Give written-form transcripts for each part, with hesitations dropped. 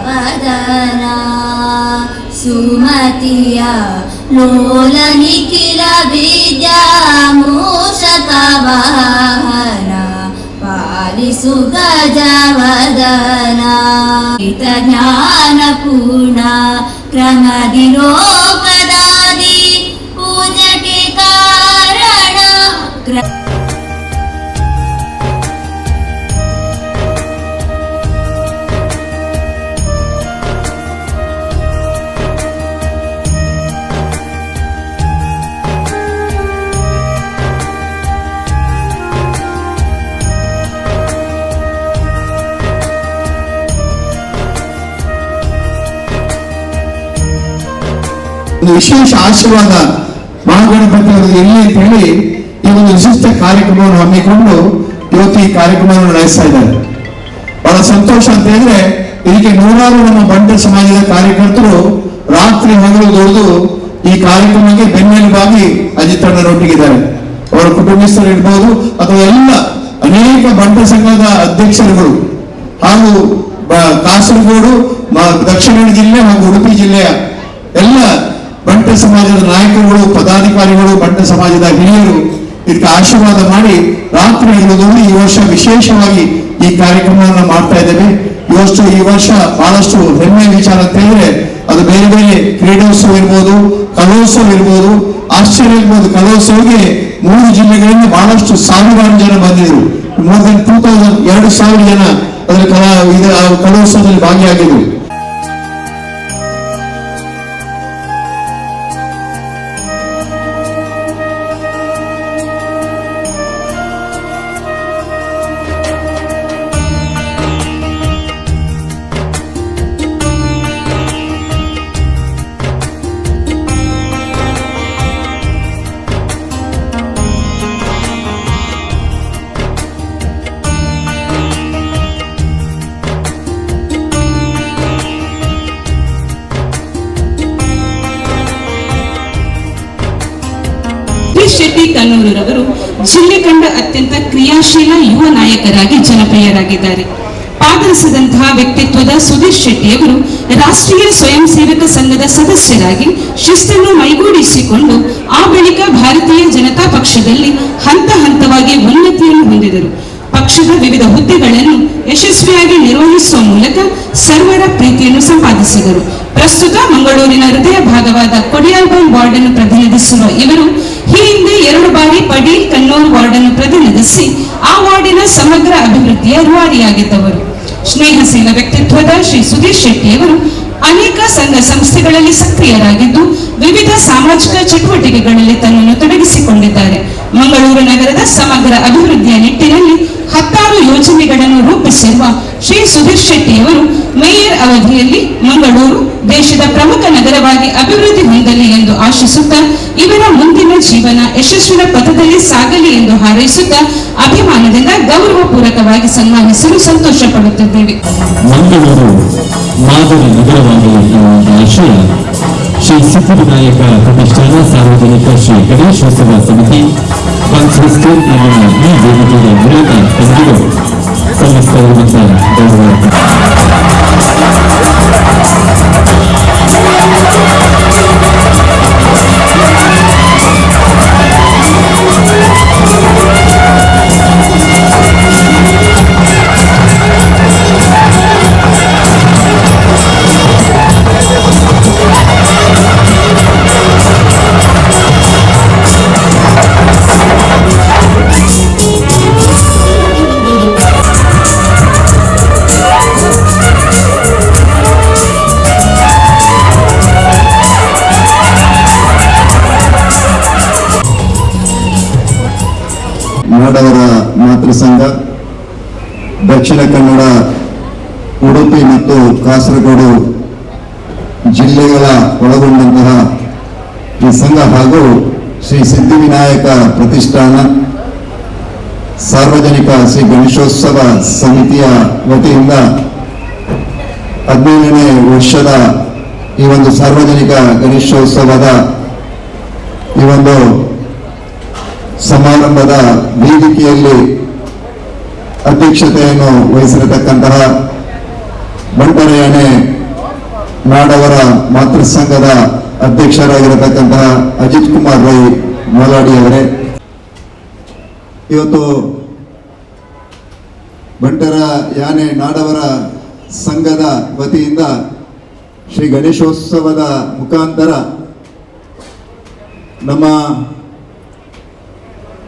ವದನ ಸುಮತಿಯ ಲೋಲ ನಿಖಿಲ ವಿದ್ಯಾ ಮೂಷಕ ವಾಹನ ಪಾಲಿಸು ಗಜವದನ ಹಿತ ಜ್ಞಾನ ಪೂರ್ಣ ಕ್ರಮದಿ ಲೋಕದಾದಿ ಪೂಜಕ್ಕೆ ಕಾರಣ ವಿಶೇಷ ಆಶೀರ್ವಾದ ಮಹಾಗಣಪತಿ ಅವರಿಗೆ ಎಲ್ಲಿ ಅಂತ ಹೇಳಿ ಈ ಒಂದು ವಿಶಿಷ್ಟ ಕಾರ್ಯಕ್ರಮವನ್ನು ಹಮ್ಮಿಕೊಂಡು ಇವತ್ತು ಈ ಕಾರ್ಯಕ್ರಮವನ್ನು ನಡೆಸ್ತಾ ಇದ್ದಾರೆ. ಬಹಳ ಸಂತೋಷ ಅಂತ ಹೇಳಿದ್ರೆ ಇದಕ್ಕೆ ನೂರಾರು ನಮ್ಮ ಬಂಟ ಸಮಾಜದ ಕಾರ್ಯಕರ್ತರು ರಾತ್ರಿ ಹಗಲು ದುಡಿದು ಈ ಕಾರ್ಯಕ್ರಮಕ್ಕೆ ಬೆನ್ನೆಲುಬಾಗಿ ಅಜಿತಣ್ಣರೊಟ್ಟಿಗಿದ್ದಾರೆ. ಅವರ ಕುಟುಂಬಸ್ಥರು ಇರ್ಬೋದು ಅಥವಾ ಎಲ್ಲ ಅನೇಕ ಬಂಟ ಸಂಘದ ಅಧ್ಯಕ್ಷರುಗಳು ಹಾಗೂ ಕಾಸರಗೋಡು, ದಕ್ಷಿಣ ಜಿಲ್ಲೆ ಹಾಗೂ ಉಡುಪಿ ಜಿಲ್ಲೆಯ ಎಲ್ಲ ಬಂಟ ಸಮಾಜದ ನಾಯಕರುಗಳು, ಪದಾಧಿಕಾರಿಗಳು, ಬಂಟ ಸಮಾಜದ ಹಿರಿಯರು ಇದಕ್ಕೆ ಆಶೀರ್ವಾದ ಮಾಡಿ ರಾತ್ರಿ ಇರುವುದನ್ನು ಈ ವರ್ಷ ವಿಶೇಷವಾಗಿ ಈ ಕಾರ್ಯಕ್ರಮವನ್ನು ಮಾಡ್ತಾ ಇದ್ದೇವೆ. ಈ ವರ್ಷ ಬಹಳಷ್ಟು ಹೆಮ್ಮೆಯ ವಿಚಾರ ಅಂತ ಹೇಳಿದ್ರೆ ಅದು ಬೇರೆ ಬೇರೆ ಕ್ರೀಡೋತ್ಸವ ಇರ್ಬೋದು, ಕಲೋತ್ಸವ ಇರ್ಬೋದು, ಆಶ್ಚರ್ಯ ಇರ್ಬೋದು. ಕಲೋತ್ಸವಕ್ಕೆ 3 ಜಿಲ್ಲೆಗಳಿಂದ ಬಹಳಷ್ಟು ಸಾವಿರಾರು ಜನ ಬಂದಿದ್ರು. ಮೋರ್ ದನ್ 2,000 ಜನ ಅದರ ಕಲೋತ್ಸವದಲ್ಲಿ ಭಾಗಿಯಾಗಿದ್ರು. ಶೆಟ್ಟಿ ಕನ್ನೂರವರು ಜಿಲ್ಲೆ ಕಂಡ ಅತ್ಯಂತ ಕ್ರಿಯಾಶೀಲ ಯುವ ನಾಯಕರಾಗಿ ಜನಪ್ರಿಯರಾಗಿದ್ದಾರೆ. ಪಾದರಸದಂತಹ ವ್ಯಕ್ತಿತ್ವದ ಸುಧೀರ್ ಶೆಟ್ಟಿಯವರು ರಾಷ್ಟ್ರೀಯ ಸ್ವಯಂ ಸೇವಕ ಸಂಘದ ಸದಸ್ಯರಾಗಿ ಶಿಸ್ತನ್ನು ಮೈಗೂಡಿಸಿಕೊಂಡು ಆ ಬಳಿಕ ಭಾರತೀಯ ಜನತಾ ಪಕ್ಷದಲ್ಲಿ ಹಂತ ಹಂತವಾಗಿ ಉನ್ನತಿಯನ್ನು ಹೊಂದಿದರು. ಪಕ್ಷದ ವಿವಿಧ ಹುದ್ದೆಗಳನ್ನು ಯಶಸ್ವಿಯಾಗಿ ನಿರ್ವಹಿಸುವ ಮೂಲಕ ಸರ್ವರ ಪ್ರೀತಿಯನ್ನು ಸಂಪಾದಿಸಿದರು. ಪ್ರಸ್ತುತ ಮಂಗಳೂರಿನ ಹೃದಯ ಭಾಗವಾದ ಕೊಡಿಯಾಲ್ಬಾನ್ ವಾರ್ಡ್ ಅನ್ನು ಪ್ರತಿನಿಧಿಸಿರುವ ಇವರು ಈ ಹಿಂದೆ 2 ಬಾರಿ ಪಡೀಲ್ ಕನ್ನೂರು ವಾರ್ಡ್ ಅನ್ನು ಪ್ರತಿನಿಧಿಸಿ ಆ ವಾರ್ಡಿನ ಸಮಗ್ರ ಅಭಿವೃದ್ಧಿಯ ರೂವಾರಿಯಾಗಿದ್ದವರು. ಸ್ನೇಹಶೀಲ ವ್ಯಕ್ತಿತ್ವದ ಶ್ರೀ ಸುಧೀರ್ ಶೆಟ್ಟಿಯವರು ಅನೇಕ ಸಂಘ ಸಂಸ್ಥೆಗಳಲ್ಲಿ ಸಕ್ರಿಯರಾಗಿದ್ದು ವಿವಿಧ ಸಾಮಾಜಿಕ ಚಟುವಟಿಕೆಗಳಲ್ಲಿ ತನ್ನನ್ನು ತೊಡಗಿಸಿಕೊಂಡಿದ್ದಾರೆ. ಮಂಗಳೂರು ನಗರದ ಸಮಗ್ರ ಅಭಿವೃದ್ಧಿಯ ನಿಟ್ಟಿನಲ್ಲಿ 10 ಯೋಜನೆಗಳನ್ನು ರೂಪಿಸಿರುವ ಶ್ರೀ ಸುಧೀರ್ ಶೆಟ್ಟಿಯವರು ಮೇಯರ್ ಅವಧಿಯಲ್ಲಿ ಮಂಗಳೂರು ದೇಶದ ಪ್ರಮುಖ ನಗರವಾಗಿ ಅಭಿವೃದ್ಧಿ ಹೊಂದಲಿ ಎಂದು ಆಶಿಸುತ್ತಾ ಇವರ ಮುಂದಿನ ಜೀವನ ಯಶಸ್ವಿನ ಪಥದಲ್ಲಿ ಸಾಗಲಿ ಎಂದು ಹಾರೈಸುತ್ತಾ ಅಭಿಮಾನದಿಂದ ಗೌರವಪೂರ್ವಕವಾಗಿ ಸನ್ಮಾನಿಸಲು ಸಂತೋಷ ಪಡುತ್ತಿದ್ದೇವೆ. ಮಂಗಳೂರು ಮಾದರಿ ನಗರವಾಗಲಿ ಎನ್ನುವ ಆಶಯ ಶ್ರೀ ಸಿದ್ಧಿವಿನಾಯಕ ಪ್ರತಿಷ್ಠಾನ ಸಾರ್ವಜನಿಕ ಶ್ರೀ ಗಣೇಶೋತ್ಸವ ಸಮಿತಿ ಕಾನ್ಫರೆನ್ಸ್ ಎನ್ನುವ ಈ ವೇದಿಕೆಯ ಮೂಲಕ ಎಲ್ಲರಿಗೂ ಸಲ್ಲಿಸ್ತಾ ಇರುವಂತಹ ಗೌರವ. ನಾಡವರ ಮಾತೃ ಸಂಘ, ದಕ್ಷಿಣ ಕನ್ನಡ, ಉಡುಪಿ ಮತ್ತು ಕಾಸರಗೋಡು ಜಿಲ್ಲೆಗಳ ಒಳಗೊಂಡಂತಹ ಈ ಸಂಘ ಹಾಗೂ ಶ್ರೀ ಸಿದ್ಧಿವಿನಾಯಕ ಪ್ರತಿಷ್ಠಾನ ಸಾರ್ವಜನಿಕ ಶ್ರೀ ಗಣೇಶೋತ್ಸವ ಸಮಿತಿಯ ವತಿಯಿಂದ 17ನೇ ವರ್ಷದ ಈ ಒಂದು ಸಾರ್ವಜನಿಕ ಗಣೇಶೋತ್ಸವದ ಈ ಒಂದು ಸಮಾರಂಭದ ವೇದಿಕೆಯಲ್ಲಿ ಅಧ್ಯಕ್ಷತೆಯನ್ನು ವಹಿಸಿರತಕ್ಕಂತಹ ಬಂಟರಯಾನೆ ನಾಡವರ ಮಾತೃ ಸಂಘದ ಅಧ್ಯಕ್ಷರಾಗಿರತಕ್ಕಂತಹ ಅಜಿತ್ ಕುಮಾರ್ ರೈ ಮಲಾಡಿ ಅವರೇ, ಇವತ್ತು ಬಂಟರ ಯಾನೆ ನಾಡವರ ಸಂಘದ ವತಿಯಿಂದ ಶ್ರೀ ಗಣೇಶೋತ್ಸವದ ಮುಖಾಂತರ ನಮ್ಮ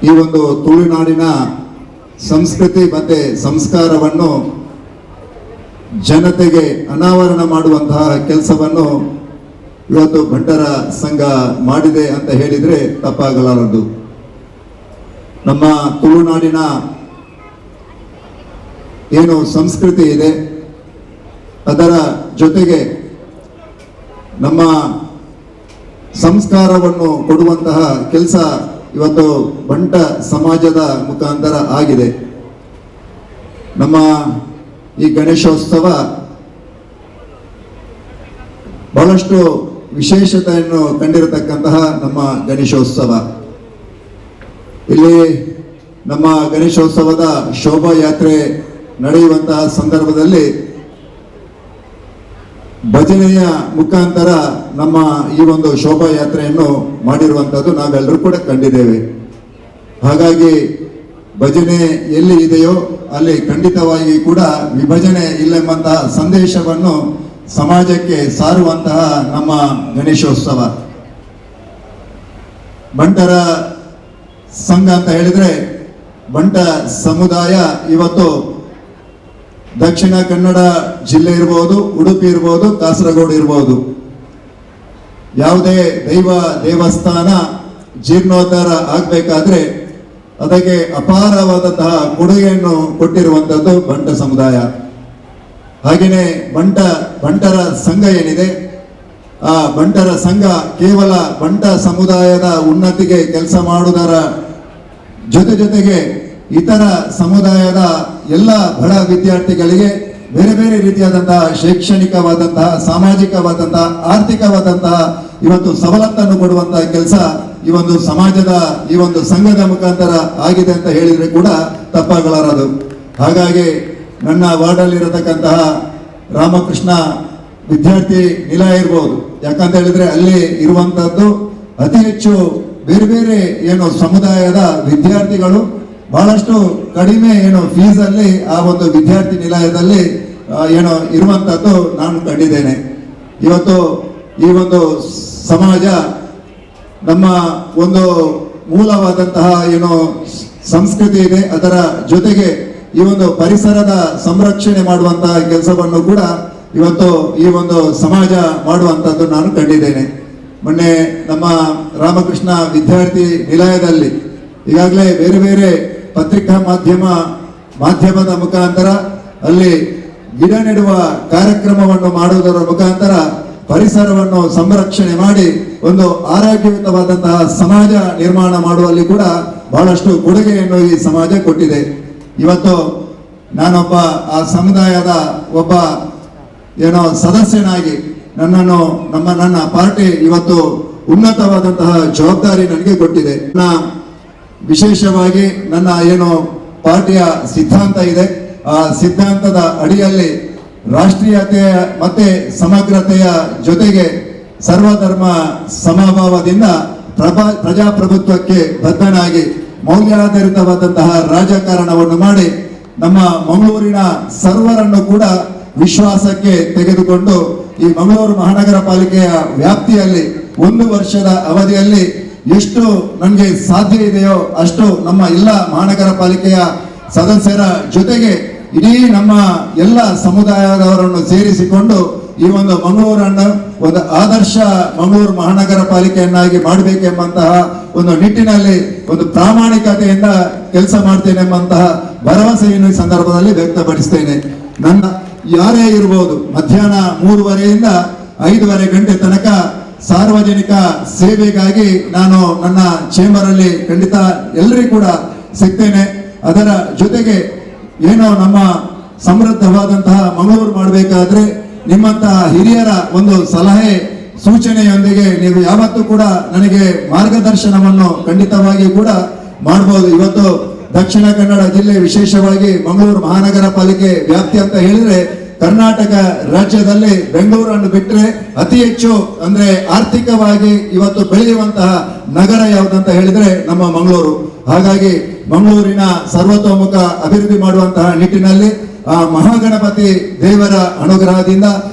ಈ ಒಂದು ತುಳುನಾಡಿನ ಸಂಸ್ಕೃತಿ ಮತ್ತೆ ಸಂಸ್ಕಾರವನ್ನು ಜನತೆಗೆ ಅನಾವರಣ ಮಾಡುವಂತಹ ಕೆಲಸವನ್ನು ಇವತ್ತು ಬಂಟರ ಸಂಘ ಮಾಡಿದೆ ಅಂತ ಹೇಳಿದ್ರೆ ತಪ್ಪಾಗಲಾರದು. ನಮ್ಮ ತುಳುನಾಡಿನ ಏನು ಸಂಸ್ಕೃತಿ ಇದೆ ಅದರ ಜೊತೆಗೆ ನಮ್ಮ ಸಂಸ್ಕಾರವನ್ನು ಕೊಡುವಂತಹ ಕೆಲಸ ಇವತ್ತು ಬಂಟ ಸಮಾಜದ ಮುಖಾಂತರ ಆಗಿದೆ. ನಮ್ಮ ಈ ಗಣೇಶೋತ್ಸವ ಬಹಳಷ್ಟು ವಿಶೇಷತೆಯನ್ನು ಕಂಡಿರತಕ್ಕಂತಹ ನಮ್ಮ ಗಣೇಶೋತ್ಸವ. ಇಲ್ಲಿ ನಮ್ಮ ಗಣೇಶೋತ್ಸವದ ಶೋಭಾಯಾತ್ರೆ ನಡೆಯುವಂತಹ ಸಂದರ್ಭದಲ್ಲಿ ಭಜನೆಯ ಮುಖಾಂತರ ನಮ್ಮ ಈ ಒಂದು ಶೋಭಾಯಾತ್ರೆಯನ್ನು ಮಾಡಿರುವಂಥದ್ದು ನಾವೆಲ್ಲರೂ ಕೂಡ ಕಂಡಿದ್ದೇವೆ. ಹಾಗಾಗಿ ಭಜನೆ ಎಲ್ಲಿ ಇದೆಯೋ ಅಲ್ಲಿ ಖಂಡಿತವಾಗಿ ಕೂಡ ವಿಭಜನೆ ಇಲ್ಲೆಂಬಂತಹ ಸಂದೇಶವನ್ನು ಸಮಾಜಕ್ಕೆ ಸಾರುವಂತಹ ನಮ್ಮ ಗಣೇಶೋತ್ಸವ. ಬಂಟರ ಸಂಘ ಅಂತ ಹೇಳಿದ್ರೆ ಬಂಟ ಸಮುದಾಯ ಇವತ್ತು ದಕ್ಷಿಣ ಕನ್ನಡ ಜಿಲ್ಲೆ ಇರ್ಬೋದು, ಉಡುಪಿ ಇರ್ಬೋದು, ಕಾಸರಗೋಡು ಇರ್ಬೋದು, ಯಾವುದೇ ದೇವಸ್ಥಾನ ಜೀರ್ಣೋದ್ಧಾರ ಆಗಬೇಕಾದ್ರೆ ಅದಕ್ಕೆ ಅಪಾರವಾದಂತಹ ಕೊಡುಗೆಯನ್ನು ಕೊಟ್ಟಿರುವಂಥದ್ದು ಬಂಟ ಸಮುದಾಯ. ಹಾಗೆಯೇ ಬಂಟರ ಸಂಘ ಏನಿದೆ, ಆ ಬಂಟರ ಸಂಘ ಕೇವಲ ಬಂಟ ಸಮುದಾಯದ ಉನ್ನತಿಗೆ ಕೆಲಸ ಮಾಡುವುದರ ಜೊತೆಗೆ ಇತರ ಸಮುದಾಯದ ಎಲ್ಲ ಬಡ ವಿದ್ಯಾರ್ಥಿಗಳಿಗೆ ಬೇರೆ ಬೇರೆ ರೀತಿಯಾದಂತಹ ಶೈಕ್ಷಣಿಕವಾದಂತಹ, ಸಾಮಾಜಿಕವಾದಂತಹ, ಆರ್ಥಿಕವಾದಂತಹ ಇವತ್ತು ಸವಲತ್ತನ್ನು ಕೊಡುವಂತಹ ಕೆಲಸ ಈ ಒಂದು ಸಮಾಜದ ಈ ಒಂದು ಸಂಘದ ಮುಖಾಂತರ ಆಗಿದೆ ಅಂತ ಹೇಳಿದ್ರೆ ಕೂಡ ತಪ್ಪಾಗಲಾರದು. ಹಾಗಾಗಿ ನನ್ನ ವಾರ್ಡಲ್ಲಿರತಕ್ಕಂತಹ ರಾಮಕೃಷ್ಣ ವಿದ್ಯಾರ್ಥಿ ನಿಲಯ ಇರ್ಬೋದು, ಯಾಕಂತ ಹೇಳಿದ್ರೆ ಅಲ್ಲಿ ಇರುವಂತಹದ್ದು ಅತಿ ಹೆಚ್ಚು ಬೇರೆ ಬೇರೆ ಏನು ಸಮುದಾಯದ ವಿದ್ಯಾರ್ಥಿಗಳು ಬಹಳಷ್ಟು ಕಡಿಮೆ ಏನು ಫೀಸಲ್ಲಿ ಆ ಒಂದು ವಿದ್ಯಾರ್ಥಿ ನಿಲಯದಲ್ಲಿ ಏನೋ ಇರುವಂತಹದ್ದು ನಾನು ಕಂಡಿದ್ದೇನೆ. ಇವತ್ತು ಈ ಒಂದು ಸಮಾಜ ನಮ್ಮ ಒಂದು ಮೂಲವಾದಂತಹ ಏನು ಸಂಸ್ಕೃತಿ ಇದೆ ಅದರ ಜೊತೆಗೆ ಈ ಒಂದು ಪರಿಸರದ ಸಂರಕ್ಷಣೆ ಮಾಡುವಂತಹ ಕೆಲಸವನ್ನು ಕೂಡ ಇವತ್ತು ಈ ಒಂದು ಸಮಾಜ ಮಾಡುವಂತಹದ್ದು ನಾನು ಕಂಡಿದ್ದೇನೆ. ಮೊನ್ನೆ ನಮ್ಮ ರಾಮಕೃಷ್ಣ ವಿದ್ಯಾರ್ಥಿ ನಿಲಯದಲ್ಲಿ ಈಗಾಗಲೇ ಬೇರೆ ಬೇರೆ ಪತ್ರಿಕಾ ಮಾಧ್ಯಮದ ಮುಖಾಂತರ ಅಲ್ಲಿ ಗಿಡ ನೆಡುವ ಕಾರ್ಯಕ್ರಮವನ್ನು ಮಾಡುವುದರ ಮುಖಾಂತರ ಪರಿಸರವನ್ನು ಸಂರಕ್ಷಣೆ ಮಾಡಿ ಒಂದು ಆರೋಗ್ಯಯುತವಾದಂತಹ ಸಮಾಜ ನಿರ್ಮಾಣ ಮಾಡುವಲ್ಲಿ ಕೂಡ ಬಹಳಷ್ಟು ಕೊಡುಗೆಯನ್ನು ಈ ಸಮಾಜ ಕೊಟ್ಟಿದೆ. ಇವತ್ತು ನಾನೊಬ್ಬ ಆ ಸಮುದಾಯದ ಒಬ್ಬ ಏನೋ ಸದಸ್ಯನಾಗಿ ನನ್ನ ಪಾರ್ಟಿ ಇವತ್ತು ಉನ್ನತವಾದಂತಹ ಜವಾಬ್ದಾರಿ ನನಗೆ ಕೊಟ್ಟಿದೆ. ವಿಶೇಷವಾಗಿ ನನ್ನ ಏನು ಪಾರ್ಟಿಯ ಸಿದ್ಧಾಂತ ಇದೆ, ಆ ಸಿದ್ಧಾಂತದ ಅಡಿಯಲ್ಲಿ ರಾಷ್ಟ್ರೀಯತೆಯ ಮತ್ತೆ ಸಮಗ್ರತೆಯ ಜೊತೆಗೆ ಸರ್ವಧರ್ಮ ಸಮಭಾವದಿಂದ ಪ್ರಜಾಪ್ರಭುತ್ವಕ್ಕೆ ಬದ್ಧನಾಗಿ ಮೌಲ್ಯಾಧಾರಿತವಾದಂತಹ ರಾಜಕಾರಣವನ್ನು ಮಾಡಿ ನಮ್ಮ ಮಂಗಳೂರಿನ ಸರ್ವರನ್ನು ಕೂಡ ವಿಶ್ವಾಸಕ್ಕೆ ತೆಗೆದುಕೊಂಡು ಈ ಮಂಗಳೂರು ಮಹಾನಗರ ಪಾಲಿಕೆಯ ವ್ಯಾಪ್ತಿಯಲ್ಲಿ 1 ವರ್ಷದ ಅವಧಿಯಲ್ಲಿ ಎಷ್ಟು ನನಗೆ ಸಾಧ್ಯ ಇದೆಯೋ ಅಷ್ಟು ನಮ್ಮ ಎಲ್ಲ ಮಹಾನಗರ ಪಾಲಿಕೆಯ ಸದಸ್ಯರ ಜೊತೆಗೆ ಇಡೀ ನಮ್ಮ ಎಲ್ಲ ಸಮುದಾಯದವರನ್ನು ಸೇರಿಸಿಕೊಂಡು ಈ ಒಂದು ಮಂಗಳೂರನ್ನು ಒಂದು ಆದರ್ಶ ಮಂಗಳೂರು ಮಹಾನಗರ ಪಾಲಿಕೆಯನ್ನಾಗಿ ಮಾಡಬೇಕೆಂಬಂತಹ ಒಂದು ನಿಟ್ಟಿನಲ್ಲಿ ಒಂದು ಪ್ರಾಮಾಣಿಕತೆಯಿಂದ ಕೆಲಸ ಮಾಡ್ತೇನೆ ಎಂಬಂತಹ ಭರವಸೆಯನ್ನು ಈ ಸಂದರ್ಭದಲ್ಲಿ ವ್ಯಕ್ತಪಡಿಸ್ತೇನೆ. ನನ್ನ ಯಾರೇ ಇರಬಹುದು, ಮಧ್ಯಾಹ್ನ 3:30ಯಿಂದ 5:30 ಗಂಟೆ ತನಕ ಸಾರ್ವಜನಿಕ ಸೇವೆಗಾಗಿ ನಾನು ನನ್ನ ಚೇಂಬರ್ ಅಲ್ಲಿ ಖಂಡಿತ ಎಲ್ಲರಿಗೂ ಕೂಡ ಸಿಗ್ತೇನೆ. ಅದರ ಜೊತೆಗೆ ಏನೋ ನಮ್ಮ ಸಮೃದ್ಧವಾದಂತಹ ಮಂಗಳೂರು ಮಾಡಬೇಕಾದ್ರೆ ನಿಮ್ಮಂತಹ ಹಿರಿಯರ ಒಂದು ಸಲಹೆ ಸೂಚನೆಯೊಂದಿಗೆ ನೀವು ಯಾವತ್ತೂ ಕೂಡ ನನಗೆ ಮಾರ್ಗದರ್ಶನವನ್ನು ಖಂಡಿತವಾಗಿ ಕೂಡ ಮಾಡಬಹುದು. ಇವತ್ತು ದಕ್ಷಿಣ ಕನ್ನಡ ಜಿಲ್ಲೆ ವಿಶೇಷವಾಗಿ ಮಂಗಳೂರು ಮಹಾನಗರ ಪಾಲಿಕೆ ವ್ಯಾಪ್ತಿ ಅಂತ ಹೇಳಿದ್ರೆ ಕರ್ನಾಟಕ ರಾಜ್ಯದಲ್ಲಿ ಬೆಂಗಳೂರನ್ನು ಬಿಟ್ಟರೆ ಅತಿ ಹೆಚ್ಚು ಅಂದ್ರೆ ಆರ್ಥಿಕವಾಗಿ ಇವತ್ತು ಬೆಳೆಯುವಂತಹ ನಗರ ಯಾವುದಂತ ಹೇಳಿದ್ರೆ ನಮ್ಮ ಮಂಗಳೂರು. ಹಾಗಾಗಿ ಮಂಗಳೂರಿನ ಸರ್ವತೋಮುಖ ಅಭಿವೃದ್ಧಿ ಮಾಡುವಂತಹ ನಿಟ್ಟಿನಲ್ಲಿ ಆ ಮಹಾಗಣಪತಿ ದೇವರ ಅನುಗ್ರಹದಿಂದ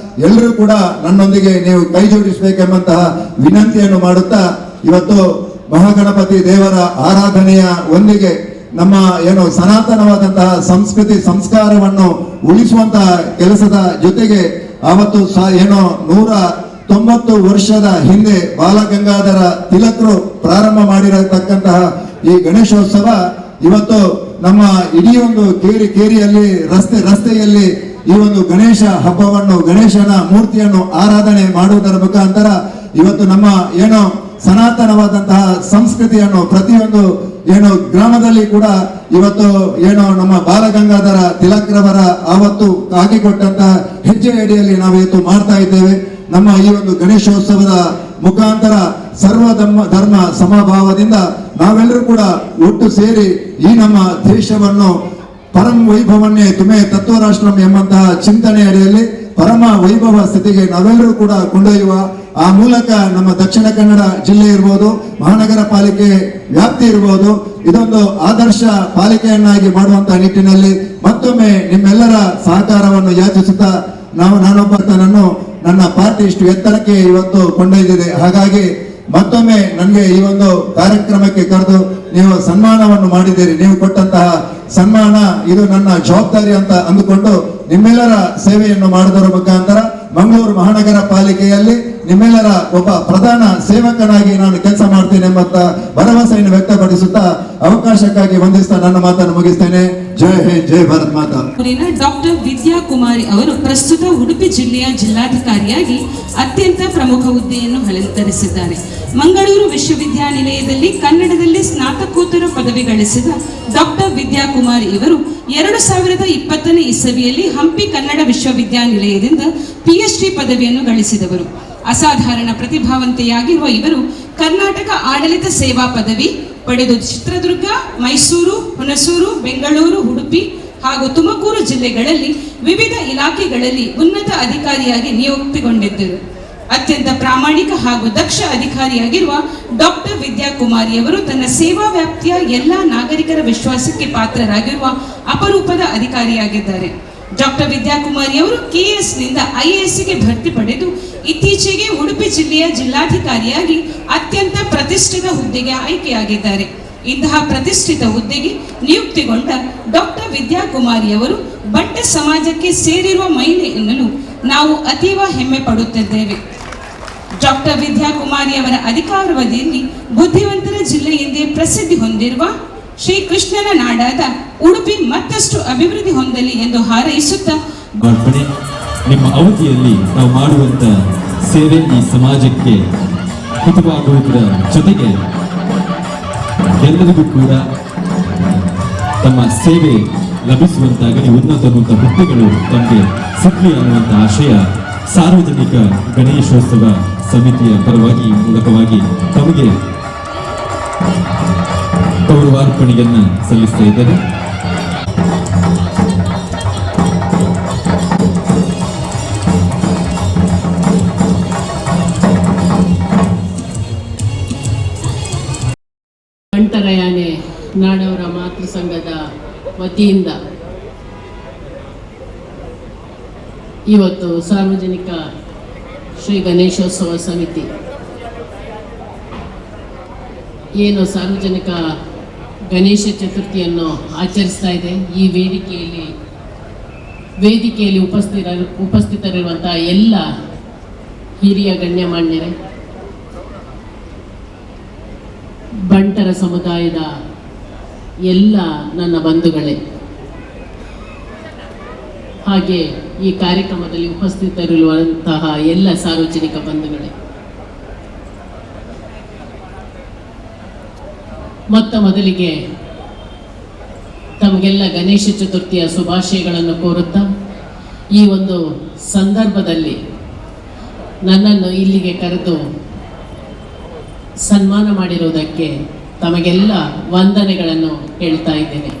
ಎಲ್ಲರೂ ಕೂಡ ನನ್ನೊಂದಿಗೆ ನೀವು ಕೈ ಜೋಡಿಸಬೇಕೆಂಬಂತಹ ವಿನಂತಿಯನ್ನು ಮಾಡುತ್ತಾ ಇವತ್ತು ಮಹಾಗಣಪತಿ ದೇವರ ಆರಾಧನೆಯ ಒಂದಿಗೆ ನಮ್ಮ ಏನು ಸನಾತನವಾದಂತಹ ಸಂಸ್ಕೃತಿ ಸಂಸ್ಕಾರವನ್ನು ಉಳಿಸುವಂತಹ ಕೆಲಸದ ಜೊತೆಗೆ ಆವತ್ತು ಏನೋ 190 ವರ್ಷದ ಹಿಂದೆ ಬಾಲಗಂಗಾಧರ ತಿಲಕರು ಪ್ರಾರಂಭ ಮಾಡಿರತಕ್ಕಂತಹ ಈ ಗಣೇಶೋತ್ಸವ ಇವತ್ತು ನಮ್ಮ ಇಡೀ ಒಂದು ಕೇರಿಯಲ್ಲಿ ರಸ್ತೆಯಲ್ಲಿ ಈ ಒಂದು ಗಣೇಶ ಹಬ್ಬವನ್ನು ಗಣೇಶನ ಮೂರ್ತಿಯನ್ನು ಆರಾಧನೆ ಮಾಡುವುದರ ಮುಖಾಂತರ ಇವತ್ತು ನಮ್ಮ ಏನೋ ಸನಾತನವಾದಂತಹ ಸಂಸ್ಕೃತಿಯನ್ನು ಪ್ರತಿಯೊಂದು ಏನು ಗ್ರಾಮದಲ್ಲಿ ಕೂಡ ಇವತ್ತು ಏನೋ ನಮ್ಮ ಬಾಲಗಂಗಾಧರ ತಿಲಕ್ರವರ ಆವತ್ತು ಹಾಕಿಕೊಟ್ಟಂತಹ ಹೆಜ್ಜೆ ಅಡಿಯಲ್ಲಿ ನಾವು ಇವತ್ತು ಮಾಡ್ತಾ ಇದ್ದೇವೆ. ನಮ್ಮ ಈ ಒಂದು ಗಣೇಶೋತ್ಸವದ ಮುಖಾಂತರ ಸರ್ವ ಧರ್ಮ ಸಮಭಾವದಿಂದ ನಾವೆಲ್ಲರೂ ಕೂಡ ಒಟ್ಟು ಸೇರಿ ಈ ನಮ್ಮ ದೇಶವನ್ನು ಪರಮ ವೈಭವನ್ನೇ ತುಮೆ ತತ್ವರಾಷ್ಟ್ರಂ ಎಂಬಂತಹ ಚಿಂತನೆ ಅಡಿಯಲ್ಲಿ ಪರಮ ವೈಭವ ಸ್ಥಿತಿಗೆ ನಾವೆಲ್ಲರೂ ಕೂಡ ಕೊಂಡೊಯ್ಯುವ ಆ ಮೂಲಕ ನಮ್ಮ ದಕ್ಷಿಣ ಕನ್ನಡ ಜಿಲ್ಲೆ ಇರ್ಬೋದು, ಮಹಾನಗರ ಪಾಲಿಕೆ ವ್ಯಾಪ್ತಿ ಇರ್ಬೋದು, ಇದೊಂದು ಆದರ್ಶ ಪಾಲಿಕೆಯನ್ನಾಗಿ ಮಾಡುವಂತಹ ನಿಟ್ಟಿನಲ್ಲಿ ಮತ್ತೊಮ್ಮೆ ನಿಮ್ಮೆಲ್ಲರ ಸಹಕಾರವನ್ನು ಯಾಚಿಸುತ್ತಾ ನಾನೊಬ್ಬತನನ್ನು ನನ್ನ ಪಾರ್ಟಿ ಇಷ್ಟು ಎತ್ತರಕ್ಕೆ ಇವತ್ತು ಕೊಂಡೊಯ್ದಿದೆ. ಹಾಗಾಗಿ ಮತ್ತೊಮ್ಮೆ ನನಗೆ ಈ ಒಂದು ಕಾರ್ಯಕ್ರಮಕ್ಕೆ ಕರೆದು ನೀವು ಸನ್ಮಾನವನ್ನು ಮಾಡಿದ್ದೀರಿ. ನೀವು ಕೊಟ್ಟಂತಹ ಸನ್ಮಾನ ಇದು ನನ್ನ ಜವಾಬ್ದಾರಿ ಅಂತ ಅಂದುಕೊಂಡು ನಿಮ್ಮೆಲ್ಲರ ಸೇವೆಯನ್ನು ಮಾಡುವುದರ ಮುಖಾಂತರ ಮಂಗಳೂರು ಮಹಾನಗರ ಪಾಲಿಕೆಯಲ್ಲಿ ನಿಮ್ಮೆಲ್ಲರ ಒಬ್ಬ ಪ್ರಧಾನ ಸೇವಕನಾಗಿ ನಾನು ಕೆಲಸ ಮಾಡ್ತೇನೆ ಎಂಬ ಭರವಸೆಯನ್ನು ವ್ಯಕ್ತಪಡಿಸುತ್ತಾ ಅವಕಾಶಕ್ಕಾಗಿ ವಂದಿಸ್ತಾ ನನ್ನ ಮಾತನ್ನು ಮುಗಿಸ್ತೇನೆ. ಜೈ ಹಿಂದ್, ಜೈ ಭಾರತ್ ಮಾತಾ. ಡಾಕ್ಟರ್ ವಿದ್ಯಾಕುಮಾರಿ ಅವರು ಪ್ರಸ್ತುತ ಉಡುಪಿ ಜಿಲ್ಲೆಯ ಜಿಲ್ಲಾಧಿಕಾರಿಯಾಗಿ ಅತ್ಯಂತ ಪ್ರಮುಖ ಹುದ್ದೆಯನ್ನು ಅಲಂಕರಿಸಿದ್ದಾರೆ. ಮಂಗಳೂರು ವಿಶ್ವವಿದ್ಯಾನಿಲಯದಲ್ಲಿ ಕನ್ನಡದಲ್ಲಿ ಸ್ನಾತಕೋತ್ತರ ಪದವಿ ಗಳಿಸಿದ ಡಾಕ್ಟರ್ ವಿದ್ಯಾಕುಮಾರಿ ಇವರು 2020ನೇ ಇಸವಿಯಲ್ಲಿ ಹಂಪಿ ಕನ್ನಡ ವಿಶ್ವವಿದ್ಯಾನಿಲಯದಿಂದ PhD ಪದವಿಯನ್ನು ಗಳಿಸಿದವರು. ಅಸಾಧಾರಣ ಪ್ರತಿಭಾವಂತೆಯಾಗಿರುವ ಇವರು ಕರ್ನಾಟಕ ಆಡಳಿತ ಸೇವಾ ಪದವಿ ಪಡೆದು ಚಿತ್ರದುರ್ಗ, ಮೈಸೂರು, ಹುಣಸೂರು, ಬೆಂಗಳೂರು, ಉಡುಪಿ ಹಾಗೂ ತುಮಕೂರು ಜಿಲ್ಲೆಗಳಲ್ಲಿ ವಿವಿಧ ಇಲಾಖೆಗಳಲ್ಲಿ ಉನ್ನತ ಅಧಿಕಾರಿಯಾಗಿ ನಿಯುಕ್ತಿಗೊಂಡಿದ್ದರು. ಅತ್ಯಂತ ಪ್ರಾಮಾಣಿಕ ಹಾಗೂ ದಕ್ಷ ಅಧಿಕಾರಿಯಾಗಿರುವ ಡಾಕ್ಟರ್ ವಿದ್ಯಾಕುಮಾರಿ ಅವರು ತನ್ನ ಸೇವಾ ವ್ಯಾಪ್ತಿಯ ಎಲ್ಲಾ ನಾಗರಿಕರ ವಿಶ್ವಾಸಕ್ಕೆ ಪಾತ್ರರಾಗಿರುವ ಅಪರೂಪದ ಅಧಿಕಾರಿಯಾಗಿದ್ದಾರೆ. ಡಾಕ್ಟರ್ ವಿದ್ಯಾಕುಮಾರಿ ಅವರು KS ನಿಂದ IASಗೆ ಭರ್ತಿ ಪಡೆದು ಇತ್ತೀಚೆಗೆ ಉಡುಪಿ ಜಿಲ್ಲೆಯ ಜಿಲ್ಲಾಧಿಕಾರಿಯಾಗಿ ಅತ್ಯಂತ ಪ್ರತಿಷ್ಠಿತ ಹುದ್ದೆಗೆ ಆಯ್ಕೆಯಾಗಿದ್ದಾರೆ. ಇಂತಹ ಪ್ರತಿಷ್ಠಿತ ಹುದ್ದೆಗೆ ನಿಯುಕ್ತಿಗೊಂಡ ಡಾಕ್ಟರ್ ವಿದ್ಯಾಕುಮಾರಿ ಅವರು ಬಂಟ ಸಮಾಜಕ್ಕೆ ಸೇರಿರುವ ಮಹಿಳೆ ಎನ್ನಲು ನಾವು ಅತೀವ ಹೆಮ್ಮೆ ಪಡುತ್ತಿದ್ದೇವೆ. ಡಾಕ್ಟರ್ ವಿದ್ಯಾಕುಮಾರಿ ಅವರ ಅಧಿಕಾರಾವಧಿಯಲ್ಲಿ ಬುದ್ಧಿವಂತರ ಜಿಲ್ಲೆ ಎಂದೇ ಪ್ರಸಿದ್ಧಿ ಹೊಂದಿರುವ ಶ್ರೀ ಕೃಷ್ಣನ ನಾಡಾದ ಉಡುಪಿ ಮತ್ತಷ್ಟು ಅಭಿವೃದ್ಧಿ ಹೊಂದಲಿ ಎಂದು ಹಾರೈಸುತ್ತಾ ನಿಮ್ಮ ಅವಧಿಯಲ್ಲಿ ನಾವು ಮಾಡುವಂತ ಸೇವೆ ಈ ಸಮಾಜಕ್ಕೆ ಹಿತವಾಗುವುದರ ಜೊತೆಗೆ ಎಲ್ಲರಿಗೂ ಕೂಡ ತಮ್ಮ ಸೇವೆ ಲಭಿಸುವಂತಾಗಲಿ ಉನ್ನತ ಹುದ್ದೆಗಳು ತಮಗೆ ಸಿಗಲಿ ಅನ್ನುವಂಥ ಆಶಯ ಸಾರ್ವಜನಿಕ ಗಣೇಶೋತ್ಸವ ಸಮಿತಿಯ ಪರವಾಗಿ ಮೂಲಕವಾಗಿ ತಮಗೆ ಗೌರವಾರ್ಪಣೆಯನ್ನ ಸಲ್ಲಿಸ್ತಾ ಇದ್ದೇನೆ. ಬಂಟರಯಾನೆ ನಾಡವರ ಮಾತೃ ಸಂಘದ ವತಿಯಿಂದ ಇವತ್ತು ಸಾರ್ವಜನಿಕ ಶ್ರೀ ಗಣೇಶೋತ್ಸವ ಸಮಿತಿ ಏನು ಸಾರ್ವಜನಿಕ ಗಣೇಶ ಚತುರ್ಥಿಯನ್ನು ಆಚರಿಸ್ತಾ ಇದೆ. ಈ ವೇದಿಕೆಯಲ್ಲಿ ಉಪಸ್ಥಿತರಿರುವಂತಹ ಎಲ್ಲ ಹಿರಿಯ ಗಣ್ಯಮಾನ್ಯರೇ, ಬಂಟರ ಸಮುದಾಯದ ಎಲ್ಲ ನನ್ನ ಬಂಧುಗಳೇ, ಹಾಗೆ ಈ ಕಾರ್ಯಕ್ರಮದಲ್ಲಿ ಉಪಸ್ಥಿತರಿರುವಂತಹ ಎಲ್ಲ ಸಾರ್ವಜನಿಕ ಬಂಧುಗಳೇ, ಮೊದಲಿಗೆ ತಮಗೆಲ್ಲ ಗಣೇಶ ಚತುರ್ಥಿಯ ಶುಭಾಶಯಗಳನ್ನು ಕೋರುತ್ತಾ ಈ ಒಂದು ಸಂದರ್ಭದಲ್ಲಿ ನನ್ನನ್ನು ಇಲ್ಲಿಗೆ ಕರೆದು ಸನ್ಮಾನ ಮಾಡಿರುವುದಕ್ಕೆ ತಮಗೆಲ್ಲ ವಂದನೆಗಳನ್ನು ಹೇಳ್ತಾ ಇದ್ದೇನೆ.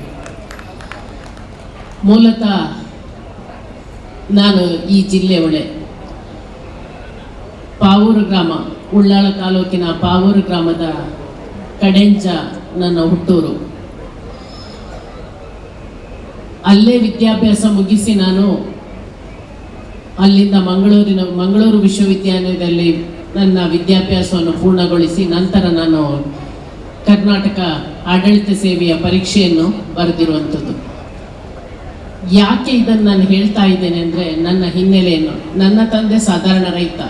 ಮೂಲತಃ ನಾನು ಈ ಜಿಲ್ಲೆಯವಳೆ. ಪಾವೂರು ಗ್ರಾಮ, ಉಳ್ಳಾಳ ತಾಲೂಕಿನ ಪಾವೂರು ಗ್ರಾಮದ ಕಡೆಂಜ ನನ್ನ ಹುಟ್ಟೂರು. ಅಲ್ಲೇ ವಿದ್ಯಾಭ್ಯಾಸ ಮುಗಿಸಿ ನಾನು ಅಲ್ಲಿಂದ ಮಂಗಳೂರು ವಿಶ್ವವಿದ್ಯಾಲಯದಲ್ಲಿ ನನ್ನ ವಿದ್ಯಾಭ್ಯಾಸವನ್ನು ಪೂರ್ಣಗೊಳಿಸಿ ನಂತರ ನಾನು ಕರ್ನಾಟಕ ಆಡಳಿತ ಸೇವೆಯ ಪರೀಕ್ಷೆಯನ್ನು ಬರೆದಿರುವಂಥದ್ದು. ಯಾಕೆ ಇದನ್ನು ನಾನು ಹೇಳ್ತಾ ಇದ್ದೇನೆ ಅಂದರೆ, ನನ್ನ ಹಿನ್ನೆಲೆಯನ್ನು, ನನ್ನ ತಂದೆ ಸಾಧಾರಣ ರೈತ.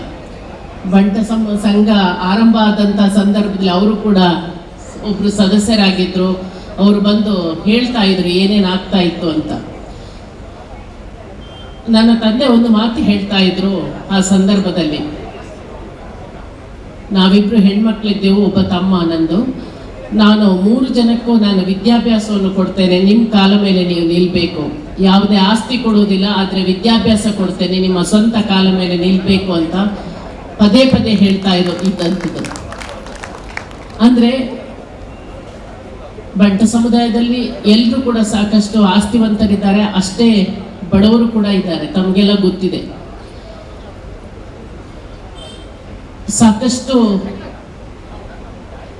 ಬಂಟ ಸಂಘ ಆರಂಭ ಆದಂಥ ಸಂದರ್ಭದಲ್ಲಿ ಅವರು ಕೂಡ ಒಬ್ಬರು ಸದಸ್ಯರಾಗಿದ್ದರು. ಅವರು ಬಂದು ಹೇಳ್ತಾ ಇದ್ರು ಏನೇನು ಆಗ್ತಾ ಇತ್ತು ಅಂತ. ನನ್ನ ತಂದೆ ಒಂದು ಮಾತು ಹೇಳ್ತಾ ಇದ್ರು ಆ ಸಂದರ್ಭದಲ್ಲಿ, ನಾವಿಬ್ರು ಹೆಣ್ಮಕ್ಳಿದ್ದೆವು, ಒಬ್ಬ ತಮ್ಮ ನಂದು. ನಾನು 3 ಜನಕ್ಕೂ ನಾನು ವಿದ್ಯಾಭ್ಯಾಸವನ್ನು ಕೊಡ್ತೇನೆ, ನಿಮ್ಮ ಕಾಲ ಮೇಲೆ ನೀವು ನಿಲ್ಬೇಕು, ಯಾವುದೇ ಆಸ್ತಿ ಕೊಡುವುದಿಲ್ಲ, ಆದರೆ ವಿದ್ಯಾಭ್ಯಾಸ ಕೊಡ್ತೇನೆ, ನಿಮ್ಮ ಸ್ವಂತ ಕಾಲ ಮೇಲೆ ನಿಲ್ಬೇಕು ಅಂತ ಪದೇ ಪದೇ ಹೇಳ್ತಾ ಇದ್ದಂಥದ್ದು. ಅಂದರೆ ಬಂಟ ಸಮುದಾಯದಲ್ಲಿ ಎಲ್ಲರೂ ಕೂಡ ಸಾಕಷ್ಟು ಆಸ್ತಿವಂತರಿದ್ದಾರೆ, ಅಷ್ಟೇ ಬಡವರು ಕೂಡ ಇದ್ದಾರೆ, ತಮಗೆಲ್ಲ ಗೊತ್ತಿದೆ. ಸಾಕಷ್ಟು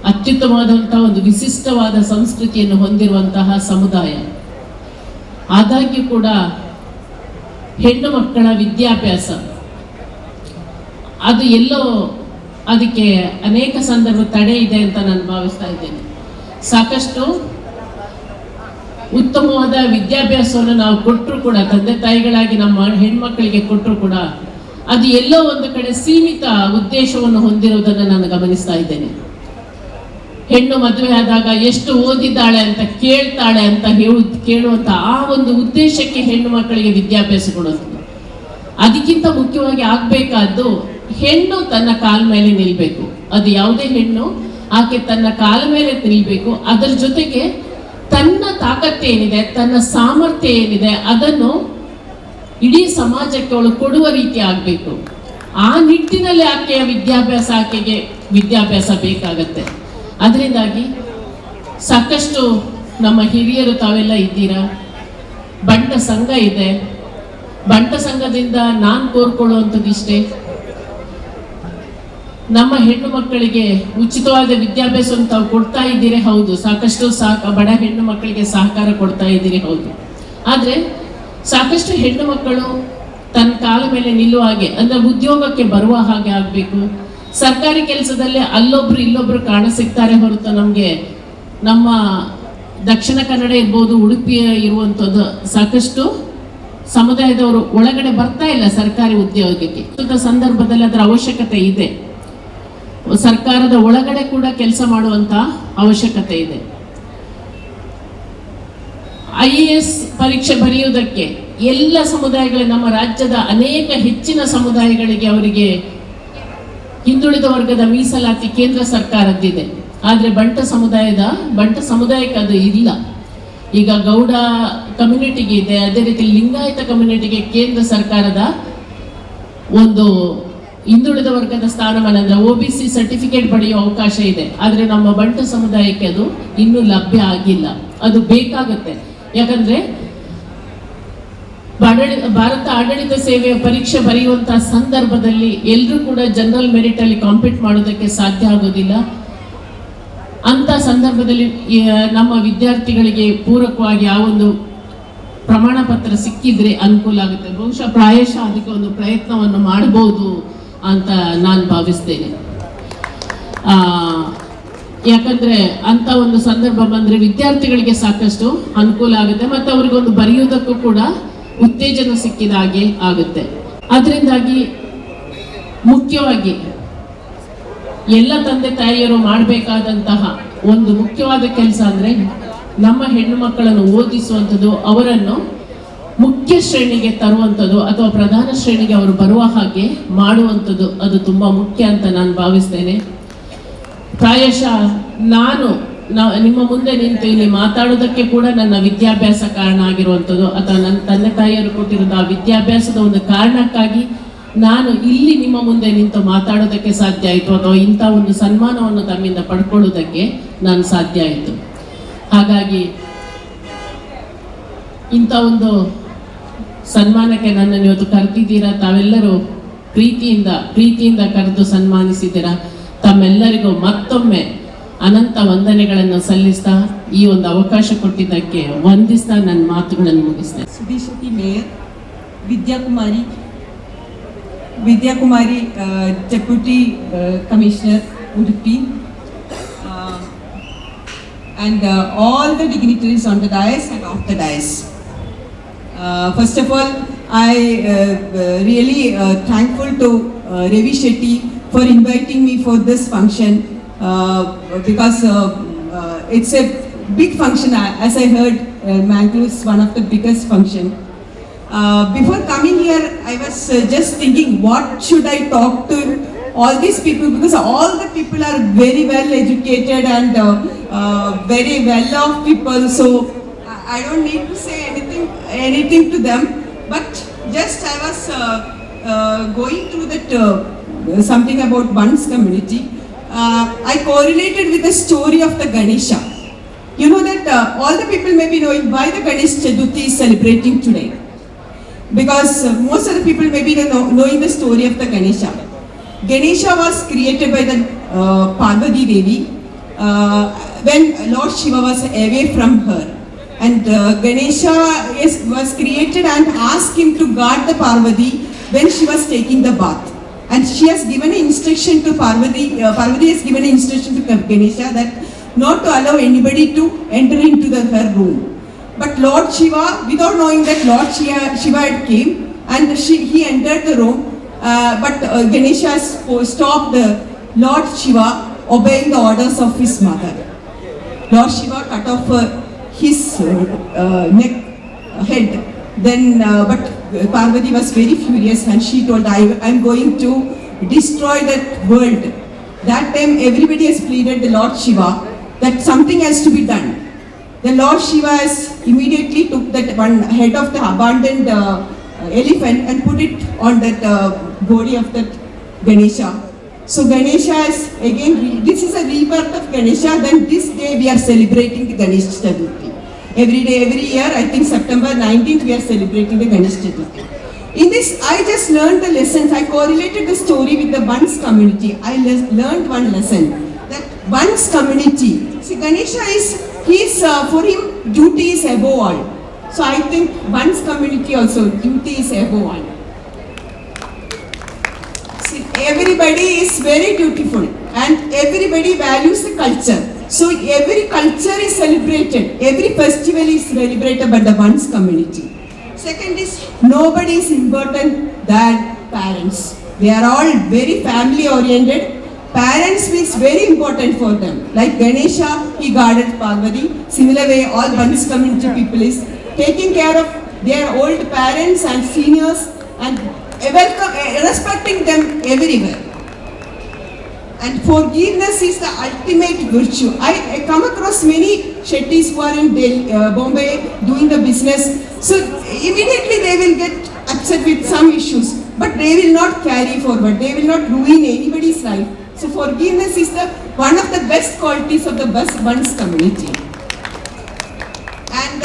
ಅತ್ಯುತ್ತಮವಾದಂತಹ ಒಂದು ವಿಶಿಷ್ಟವಾದ ಸಂಸ್ಕೃತಿಯನ್ನು ಹೊಂದಿರುವಂತಹ ಸಮುದಾಯ. ಆದಾಗ್ಯೂ ಕೂಡ ಹೆಣ್ಣು ಮಕ್ಕಳ ವಿದ್ಯಾಭ್ಯಾಸ ಅದು ಎಲ್ಲೋ ಅದಕ್ಕೆ ಅನೇಕ ಸಂದರ್ಭ ತಡೆ ಇದೆ ಅಂತ ನಾನು ಭಾವಿಸ್ತಾ ಇದ್ದೇನೆ. ಸಾಕಷ್ಟು ಉತ್ತಮವಾದ ವಿದ್ಯಾಭ್ಯಾಸವನ್ನು ನಾವು ಕೊಟ್ಟರು ಕೂಡ, ತಂದೆ ತಾಯಿಗಳಾಗಿ ನಮ್ಮ ಹೆಣ್ಮಕ್ಕಳಿಗೆ ಕೊಟ್ಟರು ಕೂಡ, ಅದು ಎಲ್ಲೋ ಒಂದು ಕಡೆ ಸೀಮಿತ ಉದ್ದೇಶವನ್ನು ಹೊಂದಿರುವುದನ್ನು ನಾನು ಗಮನಿಸ್ತಾ ಇದ್ದೇನೆ. ಹೆಣ್ಣು ಮದುವೆ ಆದಾಗ ಎಷ್ಟು ಓದಿದ್ದಾಳೆ ಅಂತ ಕೇಳ್ತಾಳೆ ಅಂತ ಕೇಳುವಂತ ಆ ಒಂದು ಉದ್ದೇಶಕ್ಕೆ ಹೆಣ್ಣು ಮಕ್ಕಳಿಗೆ ವಿದ್ಯಾಭ್ಯಾಸ ಕೊಡೋದು. ಅದಕ್ಕಿಂತ ಮುಖ್ಯವಾಗಿ ಆಗ್ಬೇಕಾದ್ದು, ಹೆಣ್ಣು ತನ್ನ ಕಾಲ ಮೇಲೆ ನಿಲ್ಬೇಕು. ಅದು ಯಾವುದೇ ಹೆಣ್ಣು, ಆಕೆ ತನ್ನ ಕಾಲ ಮೇಲೆ ನಿಲ್ಬೇಕು. ಅದರ ಜೊತೆಗೆ ತನ್ನ ತಾಕತ್ತೇನಿದೆ, ತನ್ನ ಸಾಮರ್ಥ್ಯ ಏನಿದೆ, ಅದನ್ನು ಇಡೀ ಸಮಾಜಕ್ಕೆ ಅವಳು ಕೊಡುವ ರೀತಿ ಆಗಬೇಕು. ಆ ನಿಟ್ಟಿನಲ್ಲಿ ಆಕೆಗೆ ವಿದ್ಯಾಭ್ಯಾಸ ಬೇಕಾಗತ್ತೆ. ಅದರಿಂದಾಗಿ ಸಾಕಷ್ಟು ನಮ್ಮ ಹಿರಿಯರು ತಾವೆಲ್ಲ ಇದ್ದೀರಾ, ಬಂಟ ಸಂಘ ಇದೆ. ಬಂಟ ಸಂಘದಿಂದ ನಾನು ಕೋರ್ಕೊಳ್ಳುವಂಥದ್ದು ಇಷ್ಟೇ, ನಮ್ಮ ಹೆಣ್ಣು ಮಕ್ಕಳಿಗೆ ಉಚಿತವಾದ ವಿದ್ಯಾಭ್ಯಾಸವನ್ನು ತಾವು ಕೊಡ್ತಾ ಇದ್ದೀರಿ, ಹೌದು. ಸಾಕಷ್ಟು ಬಡ ಹೆಣ್ಣು ಮಕ್ಕಳಿಗೆ ಸಹಕಾರ ಕೊಡ್ತಾ ಇದ್ದೀರಿ, ಹೌದು. ಆದರೆ ಸಾಕಷ್ಟು ಹೆಣ್ಣು ಮಕ್ಕಳು ತನ್ನ ಕಾಲ ಮೇಲೆ ನಿಲ್ಲುವ ಹಾಗೆ, ಅಂದರೆ ಉದ್ಯೋಗಕ್ಕೆ ಬರುವ ಹಾಗೆ ಆಗಬೇಕು. ಸರ್ಕಾರಿ ಕೆಲಸದಲ್ಲಿ ಅಲ್ಲೊಬ್ರು ಇಲ್ಲೊಬ್ರು ಕಾಣ ಸಿಗ್ತಾರೆ ಹೊರತು ನಮಗೆ ನಮ್ಮ ದಕ್ಷಿಣ ಕನ್ನಡ ಇರ್ಬೋದು, ಉಡುಪಿ ಇರುವಂಥದ್ದು ಸಾಕಷ್ಟು ಸಮುದಾಯದವರು ಒಳಗಡೆ ಬರ್ತಾ ಇಲ್ಲ ಸರ್ಕಾರಿ ಉದ್ಯೋಗಕ್ಕೆ. ಸಂದರ್ಭದಲ್ಲಿ ಅದರ ಅವಶ್ಯಕತೆ ಇದೆ. ಸರ್ಕಾರದ ಒಳಗಡೆ ಕೂಡ ಕೆಲಸ ಮಾಡುವಂತ ಅವಶ್ಯಕತೆ ಇದೆ. IAS ಪರೀಕ್ಷೆ ಬರೆಯುವುದಕ್ಕೆ ಎಲ್ಲ ಸಮುದಾಯಗಳಿಗೆ, ನಮ್ಮ ರಾಜ್ಯದ ಅನೇಕ ಹೆಚ್ಚಿನ ಸಮುದಾಯಗಳಿಗೆ ಅವರಿಗೆ ಹಿಂದುಳಿದ ವರ್ಗದ ಮೀಸಲಾತಿ ಕೇಂದ್ರ ಸರ್ಕಾರದ್ದಿದೆ. ಆದರೆ ಬಂಟ ಸಮುದಾಯಕ್ಕೆ ಅದು ಇಲ್ಲ. ಈಗ ಗೌಡ ಕಮ್ಯುನಿಟಿಗೆ ಇದೆ, ಅದೇ ರೀತಿ ಲಿಂಗಾಯತ ಕಮ್ಯುನಿಟಿಗೆ ಕೇಂದ್ರ ಸರ್ಕಾರದ ಒಂದು ಹಿಂದುಳಿದ ವರ್ಗದ ಸ್ಥಾನಮಾನ ಅಂದರೆ OBC ಸರ್ಟಿಫಿಕೇಟ್ ಪಡೆಯುವ ಅವಕಾಶ ಇದೆ. ಆದರೆ ನಮ್ಮ ಬಂಟ ಸಮುದಾಯಕ್ಕೆ ಅದು ಇನ್ನೂ ಲಭ್ಯ ಆಗಿಲ್ಲ. ಅದು ಬೇಕಾಗುತ್ತೆ. ಯಾಕಂದ್ರೆ ಭಾರತ ಆಡಳಿತ ಸೇವೆಯ ಪರೀಕ್ಷೆ ಬರೆಯುವಂತಹ ಸಂದರ್ಭದಲ್ಲಿ ಎಲ್ಲರೂ ಕೂಡ ಜನರಲ್ ಮೆರಿಟ್ ಅಲ್ಲಿ ಕಾಂಪೀಟ್ ಮಾಡೋದಕ್ಕೆ ಸಾಧ್ಯ ಆಗೋದಿಲ್ಲ. ಅಂತ ಸಂದರ್ಭದಲ್ಲಿ ನಮ್ಮ ವಿದ್ಯಾರ್ಥಿಗಳಿಗೆ ಪೂರಕವಾಗಿ ಆ ಒಂದು ಪ್ರಮಾಣ ಪತ್ರ ಸಿಕ್ಕಿದ್ರೆ ಅನುಕೂಲ ಆಗುತ್ತೆ. ಬಹುಶಃ ಪ್ರಾಯಶಃ ಅದಕ್ಕೆ ಒಂದು ಪ್ರಯತ್ನವನ್ನು ಮಾಡಬಹುದು ಅಂತ ನಾನು ಭಾವಿಸ್ತೇನೆ. ಯಾಕಂದ್ರೆ ಅಂತ ಒಂದು ಸಂದರ್ಭ ಬಂದ್ರೆ ವಿದ್ಯಾರ್ಥಿಗಳಿಗೆ ಸಾಕಷ್ಟು ಅನುಕೂಲ ಆಗುತ್ತೆ, ಮತ್ತೆ ಅವ್ರಿಗೊಂದು ಬರೆಯುವುದಕ್ಕೂ ಕೂಡ ಉತ್ತೇಜನ ಸಿಕ್ಕಿದ ಹಾಗೆ ಆಗುತ್ತೆ. ಅದರಿಂದಾಗಿ ಮುಖ್ಯವಾಗಿ ಎಲ್ಲ ತಂದೆ ತಾಯಿಯರು ಮಾಡಬೇಕಾದಂತಹ ಒಂದು ಮುಖ್ಯವಾದ ಕೆಲಸ ಅಂದ್ರೆ ನಮ್ಮ ಹೆಣ್ಣು ಮಕ್ಕಳನ್ನು ಓದಿಸುವಂಥದ್ದು, ಅವರನ್ನು ಮುಖ್ಯ ಶ್ರೇಣಿಗೆ ತರುವಂಥದ್ದು ಅಥವಾ ಪ್ರಧಾನ ಶ್ರೇಣಿಗೆ ಅವರು ಬರುವ ಹಾಗೆ ಮಾಡುವಂಥದ್ದು, ಅದು ತುಂಬಾ ಮುಖ್ಯ ಅಂತ ನಾನು ಭಾವಿಸ್ತೇನೆ. ಪ್ರಾಯಶಃ ನಾನು ನಿಮ್ಮ ಮುಂದೆ ನಿಂತು ಇಲ್ಲಿ ಮಾತಾಡೋದಕ್ಕೆ ಕೂಡ ನನ್ನ ವಿದ್ಯಾಭ್ಯಾಸ ಕಾರಣ ಆಗಿರುವಂಥದ್ದು, ಅಥವಾ ನನ್ನ ತಂದೆ ತಾಯಿಯರು ಕೊಟ್ಟಿರೋದು ಆ ವಿದ್ಯಾಭ್ಯಾಸದ ಒಂದು ಕಾರಣಕ್ಕಾಗಿ ನಾನು ಇಲ್ಲಿ ನಿಮ್ಮ ಮುಂದೆ ನಿಂತು ಮಾತಾಡೋದಕ್ಕೆ ಸಾಧ್ಯ ಆಯಿತು, ಅಥವಾ ಇಂಥ ಒಂದು ಸನ್ಮಾನವನ್ನು ತಮ್ಮಿಂದ ಪಡ್ಕೊಳ್ಳೋದಕ್ಕೆ ನಾನು ಸಾಧ್ಯ ಆಯಿತು. ಹಾಗಾಗಿ ಇಂಥ ಒಂದು ಸನ್ಮಾನಕ್ಕೆ ನನ್ನನ್ನು ಇವತ್ತು ಕರೆದಿದ್ದೀರಾ. ತಾವೆಲ್ಲರೂ ಪ್ರೀತಿಯಿಂದ ಕರೆದು ಸನ್ಮಾನಿಸಿದ್ದೀರಾ. ತಮ್ಮೆಲ್ಲರಿಗೂ ಮತ್ತೊಮ್ಮೆ ಅನಂತ ವಂದನೆಗಳನ್ನು ಸಲ್ಲಿಸ್ತಾ ಈ ಒಂದು ಅವಕಾಶ ಕೊಟ್ಟಿದ್ದಕ್ಕೆ ವಂದಿಸ್ತಾ ನನ್ನ ಮಾತುಗಳನ್ನು ಮುಗಿಸ್ತೇನೆ. Sudhir Shetty Mayor, Vidya Kumari Deputy Commissioner Udupi, and all the dignitaries on the dais and off the dais. First of all, I really thankful to Ravi Shetty for inviting me for this function, because it's a big function. As I heard, Mangalore is one of the biggest function. Before coming here, I was just thinking, what should I talk to all these people, because all the people are very well educated and very well off people, so I don't need to say anything to them, but just I was going through that something about Bunds community. I correlated with the story of the Ganesha. You know that all the people may be knowing why the Ganesh Chaturthi is celebrating today, because most of the people may be knowing the story of the Ganesha. Ganesha was created by the Parvati Devi when Lord Shiva was away from her, and Ganesha was created and asked him to guard the Parvati when she was taking the bath, and she has given an instruction to Parvati. Parvati has given an instruction to Ganesha that not to allow anybody to enter into her room. But Lord Shiva, without knowing that Lord Shiva had came, and he entered the room, but Ganesha stopped Lord Shiva obeying the orders of his mother. Lord Shiva cut off his head. Then, but Parvati was very furious and she told, I'm going to destroy that world. That time everybody has pleaded the Lord Shiva that something has to be done. The Lord Shiva has immediately took that one head of the abandoned elephant and put it on that body of that Ganesha. So Ganesha is again, this is a rebirth of Ganesha. Then this day we are celebrating the Ganesh Chaturthi. Every day, every year, I think September 19th we are celebrating the Ganesh Chaturthi. In this, I just learned the lessons. I correlated the story with the Bunds community. I learned one lesson, that Bunds community, see Ganesha is, for him, duty is above all. So I think Bunds community also, duty is above all. See, everybody is very dutiful and everybody values the culture. So every culture is celebrated, every festival is celebrated by the Bunds community. Second is, nobody is important than parents. They are all very family oriented. Parents is very important for them. Like Ganesha, he guarded Parvati. Similar way, all Bunds community people is taking care of their old parents and seniors and respecting them everywhere. And forgiveness is the ultimate virtue. I come across many Shetties who are in Bombay doing the business. So immediately they will get upset with some issues, but they will not carry forward. They will not ruin anybody's life. So forgiveness is one of the best qualities of the Bunds community. And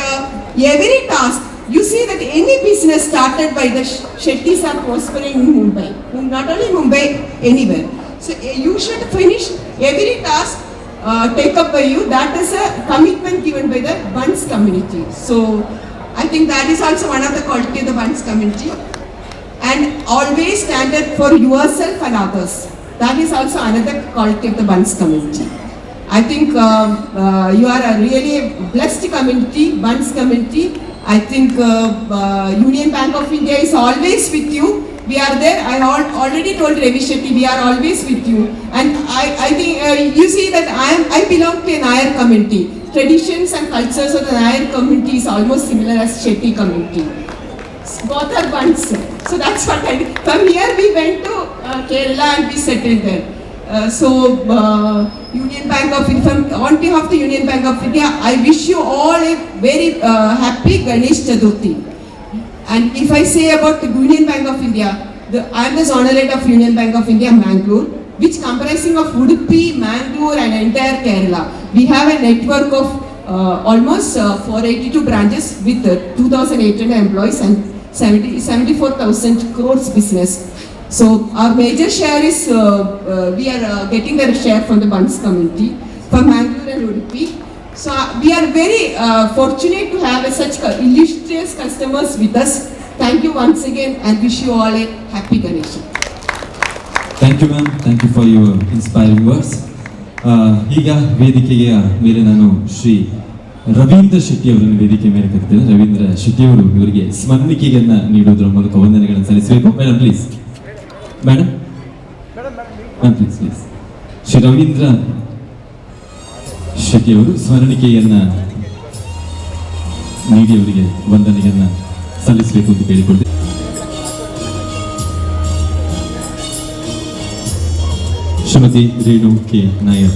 every task, you see that any business started by the Shetties are prospering in Mumbai. Not only Mumbai, anywhere. So you should finish every task take up by you. That is a commitment given by the Bunds community. So I think that is also one of the qualities of the Bunds community. And always stand up for yourself and others. That is also another quality of the Bunds community. I think you are a really blessed community, Bunds community. I think Union Bank of India is always with you. We are there. I already told Ravi Shetty, we are always with you. And I think you see that I belong to an Nair community. Traditions and cultures of the Nair community is almost similar as Shetty community. Both are Bunds. So that's what I did. From here we went to Kerala and we settled there. Union Bank of India, on behalf of the Union Bank of India, I wish you all a very happy Ganesh Chaturthi. And if I say about the Union Bank of India, I am the Honorate of Union Bank of India, Mangalore, which comprising of Udupi, Mangalore and entire Kerala. We have a network of almost 482 branches with 2,800 employees and 74,000 crores business. So our major share is we are getting the share from the Bunds community, from Mangalore and Udupi. So we are very fortunate to have such illustrious customers with us. Thank you once again and wish you all a happy Ganesha. Thank you ma'am, thank you for your inspiring words. ಈಗ ವೇದಿಕೆಯ ಮೇಲೆ ನಾನು ಶ್ರೀ ರವೀಂದ್ರ ಶೆಟ್ಟಿ ಅವರನ್ನು ವೇದಿಕೆ ಮೇಲೆ ಕರೆತೇನೆ. ರವೀಂದ್ರ ಶೆಟ್ಟಿ ಅವರು ಇವರಿಗೆ ಸ್ಮರಣಿಕೆಯನ್ನ ನೀಡುವುದರ ಮೂಲಕ ವಂದನೆಗಳನ್ನು ಸಲ್ಲಿಸಬೇಕು. Madam please, madam please please. Shri Ravindra Shetty ಅವರು ಸ್ಮರಣಿಕೆಯನ್ನ ನೀಡಿ ಅವರಿಗೆ ವಂದನೆಯನ್ನ ಸಲ್ಲಿಸಬೇಕು ಅಂತ ಕೇಳಿಕೊಳ್ಳಿ. ಶ್ರೀಮತಿ ರೇಣು ಕೆ ನಾಯರ್.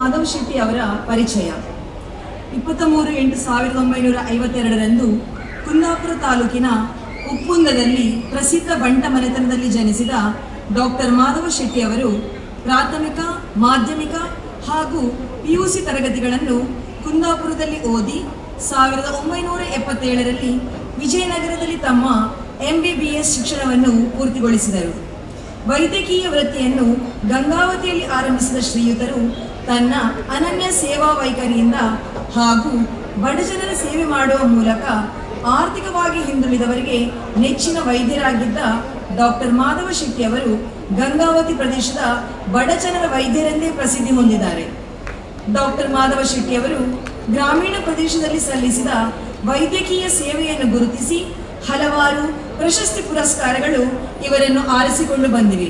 ಮಾಧವ್ ಶೆಟ್ಟಿ ಅವರ ಪರಿಚಯ. 23/8/1952 ಕುಂದಾಪುರ ತಾಲೂಕಿನ ಉಪ್ಪುಂದದಲ್ಲಿ ಪ್ರಸಿದ್ಧ ಬಂಟ ಮನೆತನದಲ್ಲಿ ಜನಿಸಿದ ಡಾಕ್ಟರ್ ಮಾಧವ ಶೆಟ್ಟಿ ಅವರು ಪ್ರಾಥಮಿಕ, ಮಾಧ್ಯಮಿಕ ಹಾಗೂ PUC ತರಗತಿಗಳನ್ನು ಕುಂದಾಪುರದಲ್ಲಿ ಓದಿ 1977ರಲ್ಲಿ ವಿಜಯನಗರದಲ್ಲಿ ತಮ್ಮ MBBS ಶಿಕ್ಷಣವನ್ನು ಪೂರ್ತಿಗೊಳಿಸಿದರು. ವೈದ್ಯಕೀಯ ವೃತ್ತಿಯನ್ನು ಗಂಗಾವತಿಯಲ್ಲಿ ಆರಂಭಿಸಿದ ಶ್ರೀಯುತರು ತನ್ನ ಅನನ್ಯ ಸೇವಾ ವೈಖರಿಯಿಂದ ಹಾಗೂ ಬಡಜನರ ಸೇವೆ ಮಾಡುವ ಮೂಲಕ ಆರ್ಥಿಕವಾಗಿ ಹಿಂದುಳಿದವರಿಗೆ ನೆಚ್ಚಿನ ವೈದ್ಯರಾಗಿದ್ದ ಡಾಕ್ಟರ್ ಮಾಧವ ಶೆಟ್ಟಿ ಅವರು ಗಂಗಾವತಿ ಪ್ರದೇಶದ ಬಡಜನರ ವೈದ್ಯರೆಂದೇ ಪ್ರಸಿದ್ಧಿ ಹೊಂದಿದ್ದಾರೆ. ಡಾಕ್ಟರ್ ಮಾಧವ ಶೆಟ್ಟಿ ಅವರು ಗ್ರಾಮೀಣ ಪ್ರದೇಶದಲ್ಲಿ ಸಲ್ಲಿಸಿದ ವೈದ್ಯಕೀಯ ಸೇವೆಯನ್ನು ಗುರುತಿಸಿ ಹಲವಾರು ಪ್ರಶಸ್ತಿ ಪುರಸ್ಕಾರಗಳು ಇವರನ್ನು ಆರಿಸಿಕೊಂಡು ಬಂದಿವೆ.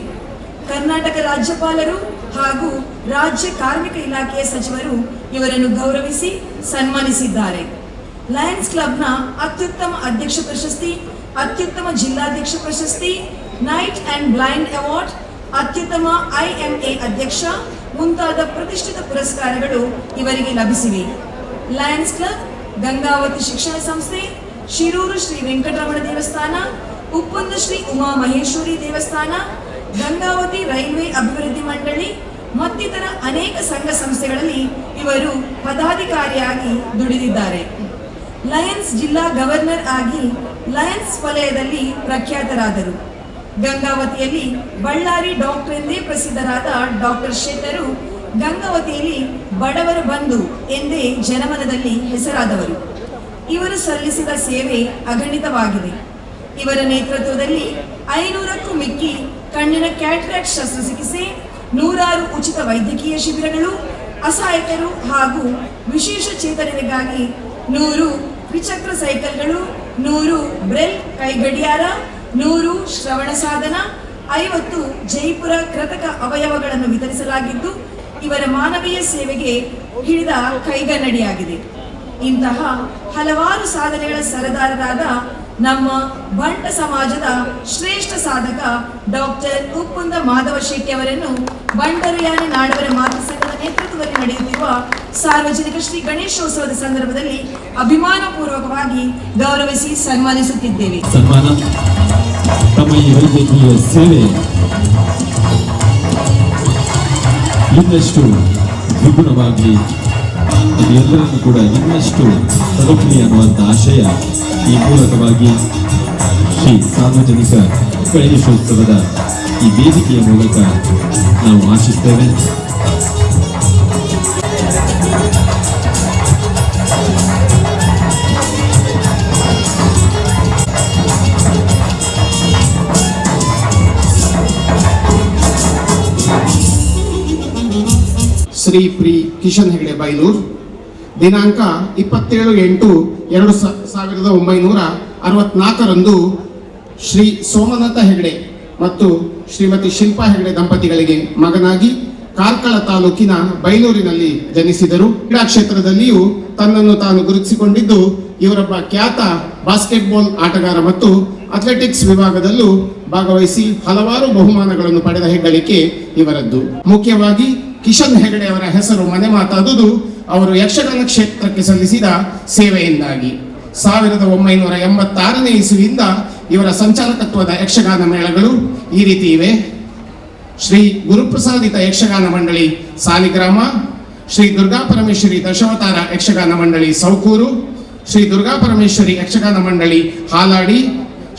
ಕರ್ನಾಟಕ ರಾಜ್ಯಪಾಲರು ಹಾಗೂ ರಾಜ್ಯ ಕಾರ್ಮಿಕ ಇಲಾಖೆಯ ಸಚಿವರು ಇವರನ್ನು ಗೌರವಿಸಿ ಸನ್ಮಾನಿಸಿದ್ದಾರೆ. ಲಯನ್ಸ್ ಕ್ಲಬ್ನ ಅತ್ಯುತ್ತಮ ಅಧ್ಯಕ್ಷ ಪ್ರಶಸ್ತಿ, ಅತ್ಯುತ್ತಮ ಜಿಲ್ಲಾಧ್ಯಕ್ಷ ಪ್ರಶಸ್ತಿ, ನೈಟ್ ಅಂಡ್ ಬ್ಲೈಂಡ್ ಅವಾರ್ಡ್, ಅತ್ಯುತ್ತಮ IMA ಅಧ್ಯಕ್ಷ ಮುಂತಾದ ಪ್ರತಿಷ್ಠಿತ ಪುರಸ್ಕಾರಗಳು ಇವರಿಗೆ ಲಭಿಸಿವೆ. ಲಯನ್ಸ್ ಕ್ಲಬ್, ಗಂಗಾವತಿ ಶಿಕ್ಷಣ ಸಂಸ್ಥೆ, ಶಿರೂರು ಶ್ರೀ ವೆಂಕಟರಮಣ ದೇವಸ್ಥಾನ, ಉಪ್ಪುಂದ ಶ್ರೀ ಉಮಾ ಮಹೇಶ್ವರಿ ದೇವಸ್ಥಾನ, ಗಂಗಾವತಿ ರೈಲ್ವೆ ಅಭಿವೃದ್ಧಿ ಮಂಡಳಿ ಮತ್ತಿತರ ಅನೇಕ ಸಂಘ ಸಂಸ್ಥೆಗಳಲ್ಲಿ ಇವರು ಪದಾಧಿಕಾರಿಯಾಗಿ ದುಡಿದಿದ್ದಾರೆ. ಲಯನ್ಸ್ ಜಿಲ್ಲಾ ಗವರ್ನರ್ ಆಗಿ ಲಯನ್ಸ್ ವಲಯದಲ್ಲಿ ಪ್ರಖ್ಯಾತರಾದರು. ಗಂಗಾವತಿಯಲ್ಲಿ ಬಳ್ಳಾರಿ ಡಾಕ್ಟರ್ ಎಂದೇ ಪ್ರಸಿದ್ಧರಾದ ಡಾಕ್ಟರ್ ಶೆಟ್ಟರು ಗಂಗಾವತಿಯಲ್ಲಿ ಬಡವರ ಬಂಧು ಎಂದೇ ಜನಮನದಲ್ಲಿ ಹೆಸರಾದವರು. ಇವರು ಸಲ್ಲಿಸಿದ ಸೇವೆ ಅಗಣಿತವಾಗಿದೆ. ಇವರ ನೇತೃತ್ವದಲ್ಲಿ 500ಕ್ಕೂ ಮಿಕ್ಕಿ ಕಣ್ಣಿನ ಕ್ಯಾಟ್ರಾಕ್ಟ್ ಶಸ್ತ್ರಚಿಕಿತ್ಸೆ, 100 ಉಚಿತ ವೈದ್ಯಕೀಯ ಶಿಬಿರಗಳು, ಅಸಹಾಯಕರು ಹಾಗೂ ವಿಶೇಷ ಚೇತನರಿಗಾಗಿ 100 ದ್ವಿಚಕ್ರ ಸೈಕಲ್ಗಳು, 100 ಬ್ರೆಲ್ ಕೈಗಡಿಯಾರ, 100 ಶ್ರವಣ ಸಾಧನ, 50 ಜೈಪುರ ಕೃತಕ ಅವಯವಗಳನ್ನು ವಿತರಿಸಲಾಗಿದ್ದು ಇವರ ಮಾನವೀಯ ಸೇವೆಗೆ ಹಿಡಿದ ಕೈಗನ್ನಡಿಯಾಗಿದೆ. ಇಂತಹ ಹಲವಾರು ಸಾಧನೆಗಳ ಸರದಾರರಾದ ನಮ್ಮ ಬಂಟ ಸಮಾಜದ ಶ್ರೇಷ್ಠ ಸಾಧಕ ಡಾಕ್ಟರ್ ಉಪ್ಪುಂದ ಮಾಧವ ಶೆಟ್ಟಿ ಅವರನ್ನು ಬಂಟರು ಯಾನೆ ನಾಡವರ ಮಾತೃ ಸಂಘದ ನೇತೃತ್ವದಲ್ಲಿ ನಡೆಯುತ್ತಿರುವ ಸಾರ್ವಜನಿಕ ಶ್ರೀ ಗಣೇಶೋತ್ಸವದ ಸಂದರ್ಭದಲ್ಲಿ ಅಭಿಮಾನಪೂರ್ವಕವಾಗಿ ಗೌರವಿಸಿ ಸನ್ಮಾನಿಸುತ್ತಿದ್ದೇವೆ. ಸನ್ಮಾನ ತಮ್ಮ ಈ ವೈದ್ಯಕೀಯ ಸೇವೆ ಇನ್ನಷ್ಟು ದ್ವಿಗುಣವಾಗಿ ಎಲ್ಲರನ್ನು ಕೂಡ ಇನ್ನಷ್ಟು ತಲುಪಲಿ ಅನ್ನುವಂಥ ಆಶಯ ಈ ಮೂಲಕವಾಗಿ ಶ್ರೀ ಸಾರ್ವಜನಿಕ ಗಣೇಶೋತ್ಸವದ ಈ ವೇದಿಕೆಯ ಮೂಲಕ ನಾವು ಆಶಿಸ್ತೇವೆ. ಶ್ರೀ ಪ್ರಿ ಕಿಶನ್ ಹೆಗಡೆ ಬೈಲೂರು ದಿನಾಂಕ 27/8/1964 ಶ್ರೀ ಸೋಮನಾಥ ಹೆಗಡೆ ಮತ್ತು ಶ್ರೀಮತಿ ಶಿಲ್ಪಾ ಹೆಗಡೆ ದಂಪತಿಗಳಿಗೆ ಮಗನಾಗಿ ಕಾರ್ಕಳ ತಾಲೂಕಿನ ಬೈಲೂರಿನಲ್ಲಿ ಜನಿಸಿದರು. ಕ್ರೀಡಾ ಕ್ಷೇತ್ರದಲ್ಲಿಯೂ ತನ್ನನ್ನು ತಾನು ಗುರುತಿಸಿಕೊಂಡಿದ್ದು ಇವರೊಬ್ಬ ಖ್ಯಾತ ಬಾಸ್ಕೆಟ್ಬಾಲ್ ಆಟಗಾರ ಮತ್ತು ಅಥ್ಲೆಟಿಕ್ಸ್ ವಿಭಾಗದಲ್ಲೂ ಭಾಗವಹಿಸಿ ಹಲವಾರು ಬಹುಮಾನಗಳನ್ನು ಪಡೆದ ಹೆಗ್ಗಳಿಕೆ ಇವರದ್ದು. ಮುಖ್ಯವಾಗಿ ಕಿಶನ್ ಹೆಗಡೆ ಅವರ ಹೆಸರು ಮನೆ ಮಾತಾದುದು ಅವರು ಯಕ್ಷಗಾನ ಕ್ಷೇತ್ರಕ್ಕೆ ಸಲ್ಲಿಸಿದ ಸೇವೆಯಿಂದಾಗಿ. 1986ನೇ ಇಸುವಿಯಿಂದ ಇವರ ಸಂಚಾಲಕತ್ವದ ಯಕ್ಷಗಾನ ಮೇಳಗಳು ಈ ರೀತಿ ಇವೆ. ಶ್ರೀ ಗುರುಪ್ರಸಾದಿತ ಯಕ್ಷಗಾನ ಮಂಡಳಿ ಸಾಲಿಗ್ರಾಮ, ಶ್ರೀ ದುರ್ಗಾ ಪರಮೇಶ್ವರಿ ದಶಾವತಾರ ಯಕ್ಷಗಾನ ಮಂಡಳಿ ಸೌಕೂರು, ಶ್ರೀ ದುರ್ಗಾ ಪರಮೇಶ್ವರಿ ಯಕ್ಷಗಾನ ಮಂಡಳಿ ಹಾಲಾಡಿ,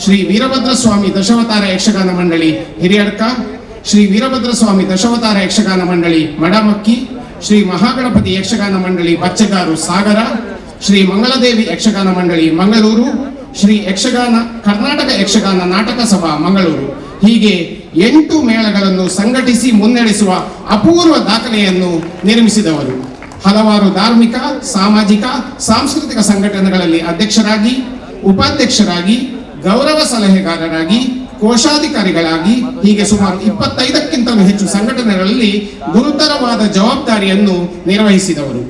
ಶ್ರೀ ವೀರಭದ್ರ ಸ್ವಾಮಿ ದಶಾವತಾರ ಯಕ್ಷಗಾನ ಮಂಡಳಿ ಹಿರಿಯಡ್ಕ, ಶ್ರೀ ವೀರಭದ್ರ ಸ್ವಾಮಿ ದಶಾವತಾರ ಯಕ್ಷಗಾನ ಮಂಡಳಿ ಮಡಮಕ್ಕಿ, ಶ್ರೀ ಮಹಾಗಣಪತಿ ಯಕ್ಷಗಾನ ಮಂಡಳಿ ಬಚ್ಚಗಾರು ಸಾಗರ, ಶ್ರೀ ಮಂಗಳದೇವಿ ಯಕ್ಷಗಾನ ಮಂಡಳಿ ಮಂಗಳೂರು, ಶ್ರೀ ಯಕ್ಷಗಾನ ಕರ್ನಾಟಕ ಯಕ್ಷಗಾನ ನಾಟಕ ಸಭಾ ಮಂಗಳೂರು. ಹೀಗೆ 8 ಮೇಳಗಳನ್ನು ಸಂಘಟಿಸಿ ಮುನ್ನಡೆಸುವ ಅಪೂರ್ವ ದಾಖಲೆಯನ್ನು ನಿರ್ಮಿಸಿದವರು. ಹಲವಾರು ಧಾರ್ಮಿಕ, ಸಾಮಾಜಿಕ, ಸಾಂಸ್ಕೃತಿಕ ಸಂಘಟನೆಗಳಲ್ಲಿ ಅಧ್ಯಕ್ಷರಾಗಿ, ಉಪಾಧ್ಯಕ್ಷರಾಗಿ, ಗೌರವ ಸಲಹೆಗಾರರಾಗಿ, ಕೋಶಾಧಿಕಾರಿಗಳಾಗಿ ಹೀಗೆ ಸುಮಾರು 25ಕ್ಕಿಂತಲೂ ಹೆಚ್ಚು ಸಂಘಟನೆಗಳಲ್ಲಿ ಗುರುತರವಾದ ಜವಾಬ್ದಾರಿಯನ್ನು ನಿರ್ವಹಿಸಿದವರು.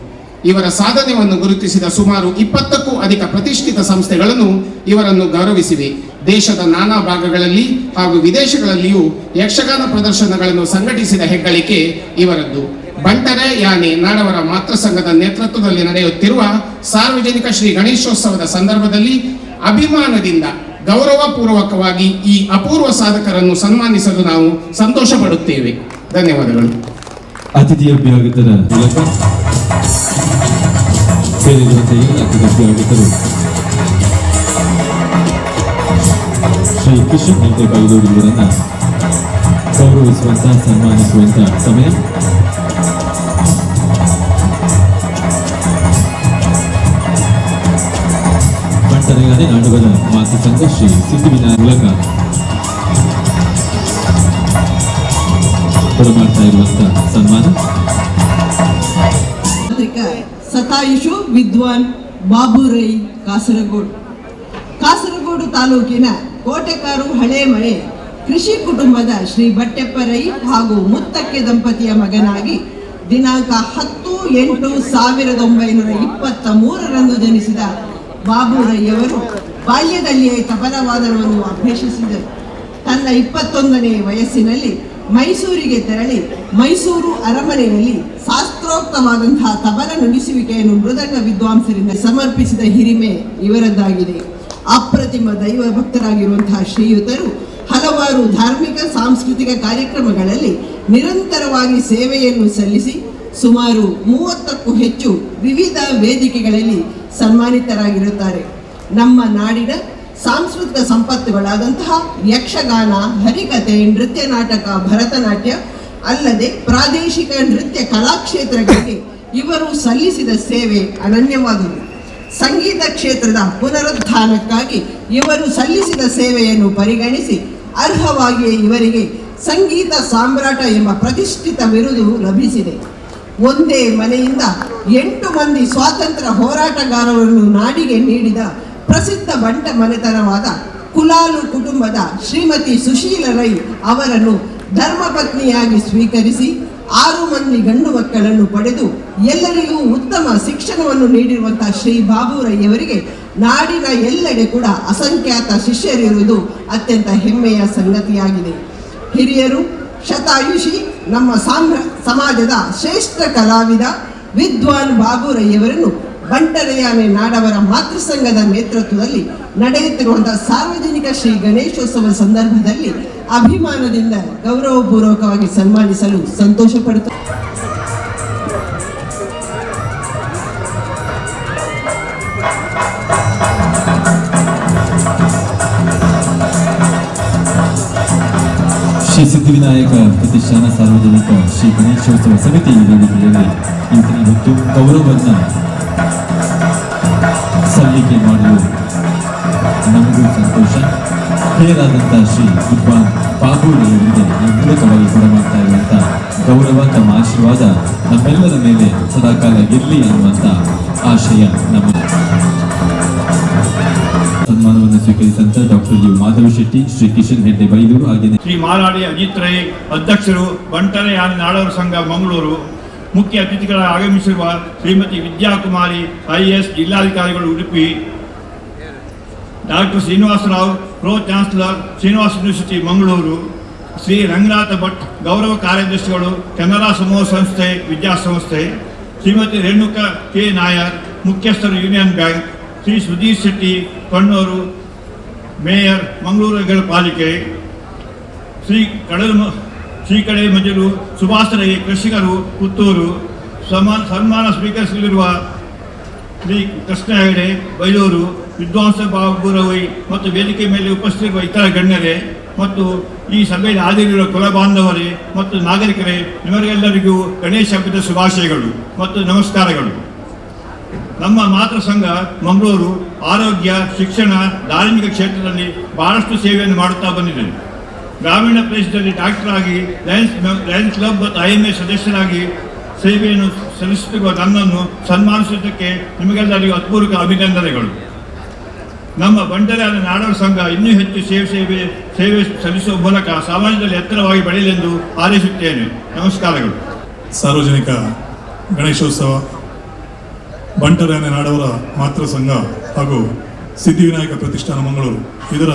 ಇವರ ಸಾಧನೆಯನ್ನು ಗುರುತಿಸಿದ ಸುಮಾರು 20ಕ್ಕೂ ಅಧಿಕ ಪ್ರತಿಷ್ಠಿತ ಸಂಸ್ಥೆಗಳನ್ನು ಇವರನ್ನು ಗೌರವಿಸಿವೆ. ದೇಶದ ನಾನಾ ಭಾಗಗಳಲ್ಲಿ ಹಾಗೂ ವಿದೇಶಗಳಲ್ಲಿಯೂ ಯಕ್ಷಗಾನ ಪ್ರದರ್ಶನಗಳನ್ನು ಸಂಘಟಿಸಿದ ಹೆಗ್ಗಳಿಕೆ ಇವರದ್ದು. ಬಂಟರೆ ಯಾನೆ ನಾಡವರ ಮಾತೃ ಸಂಘದ ನೇತೃತ್ವದಲ್ಲಿ ನಡೆಯುತ್ತಿರುವ ಸಾರ್ವಜನಿಕ ಶ್ರೀ ಗಣೇಶೋತ್ಸವದ ಸಂದರ್ಭದಲ್ಲಿ ಅಭಿಮಾನದಿಂದ ಗೌರವಪೂರ್ವಕವಾಗಿ ಈ ಅಪೂರ್ವ ಸಾಧಕರನ್ನು ಸನ್ಮಾನಿಸಲು ನಾವು ಸಂತೋಷ ಪಡುತ್ತೇವೆ. ಧನ್ಯವಾದಗಳು. ಅತಿಥಿಯಭ್ಯಾಗತರ ಮೂಲಕ ಸೇರಿರುವಂತಹ ಎಲ್ಲ ಅತಿಥಿಯಭ್ಯಾಗತರು ಶ್ರೀ ಕಿಶನ್ ಹೆಗ್ಡೆ ಬೈಲೂರು ಇವರನ್ನ ಗೌರವಿಸುವಂತ ಸನ್ಮಾನಿಸುವಂತ ಸಮಯ. ಬಂಟರೆಯಾನೆ ನಾಡುಗಳ ಮಾತೃ ಸಂಘ ಶ್ರೀ ಸಿದ್ಧಿವಿನಾಯಕ ಮೂಲಕ ಕೊಡಮಾಡ್ತಾ ಇರುವಂತ ಸನ್ಮಾನ. ಸತಾಯುಷು ವಿದ್ವಾನ್ ಬಾಬುರೈ ಕಾಸರಗೋಡು ತಾಲೂಕಿನ ಕೋಟೆಕಾರು ಹಳೇಮನೆ ಕೃಷಿ ಕುಟುಂಬದ ಶ್ರೀ ಬಟ್ಟೆಪ್ಪರೈ ಹಾಗೂ ಮುತ್ತಕ್ಕೆ ದಂಪತಿಯ ಮಗನಾಗಿ ದಿನಾಂಕ 10/8/1923 ಜನಿಸಿದ ಬಾಬುರೈಯವರು ಬಾಲ್ಯದಲ್ಲಿಯೇ ತಬಲವಾದನವನ್ನು ಅಭ್ಯಸಿಸಿದರು. ತನ್ನ 21ನೇ ವಯಸ್ಸಿನಲ್ಲಿ ಮೈಸೂರಿಗೆ ತೆರಳಿ ಮೈಸೂರು ಅರಮನೆಯಲ್ಲಿ ಶಾಸ್ತ್ರೋಕ್ತವಾದಂತಹ ತಬಲ ನುಡಿಸುವಿಕೆಯನ್ನು ಮೃದಂಗ ವಿದ್ವಾಂಸರಿಂದ ಸಮರ್ಪಿಸಿದ ಹಿರಿಮೆ ಇವರದ್ದಾಗಿದೆ. ಅಪ್ರತಿಮ ದೈವ ಭಕ್ತರಾಗಿರುವಂತಹ ಶ್ರೀಯುತರು ಹಲವಾರು ಧಾರ್ಮಿಕ ಸಾಂಸ್ಕೃತಿಕ ಕಾರ್ಯಕ್ರಮಗಳಲ್ಲಿ ನಿರಂತರವಾಗಿ ಸೇವೆಯನ್ನು ಸಲ್ಲಿಸಿ ಸುಮಾರು 30ಕ್ಕೂ ಹೆಚ್ಚು ವಿವಿಧ ವೇದಿಕೆಗಳಲ್ಲಿ ಸನ್ಮಾನಿತರಾಗಿರುತ್ತಾರೆ. ನಮ್ಮ ನಾಡಿನ ಸಾಂಸ್ಕೃತಿಕ ಸಂಪತ್ತುಗಳಾದಂತಹ ಯಕ್ಷಗಾನ, ಹರಿಕತೆ, ನೃತ್ಯ ನಾಟಕ, ಭರತನಾಟ್ಯ ಅಲ್ಲದೆ ಪ್ರಾದೇಶಿಕ ನೃತ್ಯ ಕಲಾಕ್ಷೇತ್ರಗಳಿಗೆ ಇವರು ಸಲ್ಲಿಸಿದ ಸೇವೆ ಅನನ್ಯವಾದುದು. ಸಂಗೀತ ಕ್ಷೇತ್ರದ ಪುನರುತ್ಥಾನಕ್ಕಾಗಿ ಇವರು ಸಲ್ಲಿಸಿದ ಸೇವೆಯನ್ನು ಪರಿಗಣಿಸಿ ಅರ್ಹವಾಗಿಯೇ ಇವರಿಗೆ ಸಂಗೀತ ಸಾಮ್ರಾಟ ಎಂಬ ಪ್ರತಿಷ್ಠಿತ ಬಿರುದು ಲಭಿಸಿದೆ. ಒಂದೇ ಮನೆಯಿಂದ 8 ಮಂದಿ ಸ್ವಾತಂತ್ರ್ಯ ಹೋರಾಟಗಾರರನ್ನು ನಾಡಿಗೆ ನೀಡಿದ ಪ್ರಸಿದ್ಧ ಬಂಟ ಮನೆತನವಾದ ಕುಲಾಲು ಕುಟುಂಬದ ಶ್ರೀಮತಿ ಸುಶೀಲ ರೈ ಅವರನ್ನು ಧರ್ಮಪತ್ನಿಯಾಗಿ ಸ್ವೀಕರಿಸಿ 6 ಮಂದಿ ಗಂಡು ಮಕ್ಕಳನ್ನು ಪಡೆದು ಎಲ್ಲರಿಗೂ ಉತ್ತಮ ಶಿಕ್ಷಣವನ್ನು ನೀಡಿರುವಂತಹ ಶ್ರೀ ಬಾಬುರೈಯವರಿಗೆ ನಾಡಿನ ಎಲ್ಲೆಡೆ ಕೂಡ ಅಸಂಖ್ಯಾತ ಶಿಷ್ಯರಿರುವುದು ಅತ್ಯಂತ ಹೆಮ್ಮೆಯ ಸಂಗತಿಯಾಗಿದೆ. ಹಿರಿಯರು ಶತಾಯುಷಿ ನಮ್ಮ ಸಮಾಜದ ಶ್ರೇಷ್ಠ ಕಲಾವಿದ ವಿದ್ವಾನ್ ಬಾಬುರೈಯವರನ್ನು ಬಂಟರೆಯಾನೆ ನಾಡವರ ಮಾತೃ ಸಂಘದ ನೇತೃತ್ವದಲ್ಲಿ ನಡೆಯುತ್ತಿರುವಂತಹ ಸಾರ್ವಜನಿಕ ಶ್ರೀ ಗಣೇಶೋತ್ಸವ ಸಂದರ್ಭದಲ್ಲಿ ಅಭಿಮಾನದಿಂದ ಗೌರವಪೂರ್ವಕವಾಗಿ ಸನ್ಮಾನಿಸಲು ಸಂತೋಷ ಪಡುತ್ತಾರೆ. ಶ್ರೀ ಸಿದ್ಧಿವಿನಾಯಕ ಪ್ರತಿಷ್ಠಾನ ಸಾರ್ವಜನಿಕ ಶ್ರೀ ಗಣೇಶೋತ್ಸವ ಸಮಿತಿ ವೇದಿಕೆಯಲ್ಲಿ ಇವತ್ತು ಗೌರವವನ್ನು ಸಲ್ಲಿಕೆ ಮಾಡಲು ನಮಗೂ ಸಂತೋಷ. ಹಿರಿಯರಾದಂಥ ಶ್ರೀ ವಿದ್ವಾನ್ ಬಾಬುರವರಿಗೆ ಈ ಮೂಲಕವಾಗಿ ಕೊಡಮಾಡ್ತಾ ಇರುವಂಥ ಗೌರವ, ತಮ್ಮ ಆಶೀರ್ವಾದ ನಮ್ಮೆಲ್ಲರ ಮೇಲೆ ಸದಾಕಾಲ ಇರಲಿ ಅನ್ನುವಂಥ ಆಶಯ ನಮ್ಮ. ಸನ್ಮಾನವನ್ನು ಸ್ವೀಕರಿಸಿದಂಥ ಡಾಕ್ಟರ್ ಯು ಮಾಧವ ಶೆಟ್ಟಿ, ಶ್ರೀ ಕಿಶನ್ ಹೆಗ್ಡೆ ಬೈಲೂರು, ಹಾಗೆಯೇ ಶ್ರೀ ಮಾಲಾಡಿ ಅಜಿತ್ ರೈ ಅಧ್ಯಕ್ಷರು, ಬಂಟರೆಯಾನೆ ನಾಡವರ ಸಂಘ ಮಂಗಳೂರು. ಮುಖ್ಯ ಅತಿಥಿಗಳಾಗಿ ಆಗಮಿಸಿರುವ ಶ್ರೀಮತಿ ವಿದ್ಯಾಕುಮಾರಿ IAS ಜಿಲ್ಲಾಧಿಕಾರಿಗಳು Udupi, doctor Srinivasa Rao pro chancellor Srinivasa university Mangaluru, Shri Ranganatha Bhat ಗೌರವ ಕಾರ್ಯದರ್ಶಿಗಳು ಕೆನರಾ ಸಮೂಹ ಸಂಸ್ಥೆ ವಿದ್ಯಾಸಂಸ್ಥೆ, ಶ್ರೀಮತಿ ರೇಣುಕಾ ಕೆ ನಾಯರ್ ಮುಖ್ಯಸ್ಥರು Union Bank, Shri Sudhir Shetty Kannur mayor Mangaluru ನಗರ ಪಾಲಿಕೆ, ಶ್ರೀ ಕಡೆ ಮಂಜರು ಸುಭಾಷ್ ರೈ ಕೃಷಿಕರು ಪುತ್ತೂರು. ಸನ್ಮಾನ ಸ್ವೀಕರಿಸಲಿರುವ ಶ್ರೀ ಕೃಷ್ಣ ಹೆಗಡೆ ಬೈಲೂರು, ವಿದ್ವಾಂಸ ಬಾಬುರವೈ ಮತ್ತು ವೇದಿಕೆ ಮೇಲೆ ಉಪಸ್ಥಿತಿರುವ ಇತರ ಗಣ್ಯರೇ ಮತ್ತು ಈ ಸಭೆಯಲ್ಲಿ ಹಾಜರಿರುವ ಕುಲ ಬಾಂಧವರೇ ಮತ್ತು ನಾಗರಿಕರೇ, ನಿಮಗೆಲ್ಲರಿಗೂ ಗಣೇಶ ಹಬ್ಬದ ಶುಭಾಶಯಗಳು ಮತ್ತು ನಮಸ್ಕಾರಗಳು. ನಮ್ಮ ಮಾತೃ ಸಂಘ ಮಂಗಳೂರು ಆರೋಗ್ಯ, ಶಿಕ್ಷಣ, ಧಾರ್ಮಿಕ ಕ್ಷೇತ್ರದಲ್ಲಿ ಬಹಳಷ್ಟು ಸೇವೆಯನ್ನು ಮಾಡುತ್ತಾ ಬಂದಿದೆ. ಗ್ರಾಮೀಣ ಪ್ರದೇಶದಲ್ಲಿ ಡಾಕ್ಟರ್ ಆಗಿ, ಲಯನ್ಸ್ ಕ್ಲಬ್ ಮತ್ತು IMA ಸದಸ್ಯರಾಗಿ ಸೇವೆಯನ್ನು ಸಲ್ಲಿಸುತ್ತಿರುವ ನನ್ನನ್ನು ಸನ್ಮಾನಿಸುವುದಕ್ಕೆ ನಿಮಗೆಲ್ಲರಿಗೂ ಹೃತ್ಪೂರ್ವಕ ಅಭಿನಂದನೆಗಳು. ನಮ್ಮ ಬಂಟರಾದ ನಾಡೋರ ಸಂಘ ಇನ್ನೂ ಹೆಚ್ಚು ಸೇವೆ ಸಲ್ಲಿಸುವ ಮೂಲಕ ಸಮಾಜದಲ್ಲಿ ಎತ್ತರವಾಗಿ ಬೆಳೆಯಲೆಂದು ಹಾರೈಸುತ್ತೇನೆ. ನಮಸ್ಕಾರಗಳು. ಸಾರ್ವಜನಿಕ ಗಣೇಶೋತ್ಸವ ಬಂಟರಾಯನ ನಾಡವರ ಮಾತೃ ಸಂಘ ಹಾಗೂ ಸಿದ್ಧಿವಿನಾಯಕ ಪ್ರತಿಷ್ಠಾನ ಮಂಗಳೂರು ಇದರ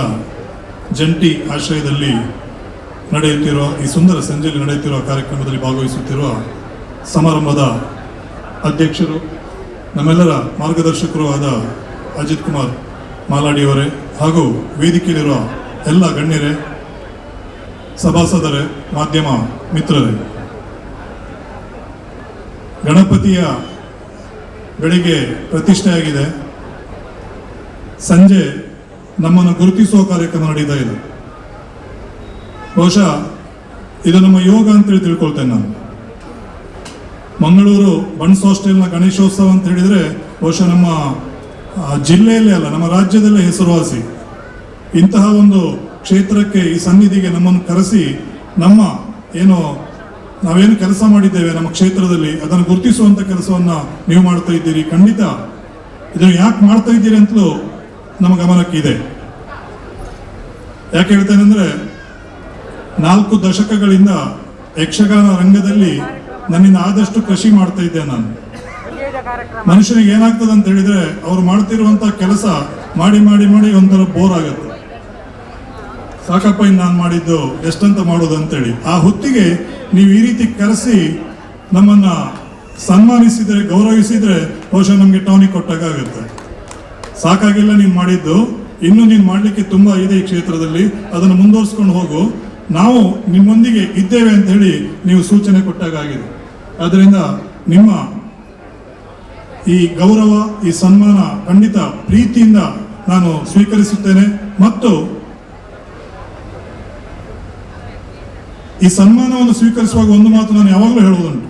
ಜಂಟಿ ಆಶ್ರಯದಲ್ಲಿ ನಡೆಯುತ್ತಿರುವ ಈ ಸುಂದರ ಸಂಜೆಯಲ್ಲಿ ನಡೆಯುತ್ತಿರುವ ಕಾರ್ಯಕ್ರಮದಲ್ಲಿ ಭಾಗವಹಿಸುತ್ತಿರುವ ಸಮಾರಂಭದ ಅಧ್ಯಕ್ಷರು, ನಮ್ಮೆಲ್ಲರ ಮಾರ್ಗದರ್ಶಕರು ಆದ ಅಜಿತ್ ಕುಮಾರ್ ಮಾಲಾಡಿಯವರೇ ಹಾಗೂ ವೇದಿಕೆಯಲ್ಲಿರುವ ಎಲ್ಲ ಗಣ್ಯರೇ, ಸಭಾಸದರೇ, ಮಾಧ್ಯಮ ಮಿತ್ರರೇ, ಗಣಪತಿಯ ಬೆಳಿಗ್ಗೆ ಪ್ರತಿಷ್ಠೆಯಾಗಿದೆ. ಸಂಜೆ ನಮ್ಮನ್ನು ಗುರುತಿಸುವ ಕಾರ್ಯಕ್ರಮ ನಡೀತಾ ಇದೆ. ಬಹುಶಃ ಇದು ನಮ್ಮ ಯೋಗ ಅಂತೇಳಿ ತಿಳ್ಕೊಳ್ತೇನೆ ನಾನು. ಮಂಗಳೂರು ಬನ್ಸ್ ಹಾಸ್ಟೆಲ್ನ ಗಣೇಶೋತ್ಸವ ಅಂತ ಹೇಳಿದರೆ ಬಹುಶಃ ನಮ್ಮ ಜಿಲ್ಲೆಯಲ್ಲೇ ಅಲ್ಲ, ನಮ್ಮ ರಾಜ್ಯದಲ್ಲೇ ಹೆಸರುವಾಸಿ. ಇಂತಹ ಒಂದು ಕ್ಷೇತ್ರಕ್ಕೆ, ಈ ಸನ್ನಿಧಿಗೆ ನಮ್ಮನ್ನು ಕರೆಸಿ ನಾವೇನು ಕೆಲಸ ಮಾಡಿದ್ದೇವೆ ನಮ್ಮ ಕ್ಷೇತ್ರದಲ್ಲಿ ಅದನ್ನು ಗುರುತಿಸುವಂಥ ಕೆಲಸವನ್ನು ನೀವು ಮಾಡ್ತಾ ಇದ್ದೀರಿ. ಖಂಡಿತ ಇದನ್ನು ಯಾಕೆ ಮಾಡ್ತಾ ಇದ್ದೀರಿ ಅಂತಲೂ ನಮ್ಮ ಗಮನಕ್ಕಿದೆ. ಯಾಕೆ ಹೇಳ್ತೇನೆ ಅಂದರೆ, 4 ದಶಕಗಳಿಂದ ಯಕ್ಷಗಾನ ರಂಗದಲ್ಲಿ ನನ್ನಿಂದ ಆದಷ್ಟು ಕೃಷಿ ಮಾಡ್ತಾ ಇದ್ದೆ ನಾನು. ಮನುಷ್ಯನಿಗೆ ಏನಾಗ್ತದೆ ಅಂತ ಹೇಳಿದ್ರೆ, ಅವ್ರು ಮಾಡ್ತಿರುವಂತ ಕೆಲಸ ಮಾಡಿ ಮಾಡಿ ಮಾಡಿ ಒಂಥರ ಬೋರ್ ಆಗುತ್ತೆ. ಸಾಕಪ್ಪ ಇನ್ನು ನಾನು ಮಾಡಿದ್ದು ಎಷ್ಟಂತ ಮಾಡೋದು ಅಂತೇಳಿ. ಆ ಹೊತ್ತಿಗೆ ನೀವು ಈ ರೀತಿ ಕರೆಸಿ ನಮ್ಮನ್ನ ಸನ್ಮಾನಿಸಿದ್ರೆ, ಗೌರವಿಸಿದ್ರೆ ಬಹುಶಃ ನಮಗೆ ಟಾನಿಕ್ ಕೊಟ್ಟಾಗುತ್ತೆ. ಸಾಕಾಗಿಲ್ಲ ನೀನು ಮಾಡಿದ್ದು, ಇನ್ನು ನೀನು ಮಾಡಲಿಕ್ಕೆ ತುಂಬಾ ಇದೆ ಈ ಕ್ಷೇತ್ರದಲ್ಲಿ, ಅದನ್ನು ಮುಂದುವರಿಸ್ಕೊಂಡು ಹೋಗು, ನಾವು ನಿಮ್ಮೊಂದಿಗೆ ಇದ್ದೇವೆ ಅಂತ ಹೇಳಿ ನೀವು ಸೂಚನೆ ಕೊಟ್ಟಾಗಿದೆ. ಆದ್ದರಿಂದ ನಿಮ್ಮ ಈ ಗೌರವ, ಈ ಸನ್ಮಾನ ಖಂಡಿತ ಪ್ರೀತಿಯಿಂದ ನಾನು ಸ್ವೀಕರಿಸುತ್ತೇನೆ. ಮತ್ತು ಈ ಸನ್ಮಾನವನ್ನು ಸ್ವೀಕರಿಸುವಾಗ ಒಂದು ಮಾತು ನಾನು ಯಾವಾಗಲೂ ಹೇಳುವುದುಂಟು,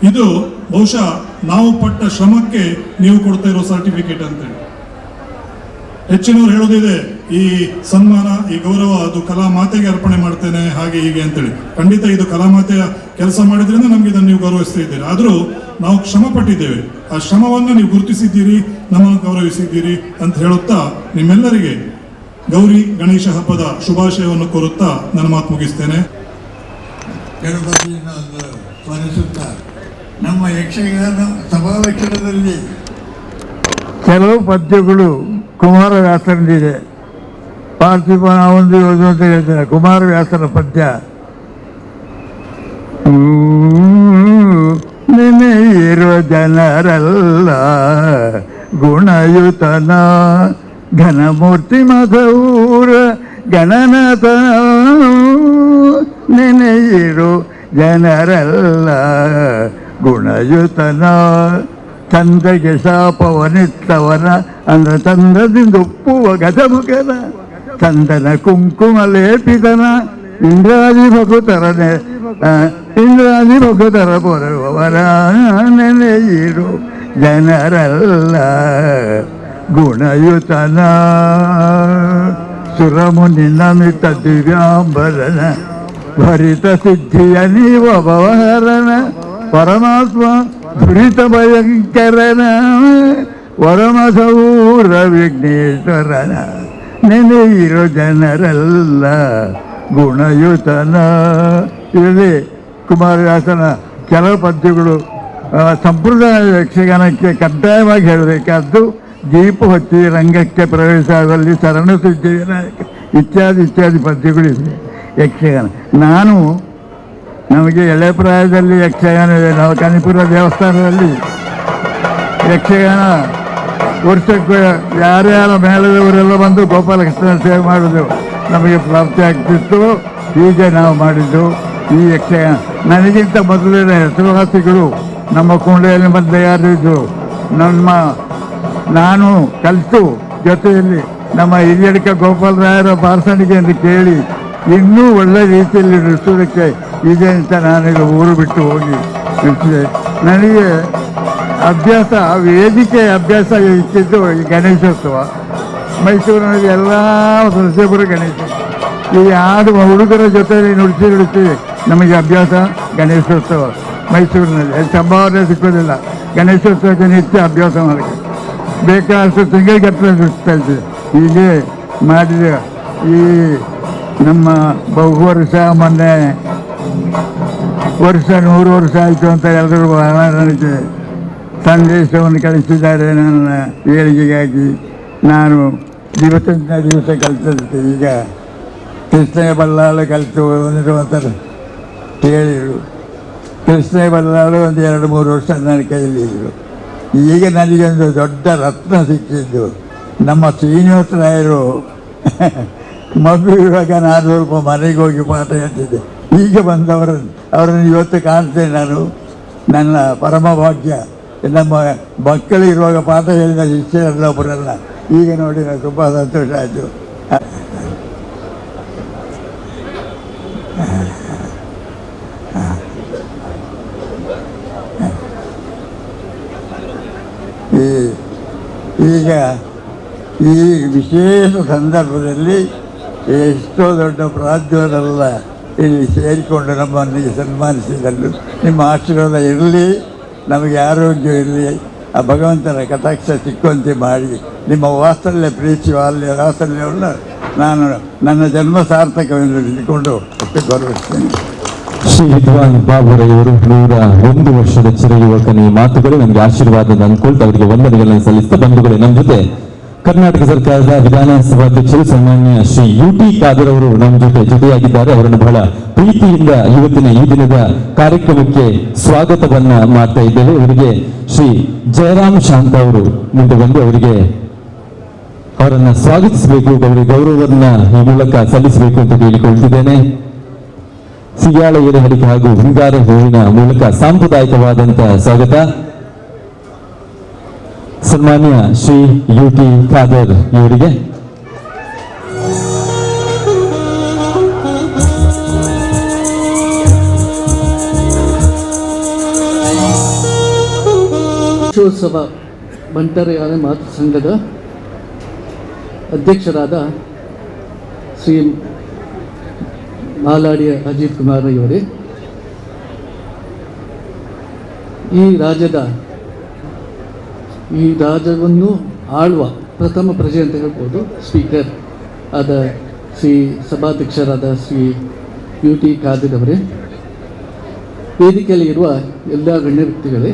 ಇದು ಬಹುಶಃ ನಾವು ಪಟ್ಟ ಶ್ರಮಕ್ಕೆ ನೀವು ಕೊಡ್ತಾ ಇರೋ ಸರ್ಟಿಫಿಕೇಟ್ ಅಂತೇಳಿ. ಹೆಚ್ಚಿನವರು ಹೇಳೋದಿದೆ, ಈ ಸನ್ಮಾನ, ಈ ಗೌರವ ಅದು ಕಲಾಮಾತೆಗೆ ಅರ್ಪಣೆ ಮಾಡ್ತೇನೆ ಹಾಗೆ ಹೀಗೆ ಅಂತೇಳಿ. ಖಂಡಿತ ಇದು ಕಲಾಮಾತೆಯ ಕೆಲಸ ಮಾಡಿದ್ರಿಂದ ನಮ್ಗೆ ಇದನ್ನು ನೀವು ಗೌರವಿಸ್ತಾ ಇದ್ದೀರಿ. ಆದರೂ ನಾವು ಶ್ರಮ ಪಟ್ಟಿದ್ದೇವೆ, ಆ ಶ್ರಮವನ್ನು ನೀವು ಗುರುತಿಸಿದ್ದೀರಿ, ನಮ್ಮನ್ನು ಗೌರವಿಸಿದ್ದೀರಿ ಅಂತ ಹೇಳುತ್ತಾ ನಿಮ್ಮೆಲ್ಲರಿಗೆ ಗೌರಿ ಗಣೇಶ ಹಬ್ಬದ ಶುಭಾಶಯವನ್ನು ಕೋರುತ್ತಾ ನನ್ನ ಮಾತು ಮುಗಿಸ್ತೇನೆ. ಗಣಪತಿಯನ್ನು ಸ್ಮರಿಸುತ್ತಾ ನಮ್ಮ ಯಕ್ಷಗಾನ ಸಭಾವಚನದಲ್ಲಿ ಕೆಲವು ಪದ್ಯಗಳು ಕುಮಾರವ್ಯಾಸರಲ್ಲಿದೆ. ಪಾರ್ಥಿವ ಒಂದು ಯೋಜನೆ ಅಂತ ಹೇಳ್ತೇನೆ. ಕುಮಾರವ್ಯಾಸರ ಪದ್ಯ, ನೆನೆಯಿರುವ ಜನರಲ್ಲ ಗುಣಯುತನ ಘನಮೂರ್ತಿ ಮಧೂರ ಗಣನಾಥನ, ನೆನೆಯಿರು ಜನರಲ್ಲ ಗುಣಯುತನ, ಚಂದ್ರಗೆ ಶಾಪವನಿತ್ತವನ ಅಂದ್ರೆ ಚಂದ್ರದಿಂದ ಒಪ್ಪುವ ಗಜಮುಖನ, ಚಂದನ ಕುಂಕುಮ ಲೇಪಿತನ, ಇಂದ್ರಾದಿ ಭಕುತರನೆ ಇಂದ್ರಾದಿ ಭಕುತರ ಪೊರವರ, ನೆನೆಯಿರು ಜನರಲ್ಲ ಗುಣಯುತನ, ಸುರಮುನಿ ನಮಿತ ದಿವ್ಯಾಂಬರನ ಭರಿತ ಸಿದ್ಧಿಯ ನೀವ ಭವಹರನ, ಪರಮಾತ್ಮ ದುರಿತ ಭಯಂಕರನ ವರಮಸೂರ ವಿಘ್ನೇಶ್ವರನ, ನೆನೆಯಿರೋ ಜನರಲ್ಲ ಗುಣಯುತನ. ಇದರಲ್ಲಿ ಕುಮಾರವ್ಯಾಸನ ಕೆಲವು ಪದ್ಯಗಳು ಸಂಪ್ರದಾಯ ಯಕ್ಷಗಾನಕ್ಕೆ ಕಡ್ಡಾಯವಾಗಿ ಹೇಳಬೇಕಾದ್ದು, ದೀಪ ಹೊತ್ತಿ ರಂಗಕ್ಕೆ ಪ್ರವೇಶದಲ್ಲಿ ಶರಣ ಸಿದ್ಧಿ ಇತ್ಯಾದಿ ಇತ್ಯಾದಿ ಪದ್ಯಗಳಿವೆ ಯಕ್ಷಗಾನ. ನಮಗೆ ಎಳೆ ಪ್ರಾಯದಲ್ಲಿ ಯಕ್ಷಗಾನ ಇದೆ. ನಾವು ಕನಿಪುರ ದೇವಸ್ಥಾನದಲ್ಲಿ ಯಕ್ಷಗಾನ ವರ್ಷಕ್ಕೆ ಯಾರ್ಯಾರ ಮೇಳದವರೆಲ್ಲ ಬಂದು ಗೋಪಾಲಕೃಷ್ಣನ ಸೇವೆ ಮಾಡೋದು ನಮಗೆ ಪ್ರಾಪ್ತಿ ಆಗ್ತಿತ್ತು. ಹೀಗೆ ನಾವು ಮಾಡಿದ್ದು ಈ ಯಕ್ಷಗಾನ. ನನಗಿಂತ ಮೊದಲಿನ ಹೆಸರುವಾಸಿಗಳು ನಮ್ಮ ಕುಂಡೆಯಲ್ಲಿ ಮಧ್ಯೆ ಯಾರು ಇದ್ದರು, ನಾನು ಕಲಿತು ಜೊತೆಯಲ್ಲಿ ನಮ್ಮ ಹಿರಿಯಡಿಕ ಗೋಪಾಲರಾಯರ ಬಾರ್ಸಣಿಗೆ ಎಂದು ಕೇಳಿ ಇನ್ನೂ ಒಳ್ಳೆ ರೀತಿಯಲ್ಲಿ ನಡೆಸೋದಕ್ಕೆ ಇದೆ ಅಂತ ನಾನೀಗ ಊರು ಬಿಟ್ಟು ಹೋಗಿ ನಡೆಸಿದೆ. ನನಗೆ ಅಭ್ಯಾಸ, ವೇದಿಕೆ ಅಭ್ಯಾಸ ಇಟ್ಟಿದ್ದು ಈ ಗಣೇಶೋತ್ಸವ. ಮೈಸೂರಿನಲ್ಲಿ ಎಲ್ಲ ಸದಸ್ಯರು ಗಣೇಶ ಈ ಯಾರು ಹುಡುಗರ ಜೊತೆಯಲ್ಲಿ ನುಡಿಸಿ ನಮಗೆ ಅಭ್ಯಾಸ ಗಣೇಶೋತ್ಸವ. ಮೈಸೂರಿನಲ್ಲಿ ಅಲ್ಲಿ ಸಂಭಾವನೆ ಸಿಕ್ಕೋದಿಲ್ಲ. ಗಣೇಶೋತ್ಸವಕ್ಕೆ ನಿತ್ಯ ಅಭ್ಯಾಸ ಮಾಡೋಕ್ಕೆ ಬೇಕಾದಷ್ಟು ತಿಂಗಳಿಗಟ್ಟಲೆ ನುಡಿಸ್ತಾ ಇದ್ದೀವಿ. ಹೀಗೆ ಮಾಡಿದ ಈ ನಮ್ಮ ಬಹು ವರ್ಷ ಮೊನ್ನೆ ವರ್ಷ 100 ವರ್ಷ ಆಯಿತು ಅಂತ ಎಲ್ಲರೂ ನನಗೆ ಸಂದೇಶವನ್ನು ಕಳಿಸಿದ್ದಾರೆ. ನನ್ನ ಏಳಿಗೆಗಾಗಿ ನಾನು ದಿವಸದಿಂದ ದಿವಸ ಕಲಿತದ್ದು. ಈಗ ಕೃಷ್ಣ ಬಲ್ಲಾಳು ಕಲಿತು ಅಂತಾರೆ ಹೇಳಿದರು. ಕೃಷ್ಣ ಬಲ್ಲಾಳು ಒಂದು 2-3 ವರ್ಷ ನನ್ನ ಕೈಯಲ್ಲಿ ಇದ್ದರು. ಈಗ ನನಗೊಂದು ದೊಡ್ಡ ರತ್ನ ಸಿಕ್ಕಿದ್ದು ನಮ್ಮ ಶ್ರೀನಿವಾಸರಾಯರು ಮಗು ಇರುವಾಗ ನಾನು ಸ್ವಲ್ಪ ಮನೆಗೆ ಹೋಗಿ ಪಾಠ ಹೇಳ್ತಿದ್ದೆ. ಈಗ ಅವರನ್ನು ಇವತ್ತು ಕಾಣ್ತೇನೆ ನಾನು. ನನ್ನ ಪರಮ ಭಾಗ್ಯ. ನಮ್ಮ ಮಕ್ಕಳಿರುವಾಗ ಪಾಠ ಹೇಳಿದ ಶಿಷ್ಯರೆಲ್ಲ ಒಬ್ಬರಲ್ಲ. ಈಗ ನೋಡಿ ನಾನು ತುಂಬ ಸಂತೋಷ ಆಯಿತು. ಈಗ ಈ ವಿಶೇಷ ಸಂದರ್ಭದಲ್ಲಿ ಎಷ್ಟೋ ದೊಡ್ಡ ಪ್ರಾಜ್ಞರೆಲ್ಲ ಇಲ್ಲಿ ಸೇರಿಕೊಂಡು ನಮ್ಮನ್ನು ಸನ್ಮಾನಿಸಿದರು. ನಿಮ್ಮ ಆಶೀರ್ವಾದ ಇರಲಿ, ನಮಗೆ ಆರೋಗ್ಯ ಇರಲಿ, ಆ ಭಗವಂತನ ಕಟಾಕ್ಷ ಸಿಕ್ಕುವಂತೆ ಮಾಡಿ ನಿಮ್ಮ ವಾತ್ಸಲ್ಯ ಪ್ರೀತಿ ವಾತ್ಸಲ್ಯವನ್ನು ನಾನು ನನ್ನ ಜನ್ಮ ಸಾರ್ಥಕವೆಂದು ಹಿಡಿದುಕೊಂಡು ಗೌರವಿಸ್ತೇನೆ. ಶ್ರೀ ವಿದ್ವಾನ್ ಬಾಬುರವರು 101 ವರ್ಷದ ಚಿರಯುವಕನ ಈ ಮಾತುಗಳು ನನಗೆ ಆಶೀರ್ವಾದ ಅಂದ್ಕೊಳ್ತಾ ಅವರಿಗೆ ವಂದನೆಗಳನ್ನು ಸಲ್ಲಿಸ್ತಾ ಬಂಧುಗಳೇ, ನಮ್ಮ ಜೊತೆ ಕರ್ನಾಟಕ ಸರ್ಕಾರದ ವಿಧಾನಸಭಾಧ್ಯಕ್ಷರು ಸನ್ಮಾನ್ಯ ಶ್ರೀ UT ಖಾದರ್ ಅವರು ನಮ್ಮ ಜೊತೆಯಾಗಿದ್ದಾರೆ. ಅವರನ್ನು ಬಹಳ ಪ್ರೀತಿಯಿಂದ ಇವತ್ತಿನ ಈ ದಿನದ ಕಾರ್ಯಕ್ರಮಕ್ಕೆ ಸ್ವಾಗತವನ್ನ ಮಾಡ್ತಾ ಇದ್ದೇವೆ. ಇವರಿಗೆ ಶ್ರೀ ಜಯರಾಮ್ ಶಾಂತ ಅವರು ಮುಂದೆ ಬಂದು ಅವರನ್ನ ಸ್ವಾಗತಿಸಬೇಕು, ಅವರಿಗೆ ಗೌರವವನ್ನ ಈ ಮೂಲಕ ಸಲ್ಲಿಸಬೇಕು ಅಂತ ಕೇಳಿಕೊಳ್ತಿದ್ದೇನೆ. ಸಿಯಾಳ ಎಲೆಹಡಿಕೆ ಹಾಗೂ ಹಿಂಗಾರ ಹೂವಿನ ಮೂಲಕ ಸಾಂಪ್ರದಾಯಿಕವಾದಂತಹ ಸ್ವಾಗತ. ಸನ್ಮಾನ್ಯ ಶ್ರೀ UT ಖಾದರ್ ಇವರಿಗೆ. ಗಣೇಶೋತ್ಸವ ಬಂಟರ ಮಾತೃ ಸಂಘದ ಅಧ್ಯಕ್ಷರಾದ ಶ್ರೀ ಮಾಲಾಡಿಯ ಅಜಿತ್ ಕುಮಾರ್ ಇವರೇ, ಈ ರಾಜ್ಯವನ್ನು ಆಳುವ ಪ್ರಥಮ ಪ್ರಜೆ ಅಂತ ಹೇಳ್ಬೋದು ಸ್ಪೀಕರ್ ಆದ ಶ್ರೀ ಸಭಾಧ್ಯಕ್ಷರಾದ ಶ್ರೀ UT ಖಾದರ್ ಅವರೇ, ವೇದಿಕೆಯಲ್ಲಿ ಇರುವ ಎಲ್ಲ ಗಣ್ಯ ವ್ಯಕ್ತಿಗಳೇ,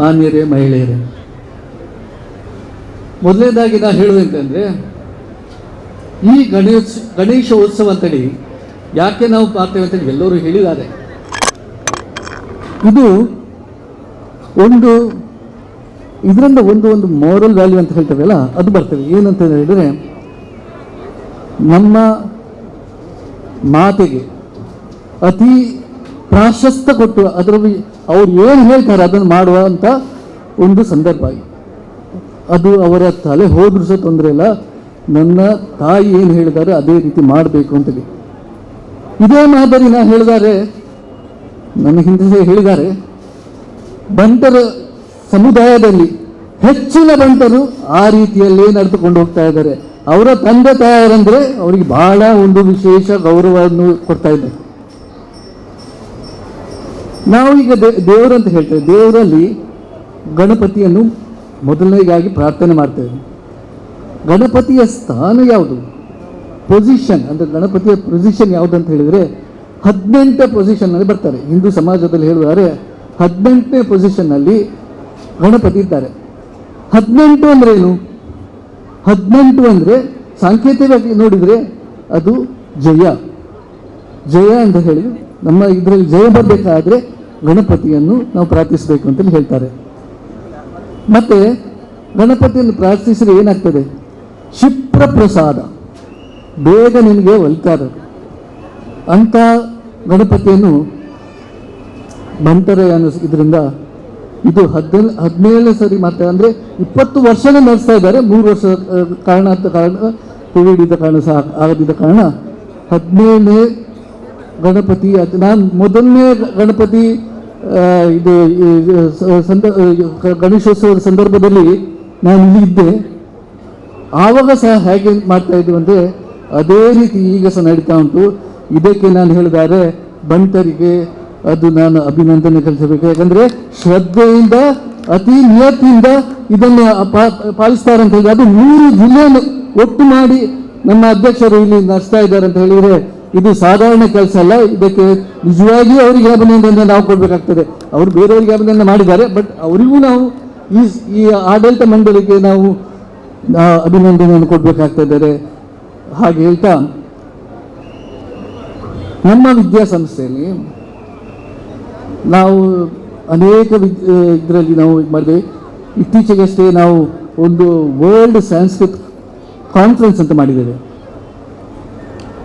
ಮಾನ್ಯರೇ, ಮಹಿಳೆಯರೇ, ಮೊದಲನೇದಾಗಿ ನಾನು ಹೇಳೋದಂತಂದರೆ ಈ ಗಣೇಶೋತ್ಸವ ಅಂತೇಳಿ ಯಾಕೆ ನಾವು ಮಾಡ್ತೇವೆ ಅಂತೇಳಿ ಎಲ್ಲರೂ ಹೇಳಿದ್ದಾರೆ. ಇದು ಇದರಿಂದ ಒಂದು ಮೋರಲ್ ವ್ಯಾಲ್ಯೂ ಅಂತ ಹೇಳ್ತೇವಲ್ಲ ಅದು ಬರ್ತದೆ. ಏನಂತ ಹೇಳಿದರೆ, ನಮ್ಮ ಮಾತೆಗೆ ಅತಿ ಪ್ರಾಶಸ್ತ್ಯ ಕೊಟ್ಟು ಅವ್ರು ಏನು ಹೇಳ್ತಾರೆ ಅದನ್ನು ಮಾಡುವಂಥ ಒಂದು ಸಂದರ್ಭ. ಅದು ಅವರ ತಲೆ ಹೋದ್ರೂ ಸಹ ತೊಂದರೆ ಇಲ್ಲ, ನನ್ನ ತಾಯಿ ಏನು ಹೇಳಿದ್ದಾರೆ ಅದೇ ರೀತಿ ಮಾಡಬೇಕು ಅಂತೇಳಿ. ಇದೇ ಮಾದರಿ ನಾನು ಹೇಳಿದ್ದಾರೆ, ನನ್ನ ಹಿಂದೆ ಹೇಳಿದ್ದಾರೆ, ಬಂಟರ ಸಮುದಾಯದಲ್ಲಿ ಹೆಚ್ಚಿನ ಬಂಟರು ಆ ರೀತಿಯಲ್ಲೇ ನಡೆದುಕೊಂಡು ಹೋಗ್ತಾ ಇದ್ದಾರೆ. ಅವರ ತಂದೆ ತಾಯರಂದರೆ ಅವರಿಗೆ ಬಹಳ ಒಂದು ವಿಶೇಷ ಗೌರವವನ್ನು ಕೊಡ್ತಾ ಇದ್ದಾರೆ. ನಾವು ಈಗ ದೇವರಂತ ಹೇಳ್ತೇವೆ, ದೇವರಲ್ಲಿ ಗಣಪತಿಯನ್ನು ಮೊದಲನೇಗಾಗಿ ಪ್ರಾರ್ಥನೆ ಮಾಡ್ತೇವೆ. ಗಣಪತಿಯ ಸ್ಥಾನ ಯಾವುದು, ಪೊಸಿಷನ್ ಅಂದರೆ ಗಣಪತಿಯ ಪೊಸಿಷನ್ ಯಾವುದು ಅಂತ ಹೇಳಿದರೆ 18ನೇ ಪೊಸಿಷನ್ನಲ್ಲಿ ಬರ್ತಾರೆ. ಹಿಂದೂ ಸಮಾಜದಲ್ಲಿ ಹೇಳಿದರೆ 18ನೇ ಪೊಸಿಷನ್ನಲ್ಲಿ ಗಣಪತಿ ಇದ್ದಾರೆ. 18 ಅಂದರೆ ಏನು? 18 ಅಂದರೆ ಸಾಂಕೇತಿಕವಾಗಿ ನೋಡಿದರೆ ಅದು ಜಯ ಅಂತ ಹೇಳಿ ನಮ್ಮ ಇದರಲ್ಲಿ ಜಯ ಬರಬೇಕಾದ್ರೆ ಗಣಪತಿಯನ್ನು ನಾವು ಪ್ರಾರ್ಥಿಸಬೇಕು ಅಂತೇಳಿ ಹೇಳ್ತಾರೆ. ಮತ್ತು ಗಣಪತಿಯನ್ನು ಪ್ರಾರ್ಥಿಸಿದ್ರೆ ಏನಾಗ್ತದೆ? ಕ್ಷಿಪ್ರ ಪ್ರಸಾದ, ಬೇಗ ನಿನಗೆ ಒಲಿತಾರೆ ಅಂಥ ಗಣಪತಿಯನ್ನು ಬಂಟರೆ ಇದರಿಂದ ಇದು 17ನೇ ಸರಿ ಮತ್ತೆ ಅಂದರೆ 20 ವರ್ಷನೇ ನಡೆಸ್ತಾ ಇದ್ದಾರೆ. 3 ವರ್ಷ ಕಾರಣ ಕೋವಿಡ್ ಇದ್ದ ಕಾರಣ ಸಹ ಆಗದಿದ್ದ ಕಾರಣ 17ನೇ ಗಣಪತಿ ನಾನು ಮೊದಲನೇ ಗಣಪತಿ ಇದು ಗಣೇಶೋತ್ಸವದ ಸಂದರ್ಭದಲ್ಲಿ ನಾನು ಇಲ್ಲಿ ಇದ್ದೆ. ಆವಾಗ ಸಹ ಹೇಗೆ ಮಾಡ್ತಾ ಇದ್ದೀವಿ ಅಂದರೆ ಅದೇ ರೀತಿ ಈಗ ಸಹ ನಡೀತಾ ಉಂಟು. ಇದಕ್ಕೆ ನಾನು ಹೇಳಿದರೆ ಬಂಟರಿಗೆ ಅದು ನಾನು ಅಭಿನಂದನೆ ಕಲಿಸಬೇಕು. ಯಾಕಂದರೆ ಶ್ರದ್ಧೆಯಿಂದ ಅತಿ ನಿಯತ್ತಿಯಿಂದ ಇದನ್ನು ಪಾಲಿಸ್ತಾರೆ ಅಂತ ಹೇಳಿ ಅದು 3 ಜಿಲ್ಲೆಯನ್ನು ಒಟ್ಟು ಮಾಡಿ ನಮ್ಮ ಅಧ್ಯಕ್ಷರು ಇಲ್ಲಿ ನಡೆಸ್ತಾ ಇದ್ದಾರೆ ಅಂತ ಹೇಳಿದರೆ ಇದು ಸಾಧಾರಣ ಕೆಲಸ ಅಲ್ಲ. ಇದಕ್ಕೆ ನಿಜವಾಗಿಯೂ ಅವರಿಗೆ ಅಭಿನಂದನೆ ನಾವು ಕೊಡಬೇಕಾಗ್ತದೆ. ಅವರು ಬೇರೆಯವರಿಗೆ ಅಭಿನಂದನೆ ಮಾಡಿದ್ದಾರೆ, ಬಟ್ ಅವರಿಗೂ ನಾವು ಈ ಆಡಳಿತ ಮಂಡಳಿಗೆ ನಾವು ಅಭಿನಂದನೆಯನ್ನು ಕೊಡಬೇಕಾಗ್ತಿದ್ದಾರೆ. ಹಾಗೆ ಹೇಳ್ತಾ ನಮ್ಮ ವಿದ್ಯಾಸಂಸ್ಥೆಯಲ್ಲಿ ನಾವು ಅನೇಕ ಇದರಲ್ಲಿ ನಾವು ಇದು ಮಾಡಿದೆ. ಇತ್ತೀಚೆಗಷ್ಟೇ ನಾವು ಒಂದು ವರ್ಲ್ಡ್ ಸಂಸ್ಕೃತ್ ಕಾನ್ಫರೆನ್ಸ್ ಅಂತ ಮಾಡಿದ್ದೇವೆ.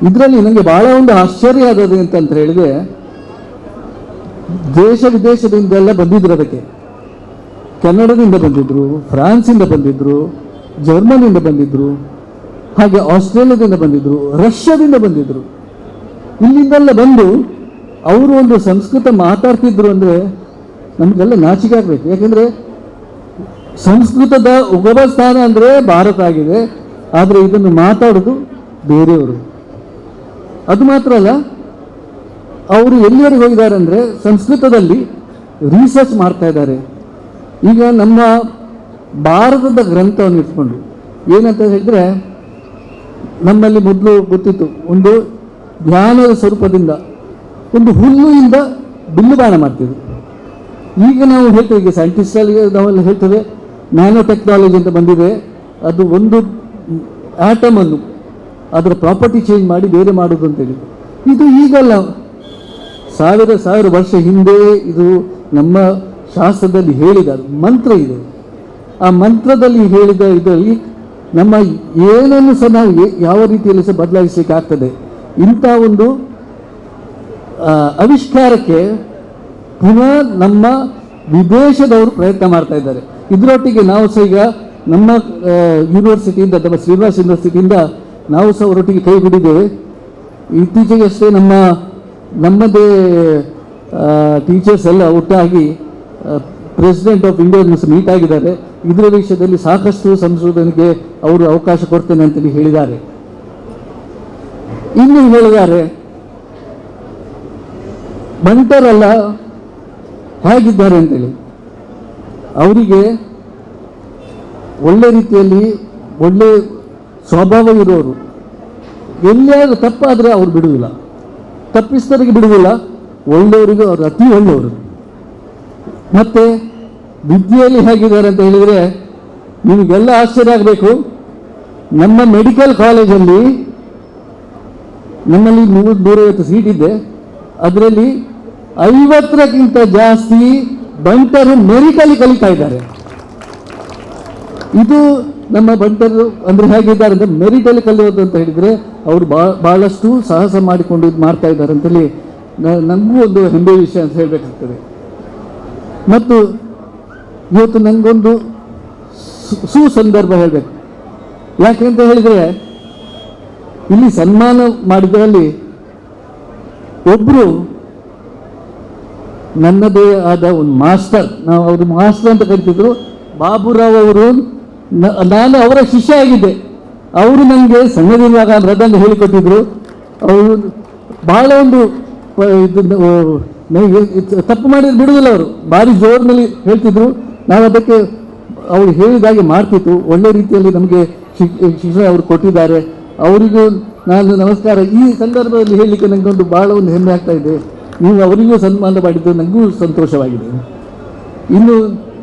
ಇದರಲ್ಲಿ ನನಗೆ ಬಹಳ ಒಂದು ಆಶ್ಚರ್ಯ ಆದದ್ದು ಅಂತ ಹೇಳಿದ್ರೆ ದೇಶ ವಿದೇಶದಿಂದೆಲ್ಲ ಬಂದಿದ್ರು. ಅದಕ್ಕೆ ಕೆನಡಾದಿಂದ ಬಂದಿದ್ರು, ಫ್ರಾನ್ಸಿಂದ ಬಂದಿದ್ರು, ಜರ್ಮನಿಯಿಂದ ಬಂದಿದ್ರು, ಹಾಗೆ ಆಸ್ಟ್ರೇಲಿಯಾದಿಂದ ಬಂದಿದ್ರು, ರಷ್ಯಾದಿಂದ ಬಂದಿದ್ರು. ಇಲ್ಲಿಂದೆಲ್ಲ ಬಂದು ಅವರು ಒಂದು ಸಂಸ್ಕೃತ ಮಾತಾಡ್ತಿದ್ರು ಅಂದರೆ ನಮಗೆಲ್ಲ ನಾಚಿಕೆ ಆಗಬೇಕು. ಯಾಕೆಂದರೆ ಸಂಸ್ಕೃತದ ಉಗಮ ಸ್ಥಾನ ಅಂದರೆ ಭಾರತ ಆಗಿದೆ, ಆದರೆ ಇದನ್ನು ಮಾತಾಡೋದು ಬೇರೆಯವರು. ಅದು ಮಾತ್ರ ಅಲ್ಲ, ಅವರು ಎಲ್ಲಿವರೆಗೆ ಹೋಗಿದ್ದಾರೆ ಅಂದರೆ ಸಂಸ್ಕೃತದಲ್ಲಿ ರಿಸರ್ಚ್ ಮಾಡ್ತಾ ಇದ್ದಾರೆ. ಈಗ ನಮ್ಮ ಭಾರತದ ಗ್ರಂಥವನ್ನು ಇಟ್ಕೊಂಡು ಏನಂತ ಹೇಳಿದರೆ ನಮ್ಮಲ್ಲಿ ಮೊದಲು ಗೊತ್ತಿತ್ತು, ಒಂದು ಧ್ಯಾನದ ಸ್ವರೂಪದಿಂದ ಒಂದು ಹುಲ್ಲುಯಿಂದ ಬಿಲ್ಲು ಬಾಣ ಮಾಡ್ತಿದ್ವಿ. ಈಗ ನಾವು ಹೇಳ್ತೇವೆ, ಈಗ ಸೈಂಟಿಸ್ಟಲ್ಲಿ ನಾವೆಲ್ಲ ಹೇಳ್ತೇವೆ ನ್ಯಾನೋ ಟೆಕ್ನಾಲಜಿ ಅಂತ ಬಂದಿದೆ. ಅದು ಒಂದು ಆಟಮನ್ನು ಅದರ ಪ್ರಾಪರ್ಟಿ ಚೇಂಜ್ ಮಾಡಿ ಬೇರೆ ಮಾಡೋದು ಅಂತೇಳಿ. ಇದು ಈಗಲ್ಲ, ಸಾವಿರ ವರ್ಷ ಹಿಂದೆ ಇದು ನಮ್ಮ ಶಾಸ್ತ್ರದಲ್ಲಿ ಹೇಳಿದ ಮಂತ್ರ ಇದೆ. ಆ ಮಂತ್ರದಲ್ಲಿ ಹೇಳಿದ ಇದರಲ್ಲಿ ನಮ್ಮ ಏನನ್ನು ಸಹ ನಾವು ಯಾವ ರೀತಿಯಲ್ಲಿ ಸಹ ಬದಲಾಯಿಸಲಿಕ್ಕೆ ಆಗ್ತದೆ. ಇಂಥ ಒಂದು ಆವಿಷ್ಕಾರಕ್ಕೆ ಪುನಃ ನಮ್ಮ ವಿದೇಶದವರು ಪ್ರಯತ್ನ ಮಾಡ್ತಾ ಇದ್ದಾರೆ. ಇದರೊಟ್ಟಿಗೆ ನಾವು ಸಹ ಈಗ ನಮ್ಮ ಯೂನಿವರ್ಸಿಟಿಯಿಂದ, ನಮ್ಮ ಶ್ರೀನಿವಾಸ ಯೂನಿವರ್ಸಿಟಿಯಿಂದ ನಾವು ಸಹ ಅವರೊಟ್ಟಿಗೆ ಕೈ ಹಿಡಿದ್ದೇವೆ. ಇತ್ತೀಚೆಗಷ್ಟೇ ನಮ್ಮದೇ ಟೀಚರ್ಸ್ ಎಲ್ಲ ಒಟ್ಟಾಗಿ ಪ್ರೆಸಿಡೆಂಟ್ ಆಫ್ ಇಂಡಿಯಾ ಮೀಟ್ ಆಗಿದ್ದಾರೆ. ಇದರ ವಿಷಯದಲ್ಲಿ ಸಾಕಷ್ಟು ಸಂಶೋಧನೆಗೆ ಅವರು ಅವಕಾಶ ಕೊಡ್ತೇನೆ ಅಂತೇಳಿ ಹೇಳಿದ್ದಾರೆ. ಇನ್ನು ಹೇಳಿದ್ದಾರೆ ಬಂಟರೆಲ್ಲ ಹೇಗಿದ್ದಾರೆ ಅಂತೇಳಿ. ಅವರಿಗೆ ಒಳ್ಳೆ ರೀತಿಯಲ್ಲಿ ಒಳ್ಳೆ ಸ್ವಭಾವ ಇರೋರು. ಎಲ್ಲಿಯಾದ್ರೂ ತಪ್ಪಾದರೆ ಅವ್ರು ಬಿಡುವುದಿಲ್ಲ, ತಪ್ಪಿಸ್ತರಿಗೆ ಬಿಡುವುದಿಲ್ಲ, ಒಳ್ಳೆಯವರಿಗೂ ಅವರು ಅತಿ ಒಳ್ಳೆಯವರು. ಮತ್ತು ವಿದ್ಯೆಯಲ್ಲಿ ಹೇಗಿದ್ದಾರೆ ಅಂತ ಹೇಳಿದರೆ ನಿಮಗೆಲ್ಲ ಆಶ್ಚರ್ಯ ಆಗಬೇಕು. ನಮ್ಮ ಮೆಡಿಕಲ್ ಕಾಲೇಜಲ್ಲಿ ನಮ್ಮಲ್ಲಿ 150 ಸೀಟ್ ಇದೆ. ಅದರಲ್ಲಿ 50ಕ್ಕಿಂತ ಜಾಸ್ತಿ ಬಂಟರು ಮೆರಿಟಲ್ಲಿ ಕಲಿತಾ ಇದ್ದಾರೆ. ಇದು ನಮ್ಮ ಬಂಟರು ಅಂದರೆ ಹೇಗಿದ್ದಾರೆ ಅಂದರೆ ಮೆರಿಟಲ್ಲಿ ಕಲಿಯೋದು ಅಂತ ಹೇಳಿದರೆ ಅವರು ಭಾಳಷ್ಟು ಸಾಹಸ ಮಾಡಿಕೊಂಡು ಇದು ಮಾಡ್ತಾ ಇದ್ದಾರೆ ಅಂತೇಳಿ ನಮಗೂ ಒಂದು ಹೆಮ್ಮೆ ವಿಷಯ ಅಂತ ಹೇಳಬೇಕಾಗ್ತದೆ. ಮತ್ತು ಇವತ್ತು ನನಗೊಂದು ಸುಸಂದರ್ಭ ಹೇಳಬೇಕು. ಯಾಕೆಂತ ಹೇಳಿದರೆ ಇಲ್ಲಿ ಸನ್ಮಾನ ಮಾಡಿದರಲ್ಲಿ ಒಬ್ಬರು ನನ್ನದೇ ಆದ ಒಂದು ಮಾಸ್ಟರ್, ನಾವು ಅವರು ಮಾಸ್ಟರ್ ಅಂತ ಕರಿತಿದ್ರು, ಬಾಬುರಾವ್ ಅವರು. ನಾನು ಅವರ ಶಿಷ್ಯ ಆಗಿದ್ದೆ. ಅವರು ನನಗೆ ಸಣ್ಣದಿರುವಾಗ ಮೃದಂಗ ಹೇಳಿಕೊಟ್ಟಿದ್ರು. ಅವರು ಬಹಳ ಒಂದು ತಪ್ಪು ಮಾಡಿದ್ರೆ ಬಿಡುವುದಿಲ್ಲ, ಅವರು ಭಾರಿ ಜೋರಿನಲ್ಲಿ ಹೇಳ್ತಿದ್ರು. ನಾವು ಅದಕ್ಕೆ ಅವರು ಹೇಳಿದಾಗೆ ಮಾಡ್ತಿತ್ತು. ಒಳ್ಳೆ ರೀತಿಯಲ್ಲಿ ನಮಗೆ ಶಿಕ್ಷಣ ಅವರು ಕೊಟ್ಟಿದ್ದಾರೆ. ಅವರಿಗೂ ನಾನು ನಮಸ್ಕಾರ ಈ ಸಂದರ್ಭದಲ್ಲಿ ಹೇಳಲಿಕ್ಕೆ ನನಗೊಂದು ಭಾಳ ಒಂದು ಹೆಮ್ಮೆ ಆಗ್ತಾ ಇದೆ. ನೀವು ಅವರಿಗೂ ಸನ್ಮಾನ ಮಾಡಿದ್ದು ನನಗೂ ಸಂತೋಷವಾಗಿದೆ. ಇನ್ನು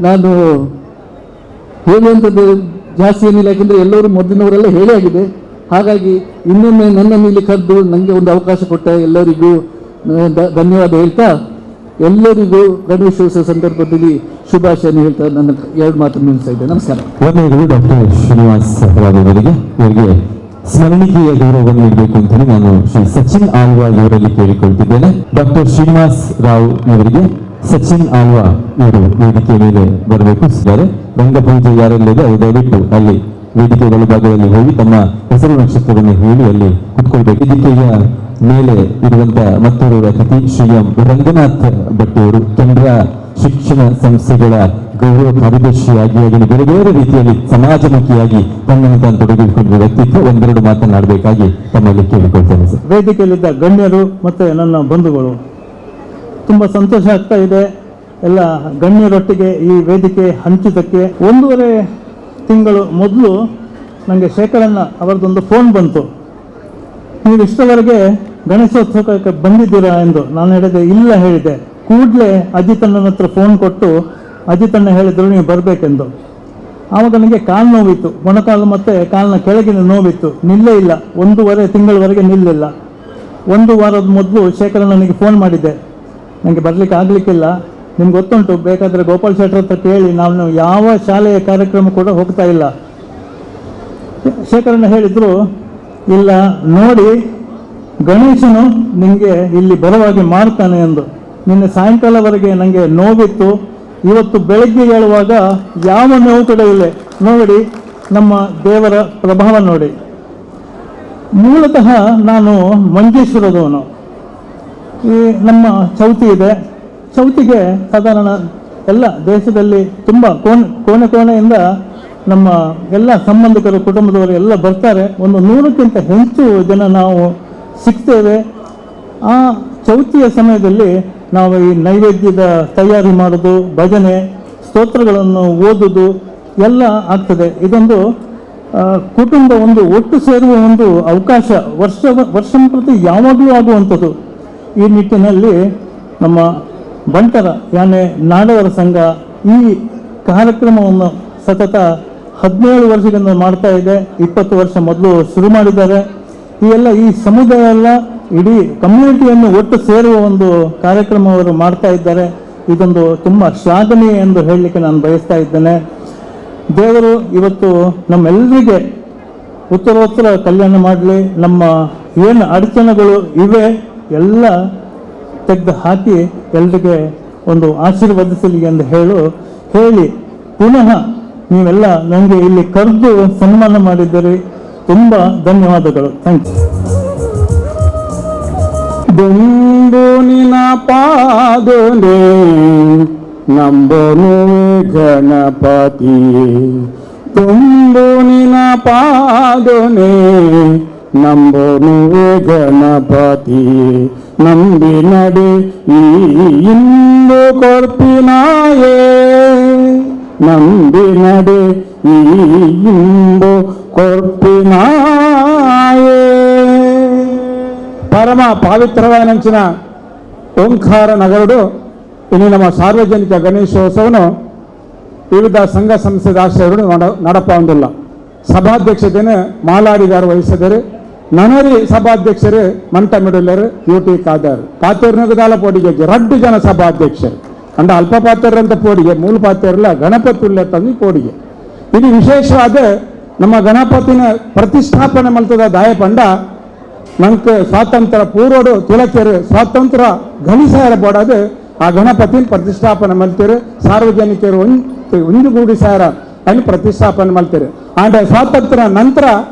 ನಾನು ಹೇಳುವಂಥದ್ದು ಜಾಸ್ತಿ ಏನಿಲ್ಲ, ಯಾಕೆಂದರೆ ಎಲ್ಲರೂ ಮೊದಲಿನವರೆಲ್ಲ ಹೇಳೇ ಆಗಿದೆ. ಹಾಗಾಗಿ ಇನ್ನೊಮ್ಮೆ ನನ್ನನ್ನು ಇಲ್ಲಿ ಕರೆದು ನನಗೆ ಒಂದು ಅವಕಾಶ ಕೊಟ್ಟ ಎಲ್ಲರಿಗೂ ಧನ್ಯವಾದ ಹೇಳ್ತಾ, ಎಲ್ಲರಿಗೂ ಗಣೇಶೋತ್ಸವ ಸಂದರ್ಭದಲ್ಲಿ ಶುಭಾಶಯ ಹೇಳ್ತಾ ನನ್ನ 2 ಮಾತು ನಿಲ್ಲಿಸ್ತಾ ಇದ್ದೆ. ನಮಸ್ಕಾರ. ವಂದನೆಗಳು ಡಾಕ್ಟರ್ ಶ್ರೀನಿವಾಸ್ ರಾವ್ ಅವರಿಗೆ. ಇವರಿಗೆ ಸ್ಮರಣಿಕೆಯ ಗೌರವವನ್ನು ನೀಡಬೇಕು ಅಂತ ಹೇಳಿ ನಾನು ಶ್ರೀ ಸಚಿನ್ ಆಳ್ವಾಳ್ ಅವರಲ್ಲಿ ಕೇಳಿಕೊಳ್ತಿದ್ದೇನೆ. ಡಾಕ್ಟರ್ ಶ್ರೀನಿವಾಸ್ ರಾವ್ ಅವರಿಗೆ ಸಚಿನ್ ಆಳ್ವಾ ಇವರು ವೇದಿಕೆ ಮೇಲೆ ಬರಬೇಕು. ರಂಗಪೂಜೆ ಯಾರಲ್ಲಿದೆ ಅದು ದಯವಿಟ್ಟು ಅಲ್ಲಿ ವೇದಿಕೆ ಬಲಭಾಗದಲ್ಲಿ ಹೋಗಿ ತಮ್ಮ ಹೆಸರು ನಕ್ಷತ್ರವನ್ನು ಹೇಳಿ ಅಲ್ಲಿ ಕುತ್ಕೊಳ್ಬೇಕು. ವೇದಿಕೆಯ ಮೇಲೆ ಇರುವಂತಹ ಮತ್ತೊಬ್ಬರ ಅತಿಥಿ ಶ್ರೀ ಎಂ ರಂಗನಾಥ್ ಭಟ್ ಅವರು ಕೆನರಾ ಶಿಕ್ಷಣ ಸಂಸ್ಥೆಗಳ ಗೌರವ ಕಾರ್ಯದರ್ಶಿಯಾಗಿ ಹಾಗೆ ಬೇರೆ ಬೇರೆ ರೀತಿಯಲ್ಲಿ ಸಮಾಜಮುಖಿಯಾಗಿ ತನ್ನನ್ನು ತಾನು ತೊಡಗಿಸಿಕೊಂಡಿರುವ ವ್ಯಕ್ತಿತ್ವ ಒಂದೆರಡು ಮಾತನಾಡಬೇಕಾಗಿ ತಮ್ಮಲ್ಲಿ ಕೇಳಿಕೊಳ್ತೇನೆ ಸರ್. ವೇದಿಕೆಯಲ್ಲಿದ್ದ ಗಣ್ಯರು ಮತ್ತು ನನ್ನ ಬಂಧುಗಳು, ತುಂಬ ಸಂತೋಷ ಆಗ್ತಾ ಇದೆ. ಎಲ್ಲ ಗಣ್ಯರೊಟ್ಟಿಗೆ ಈ ವೇದಿಕೆ ಹಂಚಿದ್ದಕ್ಕೆ 1.5 ತಿಂಗಳು ಮೊದಲು ನನಗೆ ಶೇಖರಣ್ಣ ಅವರದೊಂದು ಫೋನ್ ಬಂತು, ನೀವು ಇಷ್ಟವರೆಗೆ ಗಣೇಶೋತ್ಸವಕ್ಕೆ ಬಂದಿದ್ದೀರಾ ಎಂದು. ನಾನು ಹೇಳಿದೆ ಇಲ್ಲ ಹೇಳಿದೆ. ಕೂಡಲೇ ಅಜಿತಣ್ಣನ ಹತ್ರ ಫೋನ್ ಕೊಟ್ಟು ಅಜಿತಣ್ಣ ಹೇಳಿದ್ರು ನೀವು ಬರಬೇಕೆಂದು. ಆವಾಗ ನನಗೆ ಕಾಲು ನೋವಿತ್ತು, ಮೊಣಕಾಲು ಮತ್ತು ಕಾಲಿನ ಕೆಳಗಿನ ನೋವಿತ್ತು, ನಿಲ್ಲೇ ಇಲ್ಲ. 1.5 ತಿಂಗಳವರೆಗೆ ನಿಲ್ಲಿಲ್ಲ. 1 ವಾರದ ಮೊದಲು ಶೇಖರಣ್ಣನಿಗೆ ಫೋನ್ ಮಾಡಿದ್ದೆ, ನನಗೆ ಬರಲಿಕ್ಕೆ ಆಗಲಿಕ್ಕಿಲ್ಲ, ನಿಮ್ಗೆ ಗೊತ್ತುಂಟು, ಬೇಕಾದರೆ ಗೋಪಾಲ್ ಶೆಟ್ಟರ್ ಹತ್ರ ಕೇಳಿ, ನಾನು ಯಾವ ಶಾಲೆಯ ಕಾರ್ಯಕ್ರಮ ಕೂಡ ಹೋಗ್ತಾ ಇಲ್ಲ. ಶೇಖರಣ್ಣ ಹೇಳಿದರು, ಇಲ್ಲ ನೋಡಿ ಗಣೇಶನು ನಿಮಗೆ ಇಲ್ಲಿ ಬರುವಾಗೆ ಮಾಡ್ತಾನೆ ಎಂದು. ನಿನ್ನೆ ಸಾಯಂಕಾಲವರೆಗೆ ನನಗೆ ನೋವಿತ್ತು, ಇವತ್ತು ಬೆಳಗ್ಗೆ ಹೇಳುವಾಗ ಯಾವ ನೋವು ಕೂಡ ಇಲ್ಲ. ನೋಡಿ ನಮ್ಮ ದೇವರ ಪ್ರಭಾವ ನೋಡಿ. ಮೂಲತಃ ನಾನು ಮಂಜೇಶ್ವರದವನು. ಈ ನಮ್ಮ ಚೌತಿ ಇದೆ, ಚೌತಿಗೆ ಸಾಧಾರಣ ಎಲ್ಲ ದೇಶದಲ್ಲಿ ತುಂಬ ಕೋಣೆಯಿಂದ ನಮ್ಮ ಎಲ್ಲ ಸಂಬಂಧಿಕರು ಕುಟುಂಬದವರು ಎಲ್ಲ ಬರ್ತಾರೆ. ಒಂದು 100ಕ್ಕಿಂತ ಹೆಚ್ಚು ಜನ ನಾವು ಸಿಗ್ತೇವೆ. ಆ ಚೌತಿಯ ಸಮಯದಲ್ಲಿ ನಾವು ಈ ನೈವೇದ್ಯದ ತಯಾರಿ ಮಾಡೋದು, ಭಜನೆ, ಸ್ತೋತ್ರಗಳನ್ನು ಓದೋದು ಎಲ್ಲ ಆಗ್ತದೆ. ಇದೊಂದು ಕುಟುಂಬ ಒಂದು ಒಟ್ಟು ಸೇರುವ ಒಂದು ಅವಕಾಶ ವರ್ಷ ಪ್ರತಿ ಯಾವಾಗಲೂ ಆಗುವಂಥದ್ದು. ಈ ನಿಟ್ಟಿನಲ್ಲಿ ನಮ್ಮ ಬಂಟರ ಯಾನೆ ನಾಡವರ ಸಂಘ ಈ ಕಾರ್ಯಕ್ರಮವನ್ನು ಸತತ 17 ವರ್ಷದಿಂದ ಮಾಡ್ತಾ ಇದೆ. 20 ವರ್ಷ ಮೊದಲು ಶುರು ಮಾಡಿದ್ದಾರೆ. ಈ ಸಮುದಾಯ ಎಲ್ಲ ಇಡೀ ಕಮ್ಯುನಿಟಿಯನ್ನು ಒಟ್ಟು ಸೇರುವ ಒಂದು ಕಾರ್ಯಕ್ರಮ ಅವರು ಮಾಡ್ತಾ ಇದ್ದಾರೆ. ಇದೊಂದು ತುಂಬ ಶ್ಲಾಘನೀಯ ಎಂದು ಹೇಳಲಿಕ್ಕೆ ನಾನು ಬಯಸ್ತಾ ಇದ್ದೇನೆ. ದೇವರು ಇವತ್ತು ನಮ್ಮೆಲ್ಲರಿಗೆ ಉತ್ತರೋತ್ತರ ಕಲ್ಯಾಣ ಮಾಡಲಿ. ನಮ್ಮ ಏನು ಅಡಚಣೆಗಳು ಇವೆ ಎಲ್ಲ ತೆಗೆದು ಹಾಕಿ ಎಲ್ರಿಗೆ ಒಂದು ಆಶೀರ್ವದಿಸಲಿ ಎಂದು ಹೇಳಿ ಪುನಃ ನೀವೆಲ್ಲ ನನಗೆ ಇಲ್ಲಿ ಕರೆದು ಸನ್ಮಾನ ಮಾಡಿದ್ದೀರಿ. ತುಂಬ ಧನ್ಯವಾದಗಳು. ಥ್ಯಾಂಕ್ಸ್. ದುಂಬುನಿನ ಪಾದನೆ ನಂಬನು ಗಣಪತಿ, ತುಂಬುನಿನ ಪಾದನೆ ನಂಬನು ಗಣಪತಿ, ನಂಬಿ ನಡೆ ಈ ಇಂದು ಕೊರ್ಪಿನಾಯೇ, ನಂಬಿ ನಡೆ ಈ ಇಂದು ಕೊರ್ಪಿನಾಯೇ. ಪರಮ ಪವಿತ್ರವಾದಂಚಿನ ಓಂಕಾರ ನಗರಡು ಇನ್ನು ನಮ್ಮ ಸಾರ್ವಜನಿಕ ಗಣೇಶೋತ್ಸವನು ವಿವಿಧ ಸಂಘ ಸಂಸ್ಥೆ ಆಶ್ರಯಗಳು ನಡಪೊಂದಿಲ್ಲ. ಸಭಾಧ್ಯಕ್ಷತೆಯನ್ನು ಮಾಲಾಡಿ ಗಾರು ವಹಿಸಿದರು. ನನರಿ ಸಭಾಧ್ಯಕ್ಷರು ಮಂಟ ಮಿಡುಲರು ಯುಟಿ ಕಾತೂರ್ನಗದಾಲ ಪೋಡಿಗೆ 2 ಜನ ಸಭಾಧ್ಯಕ್ಷರು ಅಂಡ ಅಲ್ಪ ಪಾತ್ರರಂತ ಪೋಡಿಗೆ ಮೂಲ ಪಾತ್ರಲ್ಲ ಗಣಪತಿ ಉಳ್ಳ ತಂದು ಪೋಡಿಗೆ. ಇದು ವಿಶೇಷವಾದ ನಮ್ಮ ಗಣಪತಿನ ಪ್ರತಿಷ್ಠಾಪನೆ ಮಲ್ತದ ದಾಯ ಪಂಡ ನಮ್ಗೆ ಸ್ವಾತಂತ್ರ್ಯ ಪೂರ್ವಡು ತುಳಕೆರು ಸ್ವಾತಂತ್ರ್ಯ ಘನಿಸಾರ ಬೋಡದು ಆ ಗಣಪತಿನ ಪ್ರತಿಷ್ಠಾಪನೆ ಮಲ್ತೀರು. ಸಾರ್ವಜನಿಕರು ಒಂದುಗೂಡಿ ಸಾರ అని ಪ್ರತಿಷ್ಠಾಪನೆ ಮಾಡ್ತಾರೆ. ಆಂಡ ಸ್ವಾತಂತ್ರ್ಯ ನಂತರ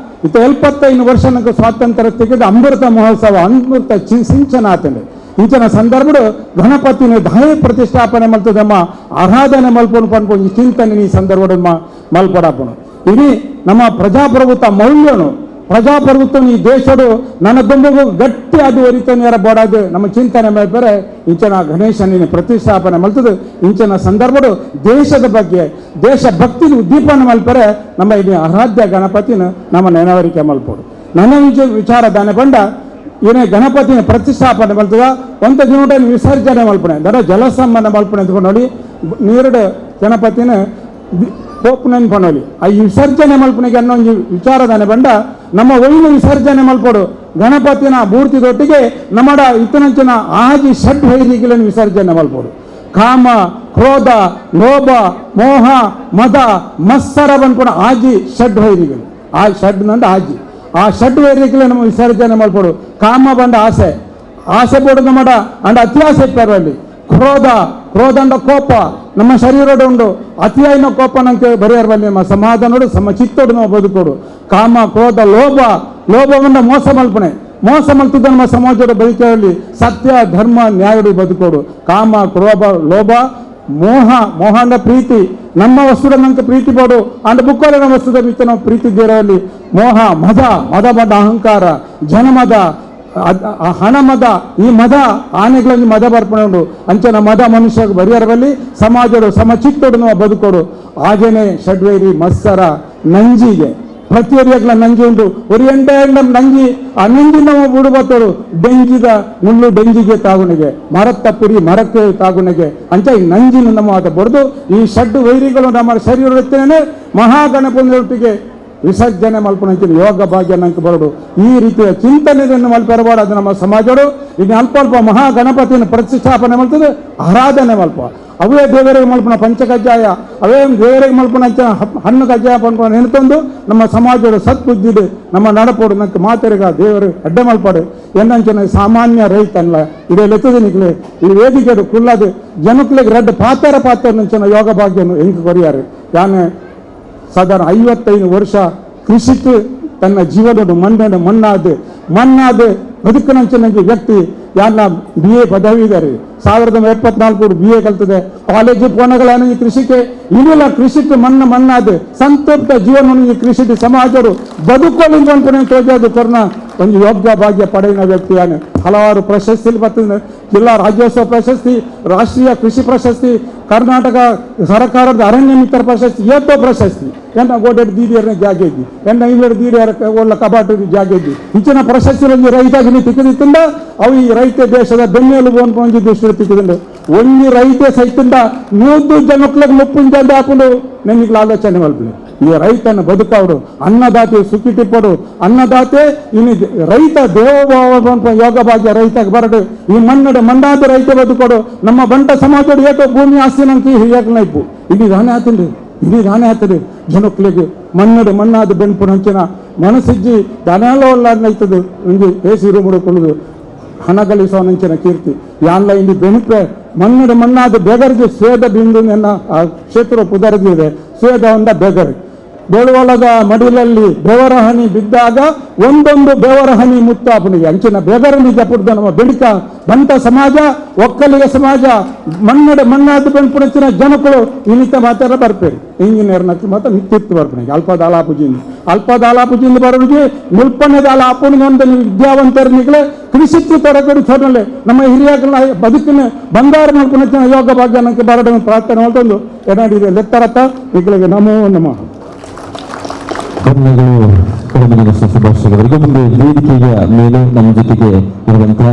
75 ವರ್ಷ ಸ್ವಾತಂತ್ರ್ಯ ತೆಗೆದು ಅಮೃತ ಮಹೋತ್ಸವ ಅಮೃತ ಸಿಂಚನ ಆತಂಡೆ. ಇಂಚಿನ ಸಂದರ್ಭಡು ಗಣಪತಿನ ದಾಯ ಪ್ರತಿಷ್ಠಾಪನೆ ಮಲ್ತದಮ್ಮ ಆರಾಧನೆ ಮಲ್ಪೊಂಡು ಪಂಡ್ಕೊಂಡು ಈ ಚಿಂತನೆ ಈ ಸಂದರ್ಭ ಮಲ್ಪಡಪ್ಪನು. ಇಡೀ ನಮ್ಮ ಪ್ರಜಾಪ್ರಭುತ್ವ ಮೌಲ್ಯನು ಪ್ರಜಾಪ್ರಭುತ್ವ ಈ ದೇಶಡು ನನ್ನ ದುಂಬಗೂ ಗಟ್ಟಿ ಅದು ಒರಿತನೇರ ಬೋಡಾದು ನಮ್ಮ ಚಿಂತನೆ ಮೇಲ್ಪರೆ ಇಂಚನ ಗಣೇಶನಿನ ಪ್ರತಿಷ್ಠಾಪನೆ ಮಲ್ತದು. ಇಂಚನ ಸಂದರ್ಭಡು ದೇಶದ ಬಗ್ಗೆ ದೇಶ ಭಕ್ತಿನ ಉದ್ದೀಪನ ಮಲ್ಪರೆ ನಮ್ಮ ಇಲ್ಲಿ ಆರಾಧ್ಯ ಗಣಪತಿನ ನಮ್ಮ ನೆನವರಿಕೆ ಮಲ್ಪೋಡು. ನನ್ನ ವಿಚಾರ ದಾನೆ ಬಂಡ ಏನೇ ಗಣಪತಿನ ಪ್ರತಿಷ್ಠಾಪನೆ ಮಲ್ತದ ಒಂದು ದಿನ ವಿಸರ್ಜನೆ ಮಲ್ಪನೆ ದರ ಜಲಸಂಬಂಧ ಮಲ್ಪನೆ ಅಂದ್ಕೊಂಡು ನೋಡಿ ನೀರಡು ಗಣಪತಿನ ಪೋಪುನನ್ ಪಣೋಲಿ ಆ ವಿಸರ್ಜನೆ ಮಲ್ಪನೆಗೆ ಅನ್ನೋ ಒಂದು ವಿಚಾರದಾನೆ ಬಂಡ ನಮ್ಮ ಒಯ್ನು ವಿಸರ್ಜನೆ ಮಲ್ಪಡು ಗಣಪತಿನ ಮೂರ್ತಿದೊಟ್ಟಿಗೆ ನಮ್ಮಡ ಇತನಂಚಿನ ಆಜಿ ಷಡ್ ವೈರಿಗಳನ್ನು ವಿಸರ್ಜನೆ ಮಲ್ಪಡು. ಕಾಮ, ಕ್ರೋಧ, ಲೋಭ, ಮೋಹ, ಮದ, ಮತ್ಸರ ಬಂದ್ಕೊಂಡು ಆಜಿ ಷಡ್ ವೈರಿಗಳು. ಆ ಷಡ್ ನಂದ ಆಜಿ ಆ ಷಡ್ ವೈರಿಗಳನ್ನು ನಮ್ಮ ವಿಸರ್ಜನೆ ಮಲ್ಪಡು. ಕಾಮ ಬಂದ ಆಸೆ ಬೋಡು ನಮ್ಮಡ ಅಂಡ ಅತ್ಯಾಸೆ ಇರ್ತಾರಲ್ಲಿ ಕ್ರೋಧ ಅಂದ ಕೋಪ ನಮ್ಮ ಶರೀರದ ಉಂಡು ಅತಿಯಾಯಿನ ಕೋಪ ನಂಗೆ ಬರೆಯರ್ಬಲ್ಲಿ ನಮ್ಮ ಸಮಾಧಾನೋಡು ಸಮಚಿತ್ತೋಡು ನಾವು ಬದುಕೋಡು ಕಾಮ ಕ್ರೋಧ ಲೋಭವನ್ನ ಮೋಸ ಮಲ್ತಿದ್ದ ನಮ್ಮ ಸಮಾಜದ ಬದುಕಲ್ಲಿ ಸತ್ಯ ಧರ್ಮ ನ್ಯಾಯಡು ಬದುಕೋಡು ಕಾಮ ಕ್ರೋಧ ಲೋಭ ಮೋಹ ಅಂದ ಪ್ರೀತಿ ನಮ್ಮ ವಸ್ತುದ ನಂಗೆ ಪ್ರೀತಿ ಪಡು ಅಂದ ಬುಕ್ಕೋಲಿನ ವಸ್ತುದ ಮಿತ್ತ ನಾವು ಪ್ರೀತಿ ದೇರಲ್ಲಿ ಮೋಹ ಮದ ಅಹಂಕಾರ ಜನಮದ ಹಣ ಮದ ಈ ಮದ ಆನೆಗಳಲ್ಲಿ ಮದ ಬರ್ಪಣೆ ಉಂಡು ಅಂಚನ ಮದ ಮನುಷ್ಯ ಬರಿಯರಲ್ಲಿ ಸಮಾಜಡು ಸಮಚಿತ್ತೋಡು ನಾವು ಬದುಕೋಡು ಹಾಗೇನೆ ಷಡ್ವೈರಿ ಮತ್ಸರ ನಂಜಿಗೆ ಪ್ರತಿಯೊರಿಯಗ್ಲ ನಂಜಿ ಉಂಟು ഒരു ಎಂಡ ನಂಜಿ ಆ ನಂಜಿ ನಾವು ಬಿಡುಬತ್ತೋಡು ಡೆಂಜಿದ ಮುಳ್ಳು ಡೆಂಜಿಗೆ ತಾಗುಣಿಗೆ ಮರತ್ತ ಪುರಿ ಮರಕ್ಕೆ ತಾಗುಣಿಗೆ ಅಂತ ಈ ನಂಜಿನ ನಮ್ಮ ಅದ ಬಡ್ದು ಈ ಷಡ್ ವೈರಿಗಳು ನಮ್ಮ ಶರೀರತ್ತೇನೆ ಮಹಾಗಣಪತಿಯೊಟ್ಟಿಗೆ ವಿಸರ್ಜನೆ ಮಲ್ಪನಂಚಿನ ಯೋಗ ಭಾಗ್ಯ ನಂಗೆ ಬರಡು ಈ ರೀತಿಯ ಚಿಂತನೆಯನ್ನು ಮಲ್ಪೆರಬಾರ್ದು ಅದು ನಮ್ಮ ಸಮಾಜಡು ಇನ್ನು ಅಲ್ಪ ಮಹಾಗಣಪತಿಯನ್ನು ಪ್ರತಿಷ್ಠಾಪನೆ ಮಾಡ್ತದೆ ಆರಾಧನೆ ಮಲ್ಪ ಅವೇ ದೇವರಿಗೆ ಮಲ್ಪನ ಪಂಚಕಜ್ಜಾಯ ಅವೇ ದೇವರಿಗೆ ಮಲ್ಪನ ಹಣ್ಣು ಕಜ್ಜಾಯ ಪಂಪ ನೆನ್ಕೊಂಡು ನಮ್ಮ ಸಮಾಜದ ಸತ್ಬುದ್ಧಿಡು ನಮ್ಮ ನಡಪೋಡು ನಂಗೆ ಮಾತರಿಗ ದೇವರು ಅಡ್ಡ ಮಲ್ಪಾಡು ಎನ್ನಂಚನ ಸಾಮಾನ್ಯ ರೈತ ಅಲ್ಲ ಇದೇ ಲೆಕ್ಕದ ನಿಕ್ಲೆ ಈ ವೇದಿಕೆಡು ಕುಲ್ಲದು ಜನಕ್ಲಿಗೆ ರೆಡ್ ಪಾತ್ರ ನಂಚನ ಯೋಗ ಭಾಗ್ಯನು ಹೆಂಗೆ ಕೊರಿಯಾರು ಯಾನೆ ಸಾಧಾರಣ 55 ವರ್ಷ ಕೃಷಿக்கு ತನ್ನ ಜೀವನದ ಮಣ್ಣಾದ ಬದುಕಿನಂಚಿನ ವ್ಯಕ್ತಿ ಯಾರನ್ನ BA ಪದವಿ ಇದ್ದಾರೆ 1974 BA ಕಲ್ತದೆ ಕಾಲೇಜು ಪೋನಗಳ ಕೃಷಿಗೆ ಇಲ್ಲಿಲ್ಲ ಕೃಷಿಗೆ ಮಣ್ಣಾದ ಸಂತೃಪ್ತ ಜೀವನ ಕೃಷಿ ಸಮಾಜರು ಬದುಕೋಲಿಂದ ಅನ್ಕೊಂಡೆ ತೋಜಾದು ಕೊರ್ನ ಒಂದು ಯೋಗ್ಯ ಭಾಗ್ಯ ಪಡೆಯಿನ ವ್ಯಕ್ತಿಯಾನೆ ಹಲವಾರು ಪ್ರಶಸ್ತಿ ಬರ್ತದೆ ಜಿಲ್ಲಾ ರಾಜ್ಯೋತ್ಸವ ಪ್ರಶಸ್ತಿ ರಾಷ್ಟ್ರೀಯ ಕೃಷಿ ಪ್ರಶಸ್ತಿ ಕರ್ನಾಟಕ ಸರ್ಕಾರದ ಅರಣ್ಯ ಮಿತ್ರ ಪ್ರಶಸ್ತಿ ಏಟೋ ಪ್ರಶಸ್ತಿ ಎನ್ನ ಗೋಡೆಡ್ ದೀದಿಯರ್ನ ಜಾಗೆದ್ದಿ ಎನ್ನ ಇಲ್ಲರ ದೀಡಿಯರ ಒಳ್ಳ ಕಬಾಟು ಜಾಗೆದ್ದಿ ಇಂಚಿನ ಪ್ರಶಸ್ತಿ ರೈತಾಗಿ ತಿಕ್ಕದಿತ್ತಂದ ಅವು ಈ ರೈತ ದೇಶದ ಬೆನ್ನೆಲುಬು ಅನ್ಕೊಂಡು ದೃಷ್ಟಿ ತಿಕ್ಕದಂಡು ಒಂದು ರೈತ ಸಹಿತಂದ 100 ಜನಕ್ಲಿಗೆ 30 ಜನ ಹಾಕೊಂಡು ನನಗೆ ಆಲೋಚನೆ ಮಲ್ಪಲಿ ಈ ರೈತನ ಬದುಕವರು ಅನ್ನದಾತೆ ಸುಖಿಟಿಪ್ಪಡು ಅನ್ನದಾತೆ ಇನ್ನು ರೈತ ದೇವಭಾವ ಯೋಗ ಭಾಗ್ಯ ರೈತಗೆ ಬರಡು ಈ ಮಣ್ಣಾದ ರೈತ ಬದುಕೊಡು ನಮ್ಮ ಬಂಟ ಸಮಾಜದ ಏಟೋ ಭೂಮಿ ಆಸ್ತಿ ನಂಗೆ ಹಿರಿಯಾಕನೈಪು ಇಲ್ಲಿ ದಾನೆ ಹಾತದೆ ಜನಕ್ಲಿಗೆ ಮಣ್ಣಾದ ಬೆನ್ಪು ಹಂಚಿನ ಮನಸ್ಸಿಜ್ಜಿ ದನಲೋಲ್ಲೈತದು ಇಂಜಿ ಏಸಿ ರೂಮುಡುಕೊಳ್ಳುದು ಹಣ ಗಳಿಸುವ ನಂಚಿನ ಕೀರ್ತಿ ಯಾನ್ಲ ಇಲ್ಲಿ ಬೆನುಪೆ ಮಣ್ಣಾದ ಬೆಗರ್ಗೆ ಸ್ವೇದ ಬಿಂದು ಎನ್ನ ಆ ಕ್ಷೇತ್ರ ಪುದರ್ದಿದೆ ಸ್ವೇದ ಒಂದ ಬೆಗರ್ ಬೆಳುವೊಳಗ ಮಡಿಲಲ್ಲಿ ಬೆವರ ಹನಿ ಬಿದ್ದಾಗ ಒಂದೊಂದು ಬೆವರ ಹನಿ ಮುತ್ತಾಪನಿಗೆ ಅಂಚಿನ ಬೆಗರನಿ ಜಪುಡ್ದ ನಮ್ಮ ಬೆಡಿಕ ಬಂಟ ಸಮಾಜ ಒಕ್ಕಲಿಗ ಸಮಾಜ ಮಣ್ಣಾದ ಬೆಂಪುಣಚಿನ ಜನಗಳು ಇನ್ನಿತ ಮಾತಾರ ಬರ್ಪೇರಿ ಇಂಜಿನಿಯರ್ ನಚ್ಚು ಮಾತ್ರ ನಿತ್ಯತ್ತು ಬರ್ಪಣಿಗೆ ಅಲ್ಪದಾಲಾಪುಜಿಂದ ಬರೋರಿಗೆ ಮುಲ್ಪನೆದ ಆಲಾಪುನಿಗೆ ಒಂದು ವಿದ್ಯಾವಂತರನಿಗಳೇ ಕೃಷಿತ್ತು ತೊಡಗಡು ಚೋರ್ನಲ್ಲೇ ನಮ್ಮ ಹಿರಿಯಗಳ ಬದುಕಿನ ಬಂಗಾರ ಮಲ್ಪುಣಚಿನ ಯೋಗ ಭಾಗ್ಯ ನನಗೆ ಬರಡ ಪ್ರಾರ್ಥನೆ ಹೊರಟೊಂದು ಏನಾಡಿದೆ ಲೆತ್ತರತ್ತ ಈಗಳಿಗೆ ನಮೋ ನಮಃ ವಂದನೆಗಳು ಕಡಿಮೆ ಶುಭಾಶಯಗಳಿಗೆ ಮುಂದೆ ವೇದಿಕೆಯ ಮೇಲೆ ನಮ್ಮ ಜೊತೆಗೆ ಇರುವಂತಹ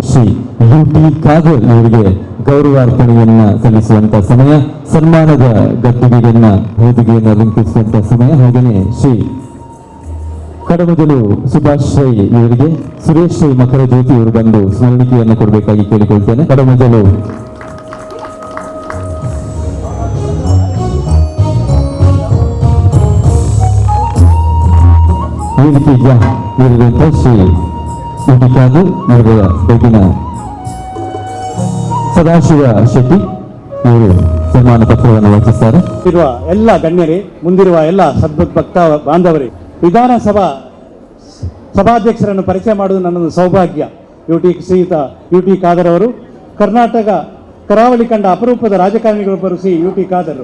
ಶ್ರೀ UT ಖಾದರ್ ಇವರಿಗೆ ಗೌರವಾರ್ಪಣೆಯನ್ನ ಸಲ್ಲಿಸುವಂತ ಸಮಯ ಸನ್ಮಾನದ ಗದ್ದುಗೆಯನ್ನ ವೇದಿಕೆಯನ್ನು ಅಲಂಕರಿಸುವಂತ ಸಮಯ ಹಾಗೆಯೇ ಶ್ರೀ ಕಡಮಜಲು ಸುಭಾಷ್ ರೈ ಇವರಿಗೆ ಸುರೇಶ್ ರೈ ಮಕರ ಜ್ಯೋತಿ ಇವರು ಬಂದು ಸ್ಮರಣಿಕೆಯನ್ನು ಕೊಡಬೇಕಾಗಿ ಕೇಳಿಕೊಳ್ತೇನೆ ಕಡಮಜಲು ವೇದಿಕೆಯ ಇರುವಂತಹ ಶ್ರೀ UT ಖಾದರ್ ಇವರ ಬೆಗಿನ ಸದಾಶಿವ ಶೆಟ್ಟಿ ಇವರು ಸನ್ಮಾನ ಪತ್ರವನ್ನು ವಾಚಿಸುತ್ತಾರೆ. ಇರುವ ಎಲ್ಲ ಗಣ್ಯರೇ, ಮುಂದಿರುವ ಎಲ್ಲ ಸದ್ಭಕ್ತ ಬಾಂಧವರೇ, ವಿಧಾನಸಭಾ ಸಭಾಧ್ಯಕ್ಷರನ್ನು ಪರಿಚಯ ಮಾಡುವುದು ನನ್ನದು ಸೌಭಾಗ್ಯ. ಶ್ರೀಯುತ UT ಖಾದರ್ ಅವರು ಕರ್ನಾಟಕ ಕರಾವಳಿ ಕಂಡ ಅಪರೂಪದ ರಾಜಕಾರಣಿಗಳೊಬ್ಬರು ಶ್ರೀ UT ಖಾದರ್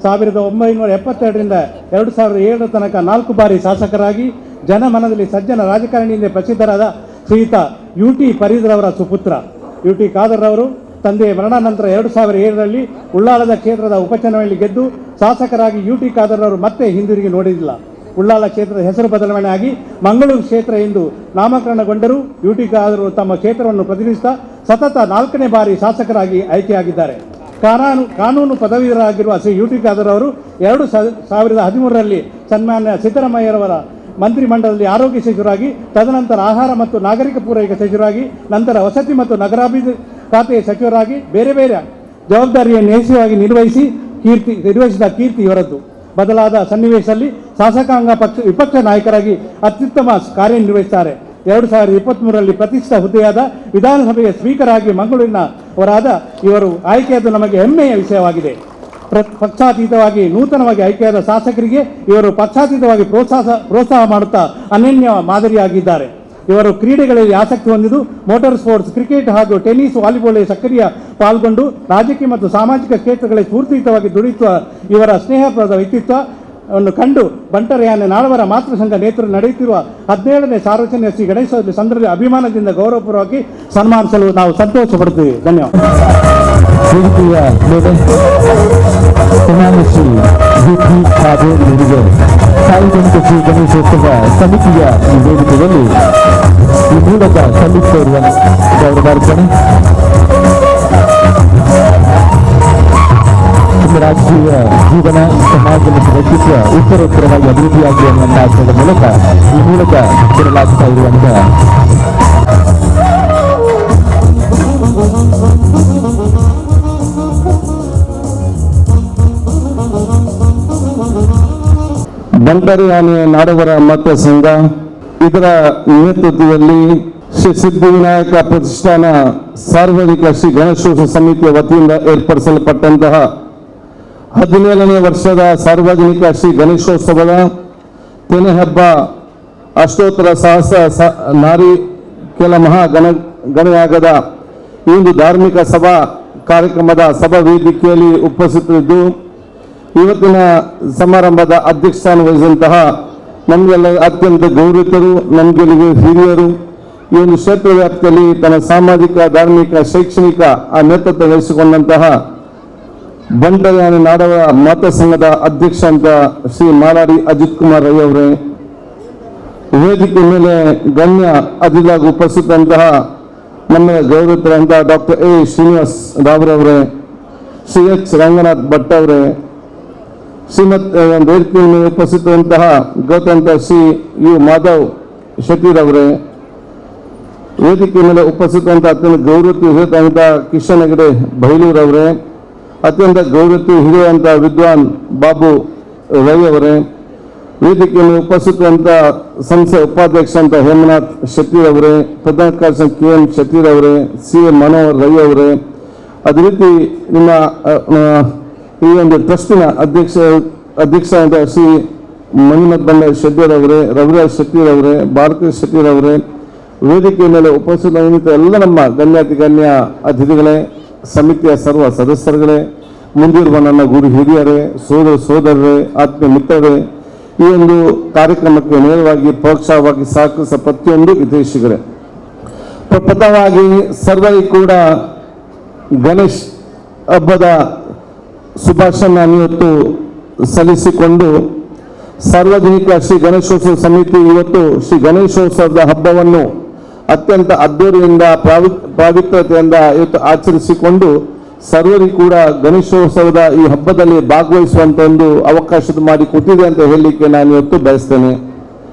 1972ರಿಂದ 2007 ತನಕ 4 ಬಾರಿ ಶಾಸಕರಾಗಿ ಜನಮನದಲ್ಲಿ ಸಜ್ಜನ ರಾಜಕಾರಣಿಯಿಂದ ಪ್ರಸಿದ್ಧರಾದ ಶ್ರೀಯುತ UT ಫರೀದ್ ರವರ ಸುಪುತ್ರ. UT ಖಾದರ್ ರವರು ತಂದೆ ಮರಣಾನಂತರ 2007ರಲ್ಲಿ ಉಳ್ಳಾಲದ ಕ್ಷೇತ್ರದ ಉಪಚುನಾವಣೆಯಲ್ಲಿ ಗೆದ್ದು ಶಾಸಕರಾಗಿ UT ಖಾದರ್ ರವರು ಮತ್ತೆ ಹಿಂದಿರುಗಿ ನೋಡಿದಿಲ್ಲ. ಉಳ್ಳಾಲ ಕ್ಷೇತ್ರದ ಹೆಸರು ಬದಲಾವಣೆ ಆಗಿ ಮಂಗಳೂರು ಕ್ಷೇತ್ರ ಎಂದು ನಾಮಕರಣಗೊಂಡರೂ UT ಖಾದರ್ ತಮ್ಮ ಕ್ಷೇತ್ರವನ್ನು ಪ್ರತಿನಿಧಿಸುತ್ತಾ ಸತತ 4ನೇ ಬಾರಿ ಶಾಸಕರಾಗಿ ಆಯ್ಕೆಯಾಗಿದ್ದಾರೆ. ಕಾನೂನು ಪದವೀಧರರಾಗಿರುವ ಶ್ರೀ UT ಖಾದರ್ ಅವರು 2013ರಲ್ಲಿ ಸನ್ಮಾನ್ಯ ಸಿದ್ದರಾಮಯ್ಯರವರ ಮಂತ್ರಿಮಂಡಲದಲ್ಲಿ ಆರೋಗ್ಯ ಸಚಿವರಾಗಿ, ತದನಂತರ ಆಹಾರ ಮತ್ತು ನಾಗರಿಕ ಪೂರೈಕೆ ಸಚಿವರಾಗಿ, ನಂತರ ವಸತಿ ಮತ್ತು ನಗರಾಭಿವೃದ್ಧಿ ಖಾತೆಯ ಸಚಿವರಾಗಿ ಬೇರೆ ಬೇರೆ ಜವಾಬ್ದಾರಿಯನ್ನು ಯಶಸ್ವಿಯಾಗಿ ನಿರ್ವಹಿಸಿದ ಕೀರ್ತಿ ಇವರದ್ದು. ಬದಲಾದ ಸನ್ನಿವೇಶದಲ್ಲಿ ಶಾಸಕಾಂಗ ವಿಪಕ್ಷ ನಾಯಕರಾಗಿ ಅತ್ಯುತ್ತಮ ಕಾರ್ಯನಿರ್ವಹಿಸುತ್ತಾರೆ. 2023ರಲ್ಲಿ ಪ್ರತಿಷ್ಠಿತ ಹುದ್ದೆಯಾದ ವಿಧಾನಸಭೆಯ ಸ್ಪೀಕರ್ ಆಗಿ ಮಂಗಳೂರಿನ ಅವರಾದ ಇವರು ಆಯ್ಕೆಯಾದ ನಮಗೆ ಹೆಮ್ಮೆಯ ವಿಷಯವಾಗಿದೆ. ಪಕ್ಷಾತೀತವಾಗಿ ನೂತನವಾಗಿ ಆಯ್ಕೆಯಾದ ಶಾಸಕರಿಗೆ ಇವರು ಪಕ್ಷಾತೀತವಾಗಿ ಪ್ರೋತ್ಸಾಹ ಮಾಡುತ್ತಾ ಅನನ್ಯ ಮಾದರಿಯಾಗಿದ್ದಾರೆ. ಇವರು ಕ್ರೀಡೆಗಳಲ್ಲಿ ಆಸಕ್ತಿ ಹೊಂದಿದ್ದು ಮೋಟಾರ್ ಸ್ಪೋರ್ಟ್ಸ್, ಕ್ರಿಕೆಟ್ ಹಾಗೂ ಟೆನ್ನಿಸ್, ವಾಲಿಬಾಲ್ ಸಕ್ರಿಯ ಪಾಲ್ಗೊಂಡು ರಾಜಕೀಯ ಮತ್ತು ಸಾಮಾಜಿಕ ಕ್ಷೇತ್ರಗಳಲ್ಲಿ ಸ್ಫೂರ್ತಿಯುತವಾಗಿ ದುಡಿಯುವ ಇವರ ಸ್ನೇಹಪ್ರದ ವ್ಯಕ್ತಿತ್ವವನ್ನು ಕಂಡು ಬಂಟರಯಾನೆ ನಾಡವರ ಮಾತೃ ಸಂಘ ನೇತೃತ್ವ ನಡೆಯುತ್ತಿರುವ 17ನೇ ಸಾರ್ವಜನಿಕ ಶ್ರೀ ಗಣೇಶ ಸಂದರ್ಭದಲ್ಲಿ ಅಭಿಮಾನದಿಂದ ಗೌರವಪೂರ್ವಕವಾಗಿ ಸನ್ಮಾನಿಸಲು ನಾವು ಸಂತೋಷ ಪಡುತ್ತೇವೆ. ಧನ್ಯವಾದ. ಸಾರ್ವಜನಿಕ ಶ್ರೀ ಗಣೇಶೋತ್ಸವ ಸಮಿತಿಯ ಈ ವೇದಿಕೆಯಲ್ಲಿ ಈ ಮೂಲಕ ಸಲ್ಲಿಸುತ್ತಿರುವ ಗೌರವಾರ್ಪಣೆ ರಾಜಕೀಯ ಜೀವನ, ಸಮಾಜ ಮತ್ತು ವ್ಯಕ್ತಿತ್ವ ಉತ್ತರೋತ್ತರವಾಗಿ ಅಭಿವೃದ್ಧಿಯಾಗುವ ಆಶಯದ ಮೂಲಕ ಈ ಮೂಲಕ ಕೊಡಲಾಗ್ತಾ ಇರುವಂತಹ ಬಂಟರಯಾನೆ ನಾಡವರ ಮತ ಸಂಘ ಇದರ ನೇತೃತ್ವದಲ್ಲಿ ಶ್ರೀ ಸಿದ್ಧಿವಿನಾಯಕ ಪ್ರತಿಷ್ಠಾನ ಸಾರ್ವಜನಿಕ ಶ್ರೀ ಗಣೇಶೋತ್ಸವ ಸಮಿತಿಯ ವತಿಯಿಂದ ಏರ್ಪಡಿಸಲ್ಪಟ್ಟಂತಹ 17ನೇ ವರ್ಷದ ಸಾರ್ವಜನಿಕ ಶ್ರೀ ಗಣೇಶೋತ್ಸವದ ತೆನೆ ಹಬ್ಬ ಅಷ್ಟೋತ್ತರ ಸಹಸ್ರ ನಾರಿಕೆಲ ಗಣಯಾಗದ ಈ ಒಂದು ಧಾರ್ಮಿಕ ಸಭಾ ಕಾರ್ಯಕ್ರಮದ ಸಭಾ ವೇದಿಕೆಯಲ್ಲಿ ಉಪಸ್ಥಿತರಿದ್ದು ಇವತ್ತಿನ ಸಮಾರಂಭದ ಅಧ್ಯಕ್ಷಸ್ಥಾನ ವಹಿಸಿದಂತಹ ನಮಗೆಲ್ಲ ಅತ್ಯಂತ ಗೌರವಿತರು, ನಮಗೆಲ್ಲಿಗೆ ಹಿರಿಯರು, ಈ ಒಂದು ಕ್ಷೇತ್ರ ವ್ಯಾಪ್ತಿಯಲ್ಲಿ ತನ್ನ ಸಾಮಾಜಿಕ, ಧಾರ್ಮಿಕ, ಶೈಕ್ಷಣಿಕ ನೇತೃತ್ವ ವಹಿಸಿಕೊಂಡಂತಹ ಬಂಟರಯಾನೆ ನಾಡವರ ಮತ ಸಂಘದ ಅಧ್ಯಕ್ಷ ಅಂತ ಶ್ರೀ ಮಾಲಾಡಿ ಅಜಿತ್ ಕುಮಾರ್ ರೈ ಅವರೇ, ವೇದಿಕೆ ಮೇಲೆ ಗಣ್ಯ ಅತಿಥಿಯಾಗಿ ಉಪಸ್ಥಿತಂತಹ ನಮ್ಮ ಗೌರವಿತರಂತಹ ಡಾಕ್ಟರ್ ಎ ಶ್ರೀನಿವಾಸ್ ರಾವ್ರವರೇ, ಶ್ರೀ ಎಚ್ ರಂಗನಾಥ್ ಭಟ್ ಅವರೇ, ಶ್ರೀಮತ್ ವೇದಿಕೆ ಮೇಲೆ ಉಪಸ್ಥಿತಂತಹ ಗೌತಂತ ಶ್ರೀ ಯು ಮಾಧವ್ ಶೆಟ್ಟಿರವರೇ, ವೇದಿಕೆ ಮೇಲೆ ಉಪಸ್ಥಿತಂತಹ ಅತ್ಯಂತ ಗೌರವಿತ ಹಿರಿಯಂತ ಕಿಶನ್ ಹೆಗಡೆ ಬೈಲೂರವರೇ, ಅತ್ಯಂತ ಗೌರವಿತ ಹಿರಿಯುವಂತಹ ವಿದ್ವಾನ್ ಬಾಬು ರೈ ಅವರೇ, ವೇದಿಕೆಯಲ್ಲಿ ಉಪಸ್ಥಿತಂತ ಸಂಸ್ಥೆ ಉಪಾಧ್ಯಕ್ಷ ಅಂತ ಹೇಮನಾಥ್ ಶೆಟ್ಟಿರವರೇ, ಪ್ರಧಾನ ಕಾರ್ಯದರ್ಶಿ KM ಶೆಟ್ಟಿರವರೇ, CA ಮನೋಹರ್ ರೈ ಅವರೇ, ಅದೇ ರೀತಿ ನಿಮ್ಮ ಈ ಒಂದು ಟ್ರಸ್ಟಿನ ಅಧ್ಯಕ್ಷ ಅಂತ ಶ್ರೀ ಮಂಜುನಾಥ್ ಬಂಡಾರಿ ಶೆಟ್ಟಿರವರೇ, ರವಿರಾಜ್ ಶೆಟ್ಟಿರವರೇ, ಭಾರತಿ ಶೆಟ್ಟಿರವರೇ, ವೇದಿಕೆ ಮೇಲೆ ಉಪಸ್ಥಿತ ಎಲ್ಲ ನಮ್ಮ ಗಣ್ಯಾತಿ ಗಣ್ಯ ಅತಿಥಿಗಳೇ, ಸಮಿತಿಯ ಸರ್ವ ಸದಸ್ಯರುಗಳೇ, ಮುಂದಿರುವ ನನ್ನ ಗುರು ಹಿರಿಯರೇ, ಸೋದರರೇ, ಆತ್ಮೀಯ ಮಿತ್ರರೇ, ಈ ಒಂದು ಕಾರ್ಯಕ್ರಮಕ್ಕೆ ನೇರವಾಗಿ ಪ್ರೋತ್ಸಾಹವಾಗಿ ಸಹಕರಿಸ ಪ್ರತಿಯೊಂದು ವಿದೇಶಿಗಳೇ, ಪ್ರಪ್ರಥಮವಾಗಿ ಸರ್ವರಿಗೂ ಕೂಡ ಗಣೇಶ್ ಹಬ್ಬದ ಶುಭಾಶಯ ಇವತ್ತು ಸಲ್ಲಿಸಿಕೊಂಡು ಸಾರ್ವಜನಿಕ ಶ್ರೀ ಗಣೇಶೋತ್ಸವ ಸಮಿತಿ ಇವತ್ತು ಶ್ರೀ ಗಣೇಶೋತ್ಸವದ ಹಬ್ಬವನ್ನು ಅತ್ಯಂತ ಅದ್ದೂರಿಯಿಂದ ಪಾವಿತ್ರತೆಯಿಂದ ಇವತ್ತು ಆಚರಿಸಿಕೊಂಡು ಸರ್ವರಿಗೂ ಕೂಡ ಗಣೇಶೋತ್ಸವದ ಈ ಹಬ್ಬದಲ್ಲಿ ಭಾಗವಹಿಸುವಂತ ಒಂದು ಅವಕಾಶದ ಮಾಡಿ ಕೊಟ್ಟಿದೆ ಅಂತ ಹೇಳಲಿಕ್ಕೆ ನಾನು ಇವತ್ತು ಬಯಸ್ತೇನೆ.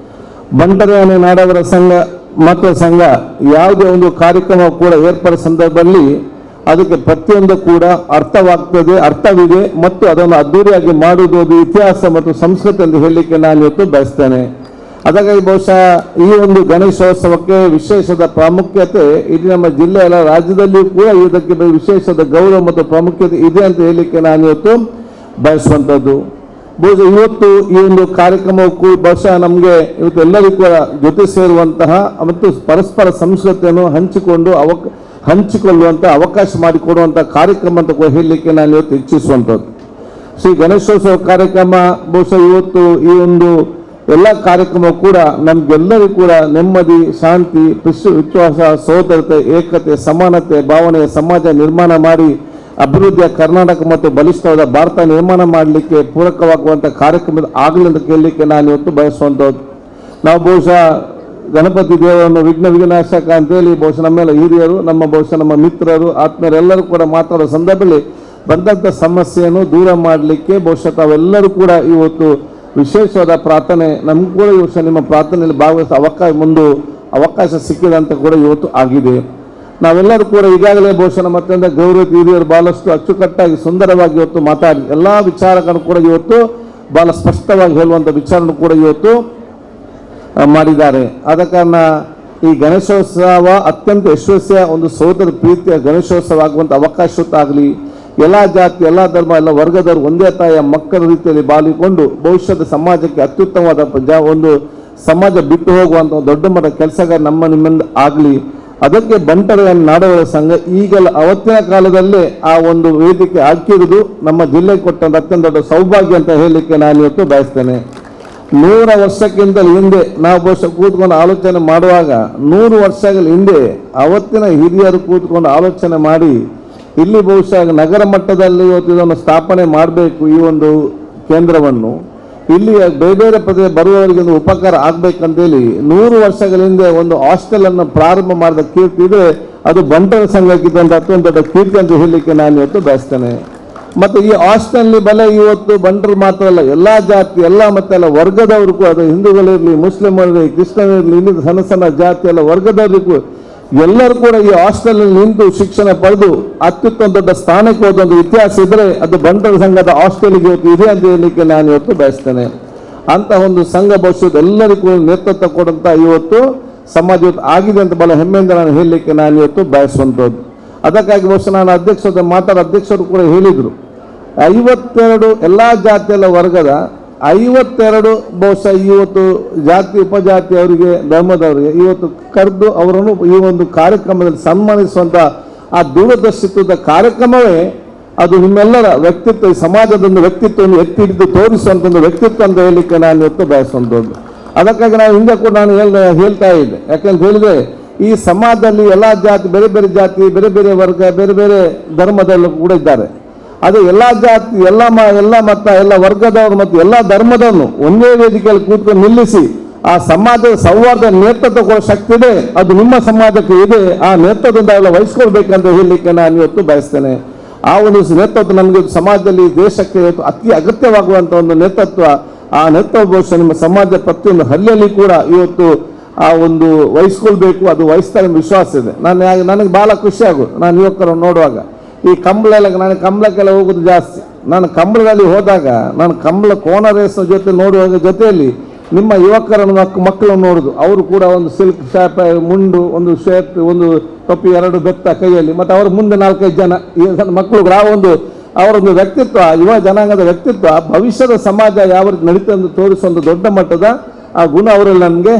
ಬಂಟರಯಾನೆ ನಾಡವರ ಸಂಘ ಮತ ಸಂಘ ಯಾವುದೇ ಒಂದು ಕಾರ್ಯಕ್ರಮ ಕೂಡ ಏರ್ಪಡಿದ ಸಂದರ್ಭದಲ್ಲಿ ಅದಕ್ಕೆ ಪ್ರತಿಯೊಂದು ಕೂಡ ಅರ್ಥವಿದೆ ಮತ್ತು ಅದನ್ನು ಅದ್ದೂರಿಯಾಗಿ ಮಾಡುವುದು ಅದು ಇತಿಹಾಸ ಮತ್ತು ಸಂಸ್ಕೃತಿ ಎಂದು ಹೇಳಲಿಕ್ಕೆ ನಾನು ಇವತ್ತು ಬಯಸ್ತೇನೆ. ಅದಕ್ಕಾಗಿ ಬಹುಶಃ ಈ ಒಂದು ಗಣೇಶೋತ್ಸವಕ್ಕೆ ವಿಶೇಷದ ಪ್ರಾಮುಖ್ಯತೆ ಇಡೀ ನಮ್ಮ ಜಿಲ್ಲೆಯ ರಾಜ್ಯದಲ್ಲಿಯೂ ಕೂಡ ಇದಕ್ಕೆ ವಿಶೇಷದ ಗೌರವ ಮತ್ತು ಪ್ರಾಮುಖ್ಯತೆ ಇದೆ ಅಂತ ಹೇಳಲಿಕ್ಕೆ ನಾನು ಇವತ್ತು ಬಯಸುವಂಥದ್ದು. ಬಹುಶಃ ಇವತ್ತು ಈ ಒಂದು ಕಾರ್ಯಕ್ರಮಕ್ಕೂ ಬಹುಶಃ ನಮಗೆ ಇವತ್ತು ಎಲ್ಲರಿಗೂ ಕೂಡ ಜೊತೆ ಸೇರುವಂತಹ ಮತ್ತು ಪರಸ್ಪರ ಸಂಸ್ಕೃತಿಯನ್ನು ಹಂಚಿಕೊಳ್ಳುವಂಥ ಅವಕಾಶ ಮಾಡಿಕೊಡುವಂಥ ಕಾರ್ಯಕ್ರಮ ಅಂತ ಹೇಳಲಿಕ್ಕೆ ನಾನು ಇವತ್ತು ಇಚ್ಛಿಸುವಂಥದ್ದು. ಶ್ರೀ ಗಣೇಶೋತ್ಸವ ಕಾರ್ಯಕ್ರಮ ಬಹುಶಃ ಇವತ್ತು ಈ ಒಂದು ಎಲ್ಲ ಕಾರ್ಯಕ್ರಮ ಕೂಡ ನಮ್ಗೆಲ್ಲರಿಗೂ ಕೂಡ ನೆಮ್ಮದಿ, ಶಾಂತಿ, ವಿಶ್ವಾಸ, ಸಹೋದರತೆ, ಏಕತೆ, ಸಮಾನತೆ ಭಾವನೆಯ ಸಮಾಜ ನಿರ್ಮಾಣ ಮಾಡಿ ಅಭಿವೃದ್ಧಿಯ ಕರ್ನಾಟಕ ಮತ್ತು ಬಲಿಷ್ಠವಾದ ಭಾರತ ನಿರ್ಮಾಣ ಮಾಡಲಿಕ್ಕೆ ಪೂರಕವಾಗುವಂಥ ಕಾರ್ಯಕ್ರಮದ ಆಗಲಿ ಅಂತ ಕೇಳಲಿಕ್ಕೆ ನಾನು ಇವತ್ತು ಬಯಸುವಂಥದ್ದು. ನಾವು ಬಹುಶಃ ಗಣಪತಿ ದೇವರನ್ನು ವಿಘ್ನಾಶಕ ಅಂತೇಳಿ ಬಹುಶಃ ನಮ್ಮೆಲ್ಲ ಹಿರಿಯರು, ಬಹುಶಃ ನಮ್ಮ ಮಿತ್ರರು, ಆತ್ಮೀಯರೆಲ್ಲರೂ ಕೂಡ ಮಾತಾಡೋ ಸಂದರ್ಭದಲ್ಲಿ ಬಂದಂಥ ಸಮಸ್ಯೆಯನ್ನು ದೂರ ಮಾಡಲಿಕ್ಕೆ ಬಹುಶಃ ತಾವೆಲ್ಲರೂ ಕೂಡ ಇವತ್ತು ವಿಶೇಷವಾದ ಪ್ರಾರ್ಥನೆ ನಮಗೂ ಕೂಡ ಇವತ್ತು ನಿಮ್ಮ ಪ್ರಾರ್ಥನೆಯಲ್ಲಿ ಭಾಗವಹಿಸೋ ಅವಕಾಶ ಸಿಕ್ಕಿದೆ ಅಂತ ಕೂಡ ಇವತ್ತು ಆಗಿದೆ. ನಾವೆಲ್ಲರೂ ಕೂಡ ಈಗಾಗಲೇ ಬಹುಶಃ ಮತ್ತೊಂದು ಗೌರವ ಹಿರಿಯರು ಬಹಳಷ್ಟು ಅಚ್ಚುಕಟ್ಟಾಗಿ ಸುಂದರವಾಗಿ ಇವತ್ತು ಮಾತಾಡಿ ಎಲ್ಲ ವಿಚಾರಗಳನ್ನು ಕೂಡ ಇವತ್ತು ಬಹಳ ಸ್ಪಷ್ಟವಾಗಿ ಹೇಳುವಂಥ ವಿಚಾರವನ್ನು ಕೂಡ ಇವತ್ತು ಮಾಡಿದ್ದಾರೆ. ಆದ ಕಾರಣ ಈ ಗಣೇಶೋತ್ಸವ ಅತ್ಯಂತ ಯಶಸ್ವಿಯ ಒಂದು ಸೋದರ ಪ್ರೀತಿಯ ಗಣೇಶೋತ್ಸವ ಆಗುವಂಥ ಅವಕಾಶತ್ತಾಗಲಿ, ಎಲ್ಲ ಜಾತಿ, ಎಲ್ಲ ಧರ್ಮ, ಎಲ್ಲ ವರ್ಗದವರು ಒಂದೇ ತಾಯಿಯ ಮಕ್ಕಳ ರೀತಿಯಲ್ಲಿ ಬಾಳಿಕೊಂಡು ಭವಿಷ್ಯದ ಸಮಾಜಕ್ಕೆ ಅತ್ಯುತ್ತಮವಾದ ಒಂದು ಸಮಾಜ ಬಿಟ್ಟು ಹೋಗುವಂಥ ದೊಡ್ಡ ಮಟ್ಟ ಕೆಲಸಗಾರ ನಿಮ್ಮಿಂದ ಆಗಲಿ. ಅದಕ್ಕೆ ಬಂಟರ ನಾಡವರ ಸಂಘ ಈಗಲ ಅವತ್ತಿನ ಕಾಲದಲ್ಲೇ ಆ ಒಂದು ವೇದಿಕೆ ಹಾಕಿರುವುದು ನಮ್ಮ ಜಿಲ್ಲೆಗೆ ಕೊಟ್ಟಂತ ಅತ್ಯಂತ ದೊಡ್ಡ ಸೌಭಾಗ್ಯ ಅಂತ ಹೇಳಲಿಕ್ಕೆ ನಾನು ಇವತ್ತು ಬಯಸ್ತೇನೆ. 100 ವರ್ಷಕ್ಕಿಂತಲೂ ಹಿಂದೆ ನಾವು ಬಹುಶಃ ಕೂತ್ಕೊಂಡು ಆಲೋಚನೆ ಮಾಡುವಾಗ 100 ವರ್ಷಗಳ ಹಿಂದೆ ಅವತ್ತಿನ ಹಿರಿಯರು ಕೂತ್ಕೊಂಡು ಆಲೋಚನೆ ಮಾಡಿ ಇಲ್ಲಿ ಬಹುಶಃ ನಗರ ಮಟ್ಟದಲ್ಲಿ ಇವತ್ತು ಇದನ್ನು ಸ್ಥಾಪನೆ ಮಾಡಬೇಕು, ಈ ಒಂದು ಕೇಂದ್ರವನ್ನು ಇಲ್ಲಿ ಬೇರೆ ಬೇರೆ ಪ್ರದೇಶ ಬರುವವರಿಗೆ ಒಂದು ಉಪಕಾರ ಆಗ್ಬೇಕಂತೇಳಿ 100 ವರ್ಷಗಳ ಹಿಂದೆ ಒಂದು ಹಾಸ್ಟೆಲ್ ಅನ್ನು ಪ್ರಾರಂಭ ಮಾಡಿದ ಕೀರ್ತಿ ಇದ್ರೆ ಅದು ಬಂಟರ ಸಂಘಕ್ಕಿದ್ದಂಥ ಅತ್ಯಂತ ದೊಡ್ಡ ಕೀರ್ತಿ ಅಂತ ಹೇಳಲಿಕ್ಕೆ ನಾನು ಇವತ್ತು ಬಯಸ್ತೇನೆ. ಮತ್ತು ಈ ಹಾಸ್ಟೆಲ್ ಬಲೆ ಇವತ್ತು ಬಂಟರು ಮಾತ್ರ ಅಲ್ಲ, ಎಲ್ಲ ಜಾತಿ, ಎಲ್ಲ ಮತ್ತೆಲ್ಲ ವರ್ಗದವ್ರಿಗೂ, ಅದು ಹಿಂದೂಗಳಿರಲಿ, ಮುಸ್ಲಿಮರಿರಲಿ, ಕ್ರಿಶ್ಚಿಯನ್ರಿರಲಿ, ಇಲ್ಲಿ ಸಣ್ಣ ಸಣ್ಣ ಜಾತಿ ಎಲ್ಲ ವರ್ಗದವರಿಗೂ ಎಲ್ಲರೂ ಕೂಡ ಈ ಹಾಸ್ಟೆಲ್ ನಿಂತು ಶಿಕ್ಷಣ ಪಡೆದು ಅತ್ಯುತ್ತಮ ದೊಡ್ಡ ಸ್ಥಾನಕ್ಕೆ ಹೋದಂಥ ಇತಿಹಾಸ ಇದ್ರೆ ಅದು ಬಂಟರ ಸಂಘದ ಹಾಸ್ಟೆಲ್ಗೆ ಇವತ್ತು ಇದೆ ಅಂತ ಹೇಳಲಿಕ್ಕೆ ನಾನು ಇವತ್ತು ಬಯಸ್ತೇನೆ. ಅಂತ ಒಂದು ಸಂಘ ಭವಿಷ್ಯದ ಎಲ್ಲರಿಗೂ ನೇತೃತ್ವ ಕೊಡುವಂಥ ಇವತ್ತು ಸಮಾಜ ಇವತ್ತು ಆಗಿದೆ ಅಂತ ಬಹಳ ಹೆಮ್ಮೆಯಿಂದ ನಾನು ಹೇಳಲಿಕ್ಕೆ ನಾನು ಇವತ್ತು ಬಯಸುವಂಥದ್ದು. ಅದಕ್ಕಾಗಿ ಬಹುಶಃ ನಾನು ಅಧ್ಯಕ್ಷರು ಕೂಡ ಹೇಳಿದರು, 52 ಎಲ್ಲ ಜಾತಿ ಎಲ್ಲ ವರ್ಗದ 52 ಬಹುಶಃ ಇವತ್ತು ಜಾತಿ ಉಪಜಾತಿಯವರಿಗೆ, ಧರ್ಮದವರಿಗೆ ಇವತ್ತು ಕರೆದು ಅವರನ್ನು ಈ ಒಂದು ಕಾರ್ಯಕ್ರಮದಲ್ಲಿ ಸನ್ಮಾನಿಸುವಂಥ ಆ ದೂರದರ್ಶಿತ್ವದ ಕಾರ್ಯಕ್ರಮವೇ ಅದು ನಿಮ್ಮೆಲ್ಲರ ವ್ಯಕ್ತಿತ್ವ, ಈ ಸಮಾಜದೊಂದು ವ್ಯಕ್ತಿತ್ವವನ್ನು ಎತ್ತಿ ಹಿಡಿದು ತೋರಿಸುವಂಥ ಒಂದು ವ್ಯಕ್ತಿತ್ವ ಅಂತ ಹೇಳಲಿಕ್ಕೆ ನಾನು ಇವತ್ತು ಬಯಸುವಂಥದ್ದು. ಅದಕ್ಕಾಗಿ ನಾನು ಹಿಂದೆ ಕೂಡ ನಾನು ಹೇಳ್ತಾ ಇದ್ದೆ, ಯಾಕಂತ ಹೇಳಿದ್ರೆ ಈ ಸಮಾಜದಲ್ಲಿ ಎಲ್ಲ ಜಾತಿ, ಬೇರೆ ಬೇರೆ ಜಾತಿ, ಬೇರೆ ಬೇರೆ ವರ್ಗ, ಬೇರೆ ಬೇರೆ ಧರ್ಮದಲ್ಲೂ ಕೂಡ ಇದ್ದಾರೆ. ಅದು ಎಲ್ಲ ಜಾತಿ, ಎಲ್ಲ ಮತ, ಎಲ್ಲ ವರ್ಗದವರು ಮತ್ತು ಎಲ್ಲ ಧರ್ಮದವನ್ನು ಒಂದೇ ವೇದಿಕೆಯಲ್ಲಿ ಕೂತ್ಕೊಂಡು ನಿಲ್ಲಿಸಿ ಆ ಸಮಾಜದ ಸೌಹಾರ್ದ ನೇತೃತ್ವ ಕೊಡೋ ಶಕ್ತಿ ಇದೆ, ಅದು ನಿಮ್ಮ ಸಮಾಜಕ್ಕೆ ಇದೆ. ಆ ನೇತೃತ್ವದಿಂದ ಎಲ್ಲ ವಹಿಸ್ಕೊಳ್ಬೇಕಂತ ಹೇಳಲಿಕ್ಕೆ ನಾನು ಇವತ್ತು ಬಯಸ್ತೇನೆ. ಆ ಒಂದು ನೇತೃತ್ವ ನಮಗೆ ಸಮಾಜದಲ್ಲಿ, ದೇಶಕ್ಕೆ ಅತಿ ಅಗತ್ಯವಾಗುವಂಥ ಒಂದು ನೇತೃತ್ವ. ಆ ನೇತೃತ್ವ ಬಹುಶಃ ನಿಮ್ಮ ಸಮಾಜದ ಪ್ರತಿಯೊಂದು ಹಳ್ಳಿಯಲ್ಲಿ ಕೂಡ ಇವತ್ತು ಆ ಒಂದು ವಹಿಸ್ಕೊಳ್ಬೇಕು, ಅದು ವಹಿಸ್ತಾರೆ ವಿಶ್ವಾಸ ಇದೆ. ನನಗೆ ಭಾಳ ಖುಷಿ ಆಗೋದು ನಾನು ಯುವಕರನ್ನು ನೋಡುವಾಗ. ಈ ನಾನು ಕಂಬಳಕ್ಕೆಲ್ಲ ಹೋಗೋದು ಜಾಸ್ತಿ. ನಾನು ಕಂಬಳದಲ್ಲಿ ಹೋದಾಗ ನಾನು ಕಂಬಳ ಕೋಣ ರೇಸ್ನ ಜೊತೆ ನೋಡುವಾಗ ಜೊತೆಯಲ್ಲಿ ನಿಮ್ಮ ಯುವಕರನ್ನು ಮಕ್ಕಳನ್ನು ನೋಡೋದು. ಅವರು ಕೂಡ ಒಂದು ಸಿಲ್ಕ್ ಶಾಪ್, ಮುಂಡು, ಒಂದು ಶರ್ಟ್, ಒಂದು ಟೊಪ್ಪಿ, 2 ಬೆತ್ತ ಕೈಯಲ್ಲಿ, ಮತ್ತು ಅವ್ರ ಮುಂದೆ 4-5 ಜನ ಈ ಮಕ್ಕಳು. ಅವರೊಂದು ವ್ಯಕ್ತಿತ್ವ, ಯುವ ಜನಾಂಗದ ವ್ಯಕ್ತಿತ್ವ, ಭವಿಷ್ಯದ ಸಮಾಜ ಯಾವ ರೀತಿ ನಡೀತದೆ ಅಂತ ತೋರಿಸುವಂಥ ದೊಡ್ಡ ಮಟ್ಟದ ಆ ಗುಣ ಅವರಲ್ಲಿ ನನಗೆ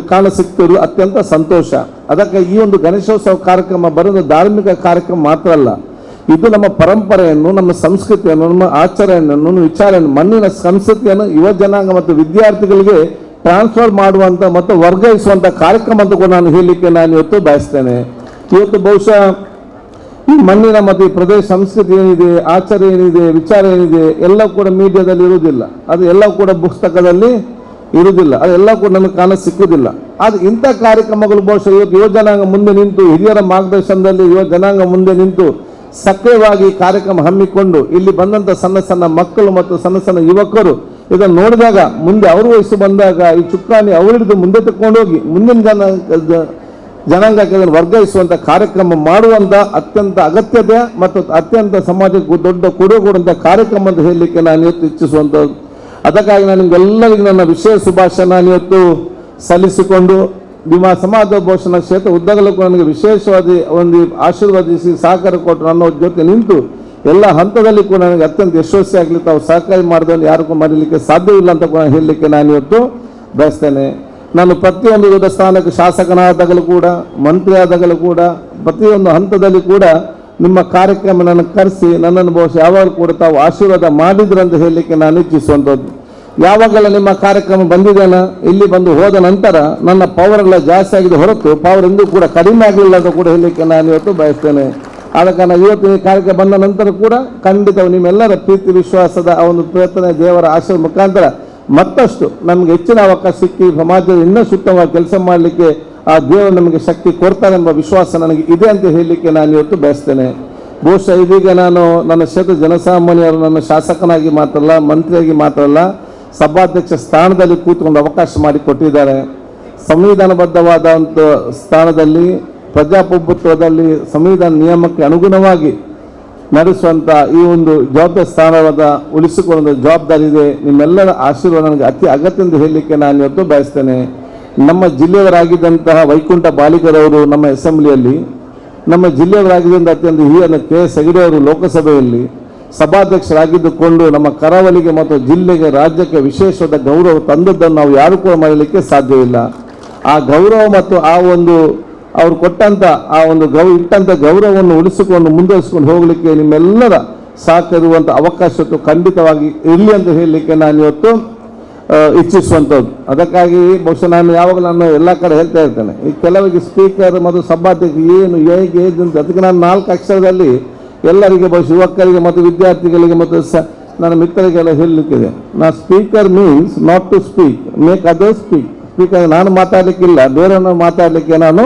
ಕಾಣಸಿಕ್ತಿರು. ಅತ್ಯಂತ ಸಂತೋಷ. ಅದಕ್ಕೆ ಈ ಒಂದು ಗಣೇಶೋತ್ಸವ ಕಾರ್ಯಕ್ರಮ ಬರೋದು ಧಾರ್ಮಿಕ ಕಾರ್ಯಕ್ರಮ ಮಾತ್ರ ಅಲ್ಲ, ಇದು ನಮ್ಮ ಪರಂಪರೆಯನ್ನು, ನಮ್ಮ ಸಂಸ್ಕೃತಿಯನ್ನು, ನಮ್ಮ ಆಚರಣೆಯನ್ನು, ವಿಚಾರಣೆ, ಮಣ್ಣಿನ ಸಂಸ್ಕೃತಿಯನ್ನು ಯುವ ಜನಾಂಗ ಮತ್ತು ವಿದ್ಯಾರ್ಥಿಗಳಿಗೆ ಟ್ರಾನ್ಸ್ಫರ್ ಮಾಡುವಂಥ ಮತ್ತು ವರ್ಗಾಯಿಸುವಂಥ ಕಾರ್ಯಕ್ರಮ ಅಂತ ಕೂಡ ನಾನು ಹೇಳಲಿಕ್ಕೆ ನಾನು ಇವತ್ತು ಬಯಸ್ತೇನೆ. ಇವತ್ತು ಬಹುಶಃ ಈ ಮಣ್ಣಿನ ಮತ್ತು ಈ ಪ್ರದೇಶ ಸಂಸ್ಕೃತಿ ಏನಿದೆ, ಆಚಾರ ಏನಿದೆ, ವಿಚಾರ ಏನಿದೆ, ಎಲ್ಲ ಕೂಡ ಮೀಡಿಯಾದಲ್ಲಿ ಇರುವುದಿಲ್ಲ, ಅದು ಎಲ್ಲ ಕೂಡ ಪುಸ್ತಕದಲ್ಲಿ ಇರುವುದಿಲ್ಲ, ಅದೆಲ್ಲ ಕೂಡ ನಮಗೆ ಕಾಣ ಸಿಕ್ಕುವುದಿಲ್ಲ. ಅದು ಇಂಥ ಕಾರ್ಯಕ್ರಮಗಳು ಬಹುಶಃ ಇವತ್ತು ಯುವ ಜನಾಂಗ ಮುಂದೆ ನಿಂತು, ಹಿರಿಯರ ಮಾರ್ಗದರ್ಶನದಲ್ಲಿ ಯುವ ಜನಾಂಗ ಮುಂದೆ ನಿಂತು ಸಕ್ರಿಯವಾಗಿ ಕಾರ್ಯಕ್ರಮ ಹಮ್ಮಿಕೊಂಡು ಇಲ್ಲಿ ಬಂದಂಥ ಸಣ್ಣ ಸಣ್ಣ ಮಕ್ಕಳು ಮತ್ತು ಸಣ್ಣ ಸಣ್ಣ ಯುವಕರು ಇದನ್ನು ನೋಡಿದಾಗ ಮುಂದೆ ಅವರು ವಯಸ್ಸು ಬಂದಾಗ ಈ ಚುಕ್ಕಾಣಿ ಅವರಿಡಿದು ಮುಂದೆ ತಗೊಂಡೋಗಿ ಮುಂದಿನ ಜನಾಂಗಕ್ಕೆ ಅದನ್ನು ವರ್ಗಾಯಿಸುವಂಥ ಕಾರ್ಯಕ್ರಮ ಮಾಡುವಂಥ ಅತ್ಯಂತ ಅಗತ್ಯತೆ ಮತ್ತು ಅತ್ಯಂತ ಸಮಾಜಕ್ಕೆ ದೊಡ್ಡ ಕೊಡುಗೆ ಕೊಡುವಂಥ ಕಾರ್ಯಕ್ರಮ ಅಂತ ಹೇಳಲಿಕ್ಕೆ ನಾನು ಇವತ್ತು ಇಚ್ಛಿಸುವಂಥದ್ದು. ಅದಕ್ಕಾಗಿ ನಾನು ನಿಮಗೆಲ್ಲರಿಗೂ ನನ್ನ ವಿಶೇಷ ಶುಭಾಶಯ ನಾನು ಇವತ್ತು ಸಲ್ಲಿಸಿಕೊಂಡು ನಿಮ್ಮ ಸಮಾಜ ಬಹುಶಃ ಕ್ಷೇತ್ರ ಉದ್ದಗಲಕ್ಕೂ ನನಗೆ ವಿಶೇಷವಾಗಿ ಒಂದು ಆಶೀರ್ವದಿಸಿ ಸಹಕಾರ ಕೊಟ್ಟು ನನ್ನ ಜೊತೆ ನಿಂತು ಎಲ್ಲ ಹಂತದಲ್ಲಿ ಕೂಡ ನನಗೆ ಅತ್ಯಂತ ಯಶಸ್ವಿ ಆಗಲಿಕ್ಕೆ ಅವ್ರು ಸಹಕಾರ ಮಾಡಿದವನು ಯಾರಿಗೂ ಮರೀಲಿಕ್ಕೆ ಸಾಧ್ಯವಿಲ್ಲ ಅಂತ ಕೂಡ ಹೇಳಲಿಕ್ಕೆ ನಾನು ಇವತ್ತು ಬಯಸ್ತೇನೆ. ನಾನು ಪ್ರತಿಯೊಂದು ದೊಡ್ಡ ಸ್ಥಾನಕ್ಕೆ ಶಾಸಕನಾದಾಗಲೂ ಕೂಡ, ಮಂತ್ರಿ ಆದಾಗಲೂ ಕೂಡ, ಪ್ರತಿಯೊಂದು ಹಂತದಲ್ಲಿ ಕೂಡ ನಿಮ್ಮ ಕಾರ್ಯಕ್ರಮ ನನಗೆ ಕರೆಸಿ ನನ್ನನ್ನು ಬಹುಶಃ ಯಾವಾಗಲೂ ಕೂಡ ತಾವು ಆಶೀರ್ವಾದ ಮಾಡಿದ್ರಂತ ಹೇಳಲಿಕ್ಕೆ ನಾನು ಇಚ್ಛಿಸುವಂಥದ್ದು. ಯಾವಾಗೆಲ್ಲ ನಿಮ್ಮ ಕಾರ್ಯಕ್ರಮ ಬಂದಿದ್ದೇನೆ, ಇಲ್ಲಿ ಬಂದು ಹೋದ ನಂತರ ನನ್ನ ಪವರ್ ಎಲ್ಲ ಜಾಸ್ತಿ ಆಗಿದೆ ಹೊರತು ಪವರ್ ಎಂದೂ ಕೂಡ ಕಡಿಮೆ ಆಗಲಿಲ್ಲ ಅಂತ ಕೂಡ ಹೇಳಲಿಕ್ಕೆ ನಾನು ಇವತ್ತು ಬಯಸ್ತೇನೆ. ಆದ ಕಾರಣ ಇವತ್ತು ಈ ಕಾರ್ಯಕ್ರಮ ಬಂದ ನಂತರ ಕೂಡ ಖಂಡಿತ ನಿಮ್ಮೆಲ್ಲರ ಪ್ರೀತಿ ವಿಶ್ವಾಸದ ಆ ಒಂದು ಪ್ರಯತ್ನ ದೇವರ ಆಶೀರ್ವಾದ ಮುಖಾಂತರ ಮತ್ತಷ್ಟು ನಮಗೆ ಹೆಚ್ಚಿನ ಅವಕಾಶ ಸಿಕ್ಕಿ ಸಮಾಜದ ಇನ್ನಷ್ಟು ಉತ್ತಮವಾಗಿ ಕೆಲಸ ಮಾಡಲಿಕ್ಕೆ ಆ ದೇವರು ನಮಗೆ ಶಕ್ತಿ ಕೊಡ್ತಾರೆ ಎಂಬ ವಿಶ್ವಾಸ ನನಗೆ ಇದೆ ಅಂತ ಹೇಳಲಿಕ್ಕೆ ನಾನು ಇವತ್ತು ಬಯಸ್ತೇನೆ. ಬಹುಶಃ ಇದೀಗ ನಾನು ನನ್ನ ಕ್ಷೇತ್ರ ಜನಸಾಮಾನ್ಯರು ನನ್ನ ಶಾಸಕನಾಗಿ ಮಾತ್ರ ಅಲ್ಲ, ಮಂತ್ರಿಯಾಗಿ ಮಾತ್ರ ಅಲ್ಲ, ಸಭಾಧ್ಯಕ್ಷ ಸ್ಥಾನದಲ್ಲಿ ಕೂತ್ಕೊಂಡು ಅವಕಾಶ ಮಾಡಿಕೊಟ್ಟಿದ್ದಾರೆ. ಸಂವಿಧಾನಬದ್ಧವಾದಂಥ ಸ್ಥಾನದಲ್ಲಿ, ಪ್ರಜಾಪ್ರಭುತ್ವದಲ್ಲಿ ಸಂವಿಧಾನ ನಿಯಮಕ್ಕೆ ಅನುಗುಣವಾಗಿ ನಡೆಸುವಂಥ ಈ ಒಂದು ಜವಾಬ್ದಾರಿ ಸ್ಥಾನವಾದ ಉಳಿಸಿಕೊಳ್ಳುವ ಜವಾಬ್ದಾರಿ ಇದೆ. ನಿಮ್ಮೆಲ್ಲರ ಆಶೀರ್ವಾದ ನನಗೆ ಅತಿ ಅಗತ್ಯ ಎಂದು ಹೇಳಲಿಕ್ಕೆ ನಾನು ಇವತ್ತು ಬಯಸ್ತೇನೆ. ನಮ್ಮ ಜಿಲ್ಲೆಯವರಾಗಿದ್ದಂತಹ ವೈಕುಂಠ ಬಾಲಿಕರವರು ನಮ್ಮ ಅಸೆಂಬ್ಲಿಯಲ್ಲಿ, ನಮ್ಮ ಜಿಲ್ಲೆಯವರಾಗಿದ್ದಂಥ ಅತ್ಯಂತ ಹಿರಿಯ KS ಹೆಗಡೆ ಅವರು ಲೋಕಸಭೆಯಲ್ಲಿ ಸಭಾಧ್ಯಕ್ಷರಾಗಿದ್ದುಕೊಂಡು ನಮ್ಮ ಕರಾವಳಿಗೆ ಮತ್ತು ಜಿಲ್ಲೆಗೆ, ರಾಜ್ಯಕ್ಕೆ ವಿಶೇಷವಾದ ಗೌರವ ತಂದದ್ದನ್ನು ನಾವು ಯಾರು ಕೂಡ ಮರೆಯಲಿಕ್ಕೆ ಸಾಧ್ಯವಿಲ್ಲ. ಆ ಗೌರವ ಮತ್ತು ಆ ಒಂದು ಅವರು ಕೊಟ್ಟಂಥ ಆ ಒಂದು ಇಟ್ಟಂಥ ಗೌರವವನ್ನು ಉಳಿಸಿಕೊಂಡು ಮುಂದುವರಿಸಿಕೊಂಡು ಹೋಗಲಿಕ್ಕೆ ನಿಮ್ಮೆಲ್ಲರ ಸಾಕಿರುವಂಥ ಅವಕಾಶತ್ತು ಖಂಡಿತವಾಗಿ ಇರಲಿ ಅಂತ ಹೇಳಲಿಕ್ಕೆ ನಾನು ಇವತ್ತು ಇಚ್ಛಿಸುವಂಥದ್ದು. ಅದಕ್ಕಾಗಿ ಬಹುಶಃ ನಾನು ಯಾವಾಗಲೂ ನಾನು ಎಲ್ಲ ಕಡೆ ಹೇಳ್ತಾ ಇರ್ತೇನೆ, ಈ ಕೆಲವರಿಗೆ ಸ್ಪೀಕರ್ ಮತ್ತು ಸಭಾಧ್ಯಕ್ಷ ಏನು ಹೇಗೆ ಅಂತ, ಅದಕ್ಕೆ ನಾನು 4 ಅಕ್ಷರದಲ್ಲಿ ಎಲ್ಲರಿಗೆ ಬಹುಶಃ ಯುವಕರಿಗೆ ಮತ್ತು ವಿದ್ಯಾರ್ಥಿಗಳಿಗೆ ಮತ್ತು ನನ್ನ ಮಿತ್ರರಿಗೆಲ್ಲ ಹೇಳಲಿಕ್ಕಿದೆ. ನಾನು speaker means not to speak, make others speak. Speaker ನಾನು ಮಾತಾಡಲಿಕ್ಕಿಲ್ಲ, ಬೇರೆಯವ್ರನ್ನ ಮಾತಾಡಲಿಕ್ಕೆ ನಾನು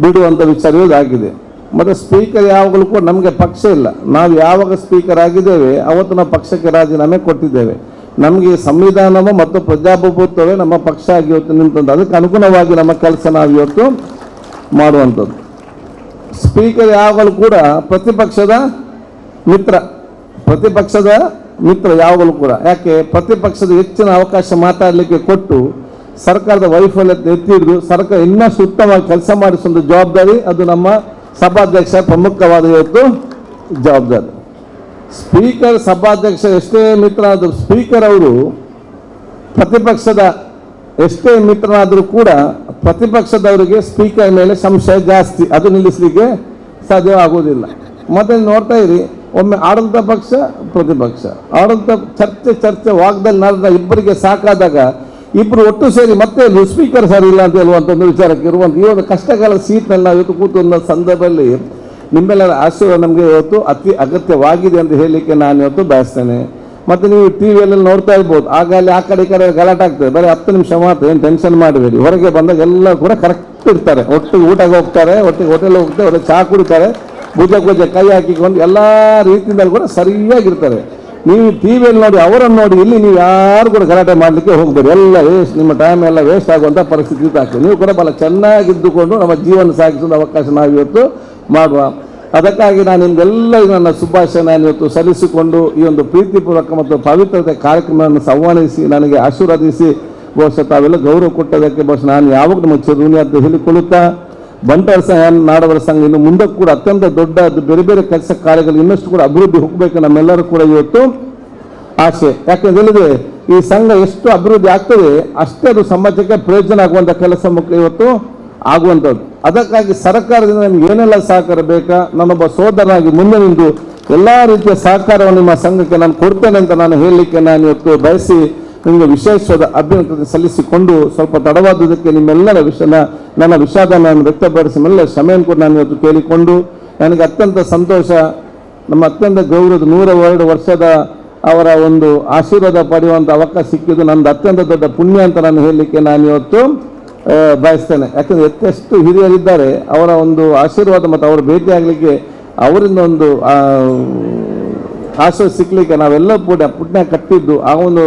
ಬಿಡುವಂಥ ವಿಚಾರ ಇರೋದಾಗಿದೆ. ಮತ್ತು ಸ್ಪೀಕರ್ ಯಾವಾಗಲೂ ಕೂಡ ನಮಗೆ ಪಕ್ಷ ಇಲ್ಲ. ನಾವು ಯಾವಾಗ ಸ್ಪೀಕರ್ ಆಗಿದ್ದೇವೆ ಅವತ್ತು ನಾವು ಪಕ್ಷಕ್ಕೆ ರಾಜೀನಾಮೆ ಕೊಟ್ಟಿದ್ದೇವೆ. ನಮಗೆ ಸಂವಿಧಾನವು ಮತ್ತು ಪ್ರಜಾಪ್ರಭುತ್ವವೇ ನಮ್ಮ ಪಕ್ಷ ಆಗಿ ಇವತ್ತು ನಿಂತದ್ದು. ಅದಕ್ಕೆ ಅನುಗುಣವಾಗಿ ನಮ್ಮ ಕೆಲಸ ನಾವು ಇವತ್ತು ಮಾಡುವಂಥದ್ದು. ಸ್ಪೀಕರ್ ಯಾವಾಗಲೂ ಕೂಡ ಪ್ರತಿಪಕ್ಷದ ಮಿತ್ರ ಯಾವಾಗಲೂ ಕೂಡ. ಯಾಕೆ ಪ್ರತಿಪಕ್ಷದ ಹೆಚ್ಚಿನ ಅವಕಾಶ ಮಾತಾಡಲಿಕ್ಕೆ ಕೊಟ್ಟು ಸರ್ಕಾರದ ವೈಫಲ್ಯ ಎತ್ತಿ ಹಿಡಿದು ಸರ್ಕಾರ ಇನ್ನಷ್ಟು ಉತ್ತಮವಾಗಿ ಕೆಲಸ ಮಾಡಿಸುವಂಥ ಜವಾಬ್ದಾರಿ ಅದು ನಮ್ಮ ಸಭಾಧ್ಯಕ್ಷ ಪ್ರಮುಖವಾದ ಇವತ್ತು ಜವಾಬ್ದಾರಿ. ಸ್ಪೀಕರ್ ಸಭಾಧ್ಯಕ್ಷ ಎಷ್ಟೇ ಮಿತ್ರನಾದರೂ ಸ್ಪೀಕರ್ ಅವರು ಪ್ರತಿಪಕ್ಷದ ಎಷ್ಟೇ ಮಿತ್ರನಾದರೂ ಕೂಡ ಪ್ರತಿಪಕ್ಷದವರಿಗೆ ಸ್ಪೀಕರ್ ಮೇಲೆ ಸಂಶಯ ಜಾಸ್ತಿ, ಅದು ನಿಲ್ಲಿಸಲಿಕ್ಕೆ ಸಾಧ್ಯವಾಗುವುದಿಲ್ಲ. ಮತ್ತೆ ನೋಡ್ತಾ ಇರಿ, ಒಮ್ಮೆ ಆಡಳಿತ ಪಕ್ಷ ಪ್ರತಿಪಕ್ಷ ಆಡಳಿತ ಚರ್ಚೆ ವಾಗ್ದಲ್ಲಿ ನಡೆದ ಇಬ್ಬರಿಗೆ ಸಾಕಾದಾಗ ಇಬ್ಬರು ಒಟ್ಟು ಸೇರಿ ಮತ್ತೆ ಸ್ಪೀಕರ್ ಸರಿ ಇಲ್ಲ ಅಂತ ಹೇಳುವಂಥ ಒಂದು ವಿಚಾರಕ್ಕೆ ಇರುವಂಥ ಈ ಒಂದು ಕಷ್ಟಕಾಲದ ಸೀಟ್ನಲ್ಲಿ ನಾವು ಇವತ್ತು ಕೂತು ಸಂದರ್ಭದಲ್ಲಿ ನಿಮ್ಮೆಲ್ಲರ ಆಶೀರ್ವಾದ ನಮಗೆ ಇವತ್ತು ಅತಿ ಅಗತ್ಯವಾಗಿದೆ ಅಂತ ಹೇಳಲಿಕ್ಕೆ ನಾನು ಇವತ್ತು ಬಯಸ್ತೇನೆ. ಮತ್ತು ನೀವು ಟಿವಿಯಲ್ಲಿ ನೋಡ್ತಾ ಇರ್ಬೋದು, ಆಗ ಅಲ್ಲಿ ಆ ಕಡೆ ಈ ಕಡೆ ಗಲಾಟೆ ಆಗ್ತದೆ, ಬರೀ 10 ನಿಮಿಷ ಮಾತ್ರ, ಏನು ಟೆನ್ಷನ್ ಮಾಡಬೇಡಿ. ಹೊರಗೆ ಬಂದಾಗ ಎಲ್ಲ ಕೂಡ ಕರೆಕ್ಟ್ ಇರ್ತಾರೆ, ಒಟ್ಟಿಗೆ ಊಟಕ್ಕೆ ಹೋಗ್ತಾರೆ, ಒಟ್ಟಿಗೆ ಹೋಟೆಲ್ ಹೋಗ್ತಾರೆ, ಹೊರಗೆ ಚಹಾ ಕುಡಿತಾರೆ, ಭುಜ ಕೈ ಹಾಕಿಕೊಂಡು ಎಲ್ಲ ರೀತಿಯಿಂದ ಕೂಡ ಸರಿಯಾಗಿರ್ತಾರೆ. ನೀವು ಟಿವಿಯಲ್ಲಿ ನೋಡಿ ಅವರನ್ನು ನೋಡಿ, ಇಲ್ಲಿ ನೀವು ಯಾರು ಕೂಡ ಗಲಾಟೆ ಮಾಡಲಿಕ್ಕೆ ಹೋಗಬೇಡಿ. ಎಲ್ಲ ವೇಸ್ಟ್, ನಿಮ್ಮ ಟೈಮ್ ಎಲ್ಲ ವೇಸ್ಟ್ ಆಗುವಂಥ ಪರಿಸ್ಥಿತಿ ಆಗ್ತದೆ. ನೀವು ಕೂಡ ಬಹಳ ಚೆನ್ನಾಗಿದ್ದುಕೊಂಡು ನಮ್ಮ ಜೀವನ ಸಾಗಿಸುವ ಅವಕಾಶ ನಾವು ಇವತ್ತು ಮಾಡುವ. ಅದಕ್ಕಾಗಿ ನಾನು ನಿಮಗೆಲ್ಲ ನನ್ನ ಶುಭಾಶಯ ನಾನು ಇವತ್ತು ಸಲ್ಲಿಸಿಕೊಂಡು ಈ ಒಂದು ಪ್ರೀತಿಪೂರ್ವಕ ಮತ್ತು ಪವಿತ್ರತೆ ಕಾರ್ಯಕ್ರಮವನ್ನು ಸಂವಾದಿಸಿ ನನಗೆ ಆಶೀರ್ವದಿಸಿ ಬಹುಶಃ ತಾವೆಲ್ಲ ಗೌರವ ಕೊಟ್ಟದಕ್ಕೆ ಬಹುಶಃ ನಾನು ಯಾವಾಗ ನಮ್ಮ ಚಿರುಣಿ ಅಂತ ಹೇಳಿಕೊಳ್ಳುತ್ತಾ, ಬಂಟರ ಸಂಘ, ನಾಡವರ ಸಂಘ ಇನ್ನು ಮುಂದೆ ಕೂಡ ಅತ್ಯಂತ ದೊಡ್ಡ ಬೇರೆ ಬೇರೆ ಕೆಲಸ ಕಾರ್ಯಗಳು ಇನ್ನಷ್ಟು ಕೂಡ ಅಭಿವೃದ್ಧಿ ಹೋಗಬೇಕು ನಮ್ಮೆಲ್ಲರೂ ಕೂಡ ಇವತ್ತು ಆಸೆ. ಯಾಕಂದ್ರೆ ಹೇಳಿದ್ರೆ ಈ ಸಂಘ ಎಷ್ಟು ಅಭಿವೃದ್ಧಿ ಆಗ್ತದೆ ಅಷ್ಟೇ ಅದು ಸಮಾಜಕ್ಕೆ ಪ್ರಯೋಜನ ಆಗುವಂಥ ಕೆಲಸ ಮುಖ್ಯ ಇವತ್ತು ಆಗುವಂಥದ್ದು. ಅದಕ್ಕಾಗಿ ಸರ್ಕಾರದಿಂದ ನಮ್ಗೆ ಏನೆಲ್ಲ ಸಹಕಾರ ಬೇಕಾ, ನನ್ನೊಬ್ಬ ಸೋದರನಾಗಿ ಮುಂದೆ ನಿಂತು ಎಲ್ಲ ರೀತಿಯ ಸಹಕಾರವನ್ನು ನಿಮ್ಮ ಸಂಘಕ್ಕೆ ನಾನು ಕೊಡ್ತೇನೆ ಅಂತ ನಾನು ಹೇಳಲಿಕ್ಕೆ ನಾನು ಇವತ್ತು ಬಯಸಿ ನಿಮಗೆ ವಿಶೇಷವಾದ ಅಭಿನಂದನೆ ಸಲ್ಲಿಸಿಕೊಂಡು ಸ್ವಲ್ಪ ತಡವಾದುದಕ್ಕೆ ನಿಮ್ಮೆಲ್ಲರ ನನ್ನ ವಿಷಾದ ನಾನು ವ್ಯಕ್ತಪಡಿಸಿ ಮೇಲೆ ಕ್ಷಮೆಯನ್ನು ಕೂಡ ನಾನು ಇವತ್ತು ಕೇಳಿಕೊಂಡು, ನನಗೆ ಅತ್ಯಂತ ಸಂತೋಷ, ನಮ್ಮ ಅತ್ಯಂತ ಗೌರವದ 102 ವರ್ಷದ ಅವರ ಒಂದು ಆಶೀರ್ವಾದ ಪಡೆಯುವಂಥ ಅವಕಾಶ ಸಿಕ್ಕಿದ್ದು ನನ್ನದು ಅತ್ಯಂತ ದೊಡ್ಡ ಪುಣ್ಯ ಅಂತ ನಾನು ಹೇಳಲಿಕ್ಕೆ ನಾನು ಇವತ್ತು ಬಯಸ್ತೇನೆ. ಯಾಕಂದರೆ ಎಷ್ಟೆಷ್ಟು ಹಿರಿಯರಿದ್ದಾರೆ, ಅವರ ಒಂದು ಆಶೀರ್ವಾದ ಮತ್ತು ಅವರ ಭೇಟಿ ಆಗಲಿಕ್ಕೆ ಅವರಿಂದ ಒಂದು ಆಶೀರ್ವಾದ ಸಿಕ್ಕಲಿಕ್ಕೆ ನಾವೆಲ್ಲ ಕೂಡ ಪುಣ್ಯ ಕಟ್ಟಿದ್ದು ಆ ಒಂದು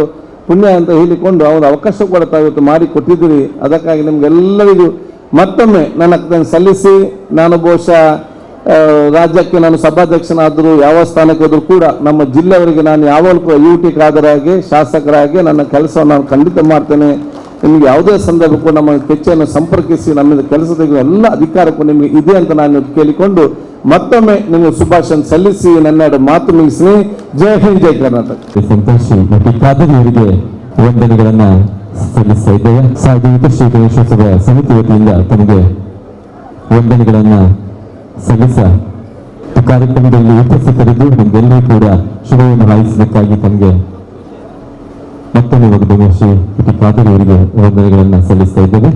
ಪುಣ್ಯ ಅಂತ ಹೇಳಿಕೊಂಡು ಅವರ ಅವಕಾಶ ಕೂಡ ತಾವು ಇವತ್ತು ಮಾಡಿ ಕೊಟ್ಟಿದ್ದೀರಿ. ಅದಕ್ಕಾಗಿ ನಿಮಗೆಲ್ಲರಿಗೂ ಮತ್ತೊಮ್ಮೆ ನನ್ನ ಸಲ್ಲಿಸಿ, ನಾನು ಬಹುಶಃ ರಾಜ್ಯಕ್ಕೆ ನಾನು ಸಭಾಧ್ಯಕ್ಷನಾದರೂ ಯಾವ ಸ್ಥಾನಕ್ಕೆ ಹೋದರೂ ಕೂಡ ನಮ್ಮ ಜಿಲ್ಲೆಯವರಿಗೆ ನಾನು ಯಾವಾಗಲೂ ಕೂಡ UT ಕಾದರಾಗಿ ಶಾಸಕರಾಗಿ ನನ್ನ ಕೆಲಸವನ್ನು ನಾನು ಖಂಡಿತ ಮಾಡ್ತೇನೆ. ನಿಮಗೆ ಯಾವುದೇ ಸಂದರ್ಭ ಕೂಡ ನಮ್ಮ ಕೆಚ್ಚನ್ನು ಸಂಪರ್ಕಿಸಿ ನಮ್ಮಿಂದ ಕೆಲಸದ ಎಲ್ಲ ಅಧಿಕಾರಕ್ಕೂ ನಿಮಗೆ ಇದೆ ಅಂತ ನಾನು ಕೇಳಿಕೊಂಡು ಮತ್ತೊಮ್ಮೆ ನಿಮಗೆ ಶುಭಾಶಯ ಸಲ್ಲಿಸಿ ನನ್ನ ಮಾತು ಮುಗಿಸಿ. ಜೈ ಹಿಂದ್, ಜೈ ಕರ್ನಾಟಕ. ಸಂತೋಷಿ ಮತ್ತು ಕಾದರಿಯವರಿಗೆ ವಂದನೆಗಳನ್ನ ಸಲ್ಲಿಸ್ತಾ ಇದ್ದೇವೆ. ಸಾರ್ವಜನಿಕ ಶ್ರೀ ಗಣೇಶೋತ್ಸವ ಸಮಿತಿ ವತಿಯಿಂದ ತಮಗೆ ವಂದನೆಗಳನ್ನ ಸಲ್ಲಿಸ ಕಾರ್ಯಕ್ರಮದಲ್ಲಿ ಉಪಸ್ಥಿತರಿದ್ದು ನಮಗೆಲ್ಲರೂ ಕೂಡ ಶುಭವನ್ನು ಹಾರೈಸಿದ್ದಕ್ಕಾಗಿ ತಮಗೆ ಮತ್ತೊಮ್ಮೆ ಶ್ರೀ ಕಾದರಿಯವರಿಗೆ ವಂದನೆಗಳನ್ನ ಸಲ್ಲಿಸ್ತಾ ಇದ್ದೇವೆ.